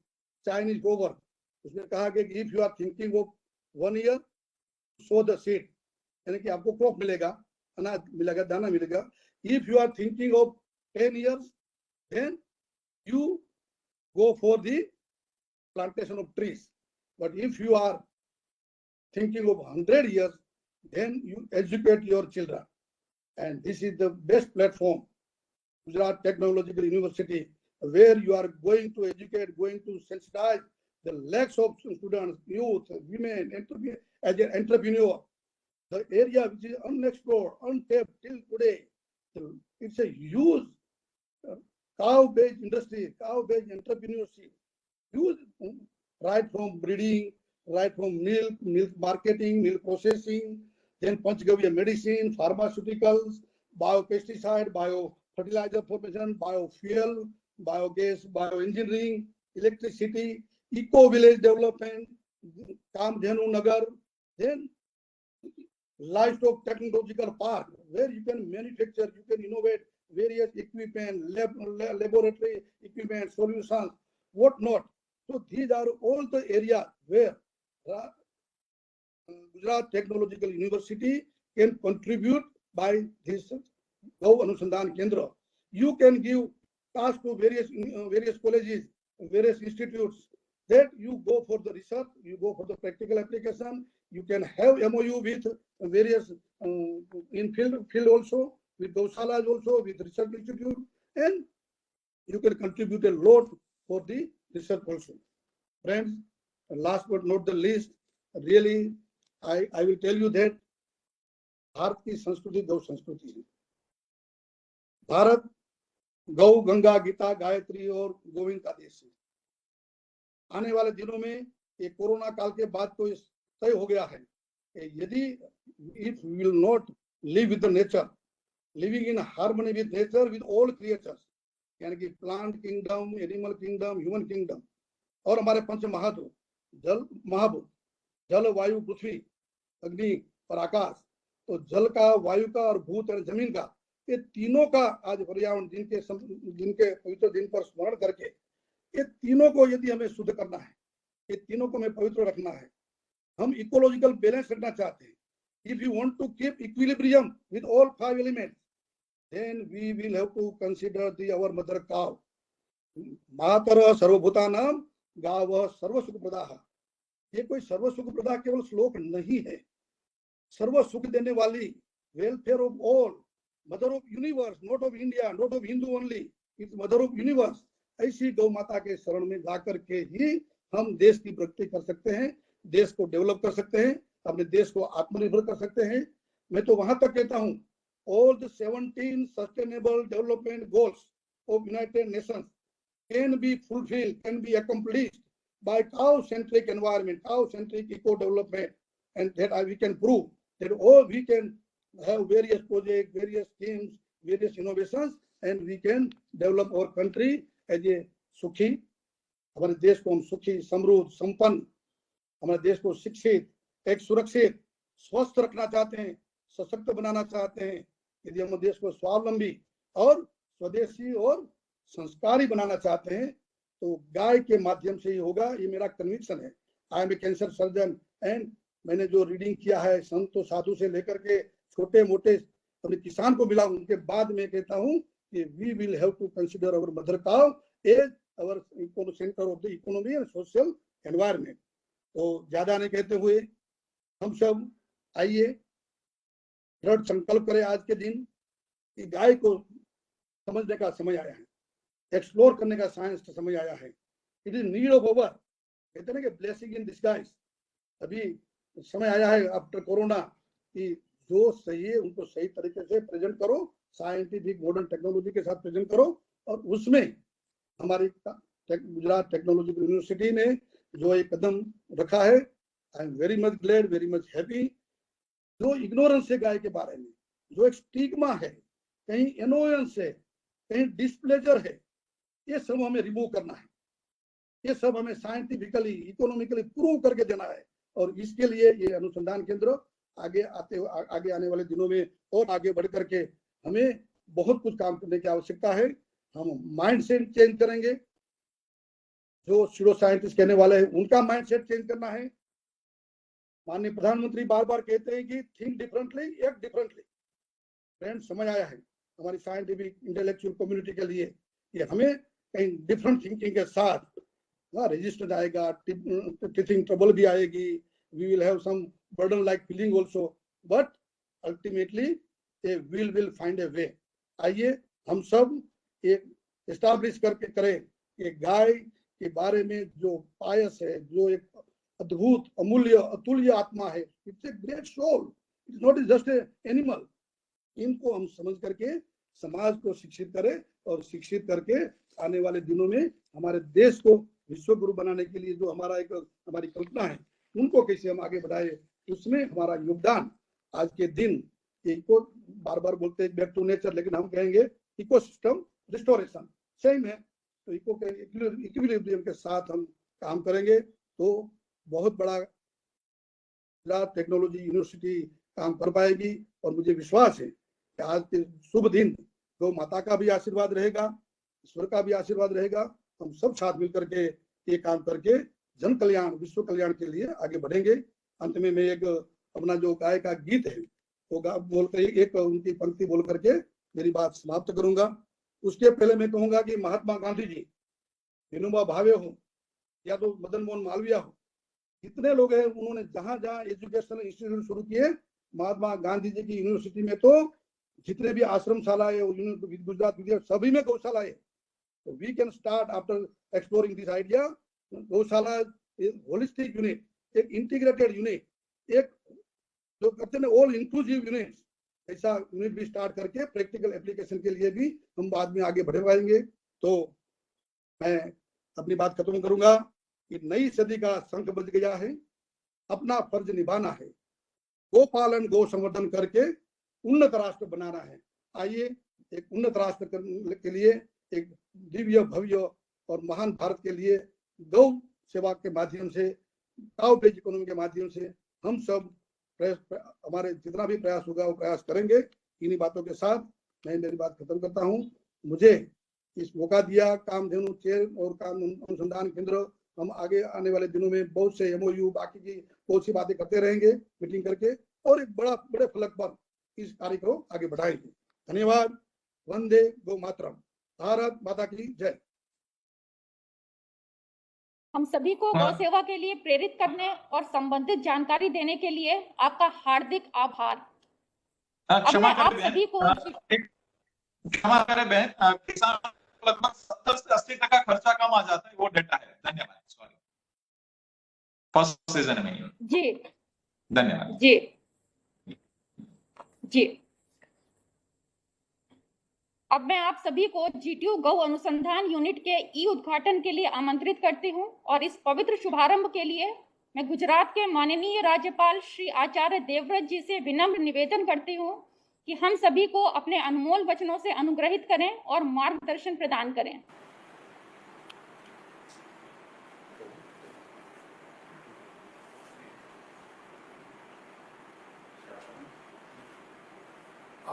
Speaker 15: Chinese proverb. उसने कहा कि if you are thinking of 1 year, sow the seed. यानी कि आपको crop मिलेगा, अनाज मिलेगा, दाना मिलेगा. If you are thinking of 10 years, then you go for the plantation of trees. But if you are thinking of 100 years, then you educate your children. And this is the best platform, Gujarat Technological University, where you are going to educate, going to sensitize the lakhs of students, youth, women, as an entrepreneur. The area which is unexplored, untapped till today, it's a huge cow-based industry, cow-based entrepreneurship, huge, right from breeding, right from milk marketing, milk processing, then Panchgavya medicine, pharmaceuticals, biopesticide, biofertilizer formation, biofuel, biogas, bioengineering, electricity, eco-village development, Kamdhenu Nagar, then livestock technological park, where you can manufacture, you can innovate various equipment, laboratory equipment, solutions, whatnot. So these are all the areas where Gujarat Technological University can contribute by this Gau Anusandhan Kendra. You can give tasks to various colleges, various institutes, that you go for the research, you go for the practical application. You can have MOU with various in field also, with Gausalas also, with research institute, and you can contribute a lot for the research also. Friends, last but not the least, really, I will tell you that Bharat की संस्कृति गौ संस्कृति है. भारत गौ, गंगा, गीता, गायत्री और गोविंद का देश है. आने वाले दिनों में ये कोरोना काल के बाद तो तय हो गया है यदि if we will not live with the nature, living in harmony with nature, with all creatures, यानी कि plant kingdom, animal kingdom, human kingdom, और हमारे पंच महाभूत, जल महाभूत, जल, वायु, पृथ्वी, अग्नि और आकाश. तो जल का, वायु का और भूत और जमीन का, ये तीनों का आज पर्यावरण जिनके पवित्र दिन पर स्मरण करके ये तीनों को यदि हमें शुद्ध करना है, ये तीनों को हमें पवित्र रखना है, हम इकोलॉजिकल बैलेंस रखना चाहते हैं. If you want to keep equilibrium with all 5 elements, then we will have to consider our mother cow. मातरः सर्वभूतानां गावः सर्वसुखप्रदाः. ये कोई सर्वसुखप्रदा केवल श्लोक नहीं है. सर्व सुख देने वाली, welfare of all, mother of universe, not of India, not of Hindu only, it's mother of universe. ऐसी गौ माता के शरण में जाकर के ही हम देश की प्रगति कर सकते हैं, देश को डेवलप कर सकते हैं, अपने देश को आत्मनिर्भर कर सकते हैं. मैं तो वहां तक कहता हूं, all the 17 sustainable development goals of United Nations can be fulfilled, can be accomplished by cow-centric environment, cow-centric eco-development, and that we can prove that all we can have various projects, various schemes, various innovations, and we can develop our country as a सुखी, हमारे देश को हम सुखी, समृद्ध, संपन्न, हमारे देश को शिक्षित, एक सुरक्षित, स्वस्थ रखना चाहते हैं, सशक्त बनाना चाहते हैं. यदि हम देश को स्वावलंबी और स्वदेशी और संस्कारी बनाना चाहते हैं तो गाय के माध्यम से ही होगा. ये मेरा कन्विक्शन है. I am a cancer surgeon and मैंने जो रीडिंग किया है संतों साधु से लेकर के छोटे मोटे अपने किसान को मिला, उनके बाद में कहता हूं कि we will have to consider our mother cow as our centre of the economy and social environment. तो ज्यादा नहीं कहते हुए हम सब आइए दृढ़ संकल्प करें आज के दिन कि गाय को समझने का समय आया है, एक्सप्लोर करने का साइंस का समय आया है. It is need of our, कहते हैं ना कि ब्लेसिंग इन डिस्गाइज. अभी समय आया है आफ्टर कोरोना कि जो सही है उनको सही तरीके से प्रेजेंट करो, साइंटिफिक मॉडर्न टेक्नोलॉजी के साथ प्रेजेंट करो. और उसमें हमारी गुजरात टेक्नोलॉजिकल यूनिवर्सिटी ने जो एक कदम रखा है, I am very much glad, very much happy. जो इग्नोरेंस है गाय के बारे में, जो एक स्टिग्मा है, कहीं एनोयंस है, कहीं डिस्प्लेजर है, ये सब हमें रिमूव करना है. ये सब हमें साइंटिफिकली, इकोनॉमिकली प्रूव करके देना है. और इसके लिए ये अनुसंधान केंद्र आगे आने वाले दिनों में और आगे बढ़ करके हमें बहुत कुछ काम करने की आवश्यकता है. हम माइंडसेट चेंज करेंगे। जो सीडो साइंटिस्ट कहने वाले हैं उनका माइंडसेट चेंज करना है। माननीय प्रधानमंत्री बार बार कहते हैं कि think differently act differently. Friend, समझ आया है हमारी साइंटिफिक इंटेलेक्चुअल कम्युनिटी के लिए कि हमें कहीं डिफरेंट थिंकिंग के साथ रेजिस्टेंस आएगा, टीचिंग ट्रबल भी आएगी, we will have some burden like feeling also, but ultimately a will find a way. आइए हम सब एक एस्टैब्लिश करके करें कि गाय के बारे में जो पायस है, जो एक अद्भुत अमूल्य अतुल्य आत्मा है, it's a great soul, it's not just a animal. इनको हम समझ करके समाज को शिक्षित करें और शिक्षित करके आने वाले दिनों में हमारे देश को विश्व गुरु बनाने के लिए जो हमारी कल्पना है उनको कैसे हम आगे बढ़ाए, उसमें हमारा योगदान आज के दिन इको बार बार बोलते हैं बैक टू नेचर, लेकिन हम कहेंगे इकोसिस्टम रिस्टोरेशन सेम है। तो इको के इक्विलिब्रियम के साथ हम काम करेंगे तो बहुत बड़ा गुजरात टेक्नोलॉजी यूनिवर्सिटी काम कर पाएगी। और मुझे विश्वास है कि आज के शुभ दिन गौ माता का भी आशीर्वाद रहेगा, ईश्वर का भी आशीर्वाद रहेगा। हम सब साथ मिलकर के ये काम करके जन कल्याण, विश्व कल्याण के लिए आगे बढ़ेंगे। अंत में मैं एक अपना जो गाय का गीत है वो बोलकर एक उनकी पंक्ति बोल करके मेरी बात समाप्त करूंगा। उसके पहले मैं कहूंगा कि महात्मा गांधी जी, विनोबा भावे हो या तो मदन मोहन मालवीय हो, जितने लोग हैं उन्होंने जहां जहां एजुकेशनल इंस्टीट्यूट शुरू किए, महात्मा गांधी जी की यूनिवर्सिटी में तो जितने भी आश्रमशाला है गुजरात विद्यापीठ सभी में गौशाला है। तो we can start after exploring this idea. गौशाला होलिस्टिक यूनिट, एक इंटीग्रेटेड यूनिट, एक जो कहते हैं ऑल इंक्लूसिव यूनिट, ऐसा यूनिट भी स्टार्ट करके प्रैक्टिकल एप्लीकेशन के लिए भी हम बाद में आगे बढ़े पाएंगे। तो मैं अपनी बात खत्म करूंगा कि नई सदी का संख बज गया है, अपना फर्ज निभाना है, गो पालन गो संवर्धन करके उन्नत राष्ट्र बनाना है। आइए एक उन्नत राष्ट्र के लिए, एक दिव्य भव्य और महान भारत के लिए गौ सेवा के माध्यम से, काउ बेस्ड इकोनॉमी के माध्यम से हम सब हमारे जितना भी प्रयास होगा वो प्रयास करेंगे। इन्हीं बातों के साथ मैं मेरी बात खत्म करता हूँ। मुझे इस मौका दिया कामधेनु चेयर और काम अनुसंधान केंद्र, हम आगे आने वाले दिनों में बहुत से MOU बाकी की बहुत सी बातें करते रहेंगे मीटिंग करके, और एक बड़े फलक पर इस कार्य को आगे बढ़ाएंगे। धन्यवाद। वंदे गौ मातरम। भारत माता की जय।
Speaker 1: हम सभी को गौ सेवा के लिए प्रेरित करने और संबंधित जानकारी देने के लिए आपका हार्दिक आभार।
Speaker 14: क्षमा
Speaker 1: आप सभी को
Speaker 14: क्षमा करें बहन, किसान लगभग 70 से 80% खर्चा कम आ जाता है, वो डेटा है। धन्यवाद। सॉरी, फर्स्ट सीजन में
Speaker 1: जी,
Speaker 14: धन्यवाद
Speaker 1: जी जी। अब मैं आप सभी को GTU गौ अनुसंधान यूनिट के उद्घाटन के लिए आमंत्रित करती हूं और इस पवित्र शुभारंभ के लिए मैं गुजरात के माननीय राज्यपाल श्री आचार्य देवव्रत जी से विनम्र निवेदन करती हूं कि हम सभी को अपने अनमोल वचनों से अनुग्रहित करें और मार्गदर्शन प्रदान करें।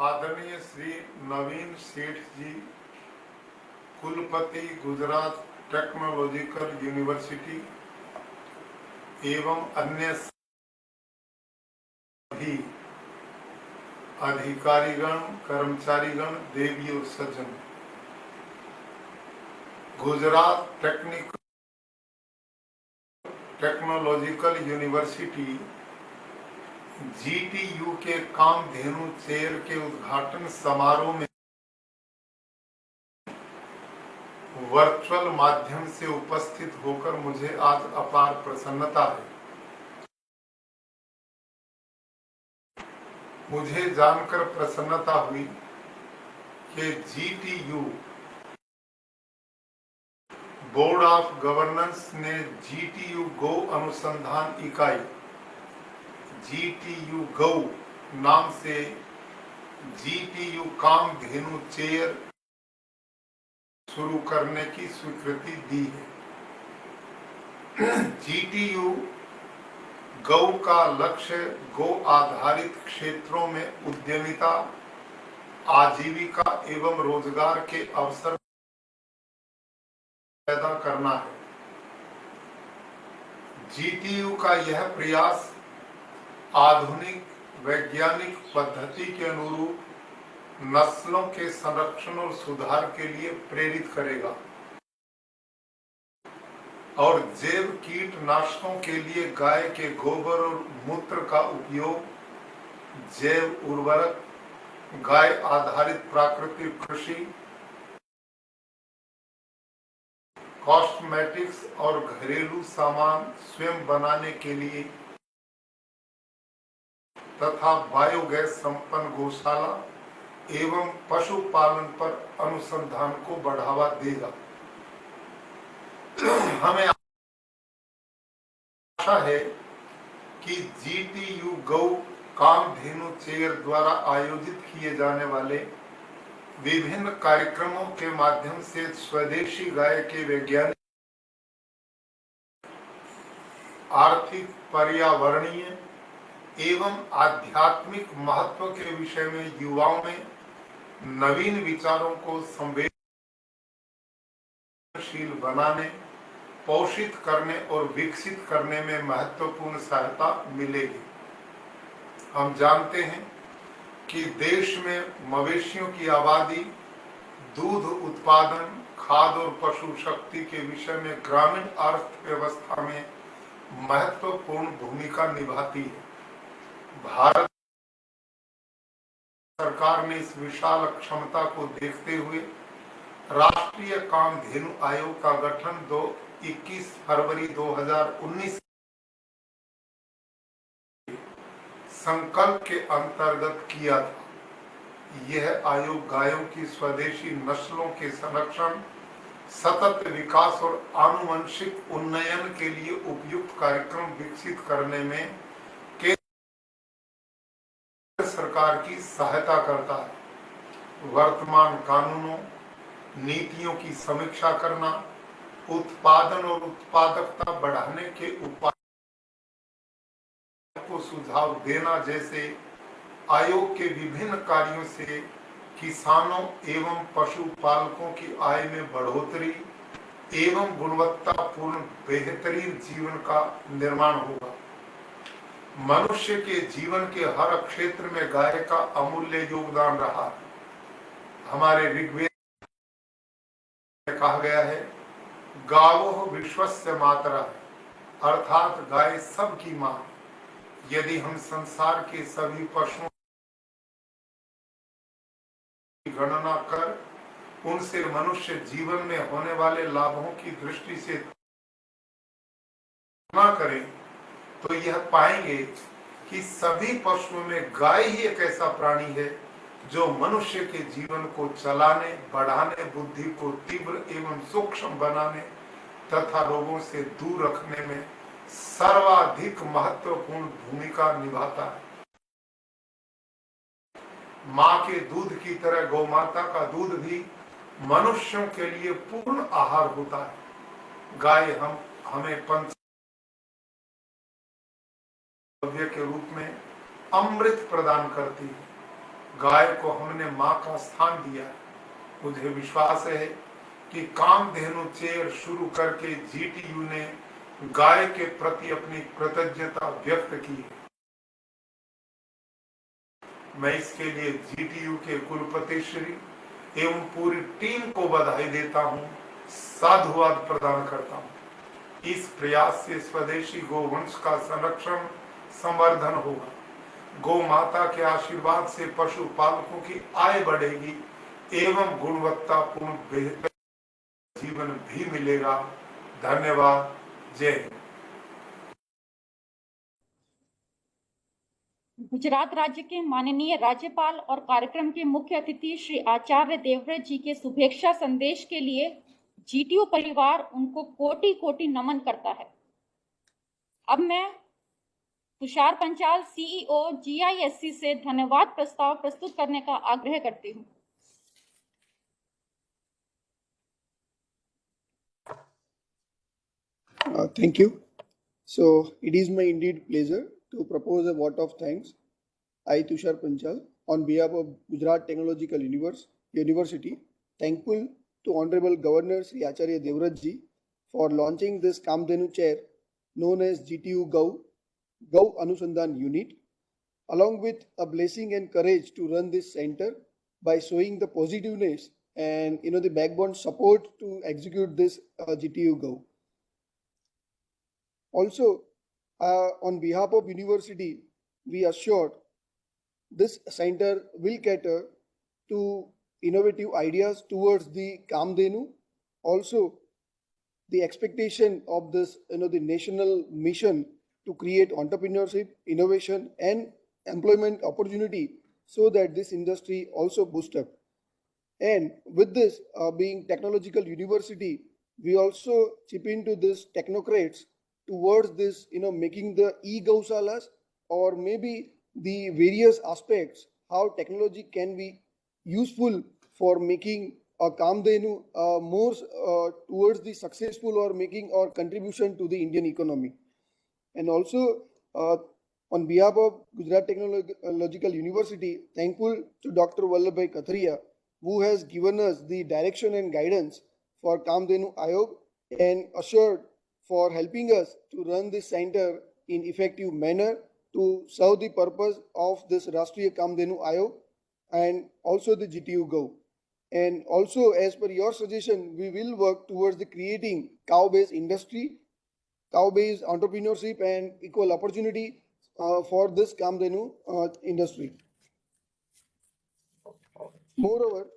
Speaker 16: आदरणीय श्री नवीन सेठ जी, कुलपति गुजरात टेक्नोलॉजिकल यूनिवर्सिटी एवं अन्य सभी अधिकारीगण, कर्मचारीगण, देवी और सज्जन, गुजरात टेक्नोलॉजिकल यूनिवर्सिटी GTU के कामधेनु चेयर के उद्घाटन समारोह में वर्चुअल माध्यम से उपस्थित होकर मुझे आज अपार प्रसन्नता है। मुझे जानकर प्रसन्नता हुई कि GTU बोर्ड ऑफ गवर्नेंस ने GTU गौ अनुसंधान इकाई GTU गौ नाम से GTU कामधेनु चेयर शुरू करने की स्वीकृति दी है। GTU गौ का लक्ष्य गौ आधारित क्षेत्रों में उद्यमिता, आजीविका एवं रोजगार के अवसर करना है। जीटीयू का यह प्रयास आधुनिक वैज्ञानिक पद्धति के अनुरूप नस्लों के संरक्षण और सुधार के लिए प्रेरित करेगा और जैव कीटनाशकों के लिए गाय के गोबर और मूत्र का उपयोग, जैव उर्वरक, गाय आधारित प्राकृतिक कृषि, कॉस्मेटिक्स और घरेलू सामान स्वयं बनाने के लिए तथा बायोगैस संपन्न गौशाला एवं पशुपालन पर अनुसंधान को बढ़ावा देगा। हमें आशा है कि जीटीयू गौ कामधेनु चेयर द्वारा आयोजित किए जाने वाले विभिन्न कार्यक्रमों के माध्यम से स्वदेशी गाय के वैज्ञानिक, आर्थिक, पर्यावरणीय एवं आध्यात्मिक महत्व के विषय में युवाओं में नवीन विचारों को संवेदनशील बनाने, पोषित करने और विकसित करने में महत्वपूर्ण सहायता मिलेगी। हम जानते हैं कि देश में मवेशियों की आबादी, दूध उत्पादन, खाद्य और पशु शक्ति के विषय में ग्रामीण अर्थव्यवस्था में महत्वपूर्ण भूमिका निभाती है। भारत सरकार ने इस विशाल क्षमता को देखते हुए राष्ट्रीय कामधेनु आयोग का गठन 21 फरवरी 2019 संकल्प के अंतर्गत किया था। यह आयोग गायों की स्वदेशी नस्लों के संरक्षण, सतत विकास और आनुवंशिक उन्नयन के लिए उपयुक्त कार्यक्रम विकसित करने में सरकार की सहायता करता है। वर्तमान कानूनों, नीतियों की समीक्षा करना, उत्पादन और उत्पादकता बढ़ाने के उपायों को सुझाव देना जैसे आयोग के विभिन्न कार्यों से किसानों एवं पशुपालकों की आय में बढ़ोतरी एवं गुणवत्तापूर्ण बेहतरीन जीवन का निर्माण होगा। मनुष्य के जीवन के हर क्षेत्र में गाय का अमूल्य योगदान रहा है। हमारे ऋग्वेद में कहा गया है, गावोः विश्वस्य मातरः, अर्थात गाय सबकी मां। यदि हम संसार के सभी पशुओं की गणना कर उनसे मनुष्य जीवन में होने वाले लाभों की दृष्टि से तुलना करें तो यह पाएंगे कि सभी पशुओं में गाय ही एक ऐसा प्राणी है जो मनुष्य के जीवन को चलाने, बढ़ाने, बुद्धि को तीव्र एवं सूक्ष्म बनाने तथा रोगों से दूर रखने में सर्वाधिक महत्वपूर्ण भूमिका निभाता है। माँ के दूध की तरह गौमाता का दूध भी मनुष्यों के लिए पूर्ण आहार होता है। गाय हमें पंच द्रव्य के रूप में अमृत प्रदान करती है। गाय को हमने मां का स्थान दिया है। मुझे विश्वास है कि कामधेनु चेयर शुरू करके जीटीयू ने गाय के प्रति अपनी कृतज्ञता व्यक्त की है। मैं इसके लिए जीटीयू के कुलपति श्री एवं पूरी टीम को बधाई देता हूं, साधुवाद प्रदान करता हूं। इस प्रयास से स्वदेशी गोवंश का संरक्षण, संवर्धन होगा। गौ माता के आशीर्वाद से पशुपालकों की आय बढ़ेगी एवं गुणवत्तापूर्ण बेहतर जीवन भी मिलेगा। धन्यवाद। जय हिंद।
Speaker 1: गुजरात राज्य के माननीय राज्यपाल और कार्यक्रम के मुख्य अतिथि श्री आचार्य देवव्रत जी के शुभेच्छा संदेश के लिए जीटीयू परिवार उनको कोटि कोटि नमन करता है। अब मैं तुषार पंचाल सीईओ जीआईएससी से धन्यवाद प्रस्ताव प्रस्तुत करने का आग्रह करती हूँ।
Speaker 17: Thank you. So it is my indeed pleasure to propose a vote of thanks. I, Tushar Panchal, on behalf of Gujarat Technological University, thankful to Honorable Governor Sri Acharya Devvrat ji for launching this Kamdenu chair known as GTU Gau Anusandhan Unit, along with a blessing and courage to run this center by showing the positiveness and the backbone support to execute this GTU Gau. Also, on behalf of university, we assured this center will cater to innovative ideas towards the Kamdenu. Also, the expectation of this, the national mission to create entrepreneurship, innovation, and employment opportunity, so that this industry also boost up. And with this being technological university, we also chip into this technocrats towards this, making the e-Gausalas, or maybe the various aspects how technology can be useful for making a Kamdenu more towards the successful or making or contribution to the Indian economy. And also on behalf of Gujarat Technological University, thankful to Dr. Vallabhbhai Katharia, who has given us the direction and guidance for Kamdenu Ayog and assured for helping us to run this center in effective manner to serve the purpose of this Rashtriya Kamdenu Ayog and also the GTU Gau. And also, as per your suggestion, we will work towards the creating cow-based industry, cow-based entrepreneurship and equal opportunity for this Kamdenu industry. Moreover,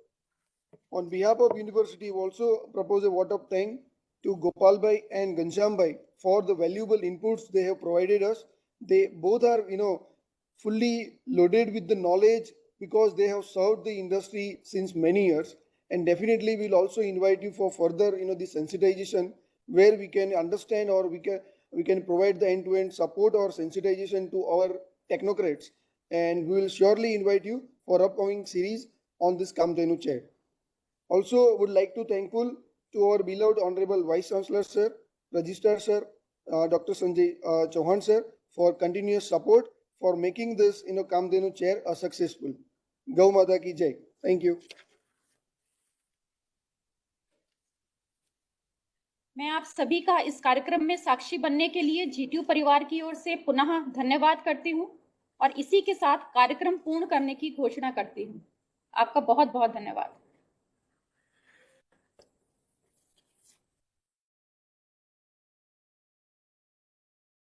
Speaker 17: on behalf of university, we also propose a vote of thanks to Gopalbhai and Ghanshyambhai for the valuable inputs they have provided us. They both are, fully loaded with the knowledge because they have served the industry since many years. And definitely we'll also invite you for further, the sensitization where we can understand or we can provide the end-to-end support or sensitization to our technocrats. And we will surely invite you for upcoming series on this Kamdenu chair. Also, would like to thankful to our beloved Honorable Vice Chancellor Sir, Registrar Sir, Dr. Sanjay Chauhan Sir, for continuous support for making this Kamdenu chair a successful. Gau Mata Ki Jai. Thank you.
Speaker 1: मैं आप सभी का इस कार्यक्रम में साक्षी बनने के लिए जीटीयू परिवार की ओर से पुनः धन्यवाद करती हूं और इसी के साथ कार्यक्रम पूर्ण करने की घोषणा करती हूं। आपका बहुत बहुत धन्यवाद।